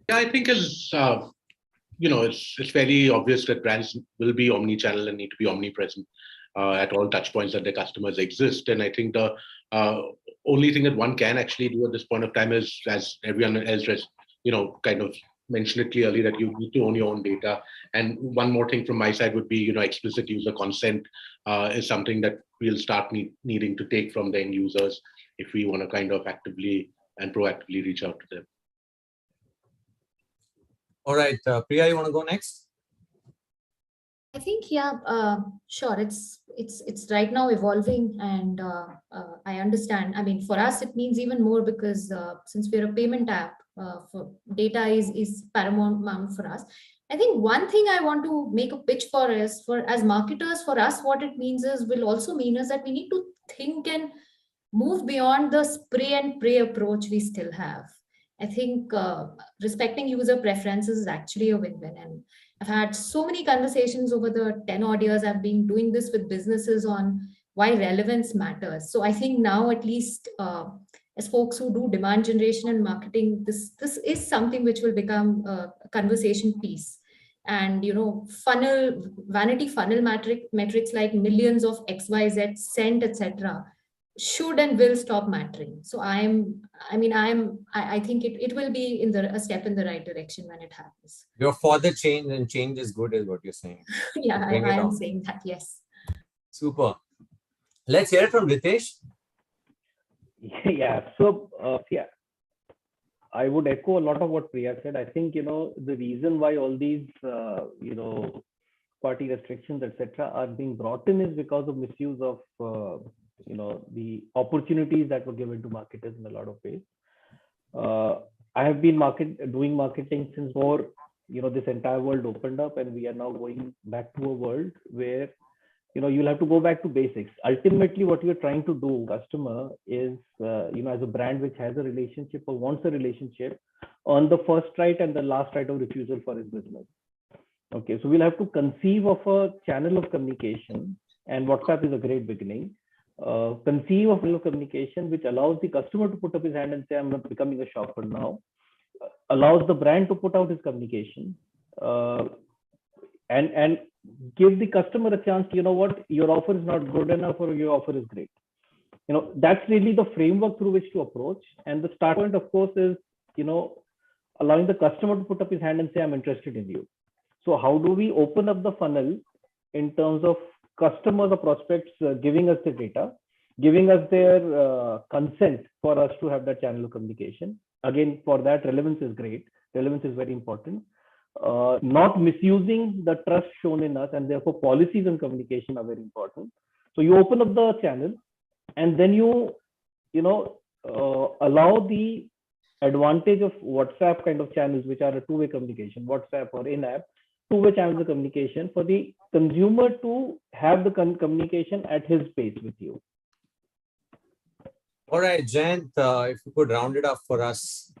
Yeah, I think it's very obvious that brands will be omni-channel and need to be omnipresent at all touch points that their customers exist. And I think the only thing that one can actually do at this point of time is, as everyone else has, kind of mentioned it clearly, that you need to own your own data. And one more thing from my side would be, explicit user consent is something that we'll start needing to take from the end users if we want to kind of actively and proactively reach out to them. All right, Priya, you want to go next? I think, yeah, sure. It's right now evolving, and I understand. I mean, for us, it means even more, because since we're a payment app, for data is paramount for us. I think one thing I want to make a pitch for is, as marketers, for us, what it means will also mean is that we need to think and move beyond the spray and pray approach we still have. I think respecting user preferences is actually a win-win. And I've had so many conversations over the 10 odd years I've been doing this with businesses on why relevance matters. So I think now, at least as folks who do demand generation and marketing, this is something which will become a conversation piece. And vanity funnel metrics like millions of XYZ sent, etc., should and will stop mattering. So I think it will be a step in the right direction when it happens. You're for the change, and change is good, is what you're saying. Yeah, I am saying that, yes. Super. Let's hear it from Ritesh. Yeah, so yeah, I would echo a lot of what Priya said. I think, the reason why all these, party restrictions, etc., are being brought in is because of misuse of the opportunities that were given to marketers in a lot of ways. I have been doing marketing since more this entire world opened up, and we are now going back to a world where you'll have to go back to basics. Ultimately, what you're trying to do, customer, is as a brand which has a relationship or wants a relationship, on the first right and the last right of refusal for his business. Okay, so we'll have to conceive of a channel of communication, and WhatsApp is a great beginning. Conceive of a channel of communication which allows the customer to put up his hand and say, I'm not becoming a shopper now. Allows the brand to put out his communication, and give the customer a chance to, what, your offer is not good enough or your offer is great. That's really the framework through which to approach. And the start point, of course, is, allowing the customer to put up his hand and say, I'm interested in you. So how do we open up the funnel in terms of customers or prospects giving us the data, giving us their consent for us to have that channel of communication? Again, for that, relevance is great. Relevance is very important. Not misusing the trust shown in us, and therefore policies and communication are very important. So you open up the channel, and then you allow the advantage of WhatsApp kind of channels, which are a two-way communication, WhatsApp or in-app, two-way channels of communication, for the consumer to have the communication at his pace with you. All right, Jayant, if you could round it up for us.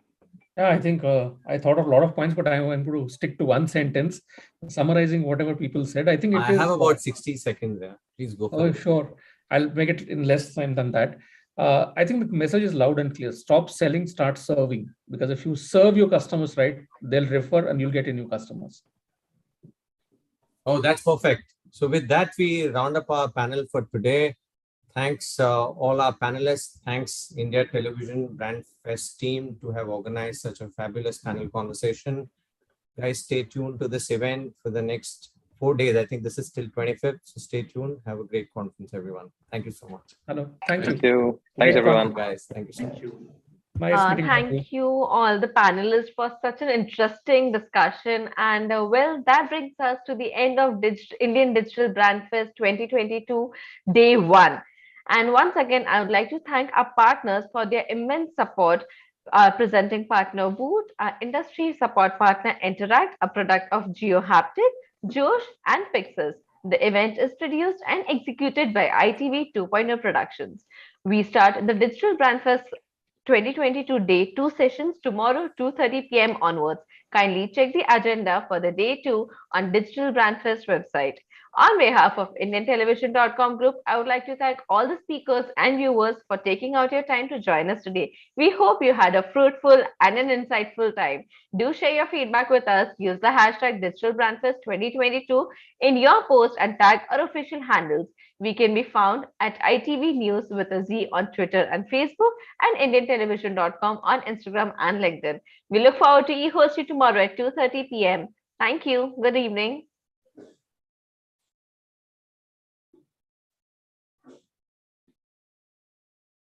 Yeah, I think I thought of a lot of points, but I want to stick to one sentence, summarizing whatever people said. I think I have about 60 seconds there. Please go for it. Sure. I'll make it in less time than that. I think the message is loud and clear. Stop selling, start serving. Because if you serve your customers right, they'll refer and you'll get new customers. Oh, that's perfect. So with that, we round up our panel for today. Thanks all our panelists. Thanks India Television Brand Fest team to have organized such a fabulous panel conversation. Guys, stay tuned to this event for the next 4 days. I think this is till 25th. So stay tuned. Have a great conference, everyone. Thank you so much. Hello. Thank you. Thanks, everyone. Guys, thank you so much. Thank you all the panelists for such an interesting discussion. And well, that brings us to the end of Indian Digital Brand Fest 2022, Day 1. And once again, I would like to thank our partners for their immense support. Our presenting partner Woot, our industry support partner Interact, a product of GeoHaptic, Josh, and Pixis. The event is produced and executed by ITV 2.0 Productions. We start the Digital Brand Fest 2022 Day 2 sessions tomorrow 2:30 p.m. onwards. Kindly check the agenda for the Day 2 on Digital Brand Fest website. On behalf of IndianTelevision.com Group, I would like to thank all the speakers and viewers for taking out your time to join us today. We hope you had a fruitful and an insightful time. Do share your feedback with us. Use the hashtag Digital Brand Fest 2022 in your post and tag our official handles. We can be found at ITV News with a Z on Twitter and Facebook, and IndianTelevision.com on Instagram and LinkedIn. We look forward to e-host you tomorrow at 2:30 p.m. Thank you. Good evening.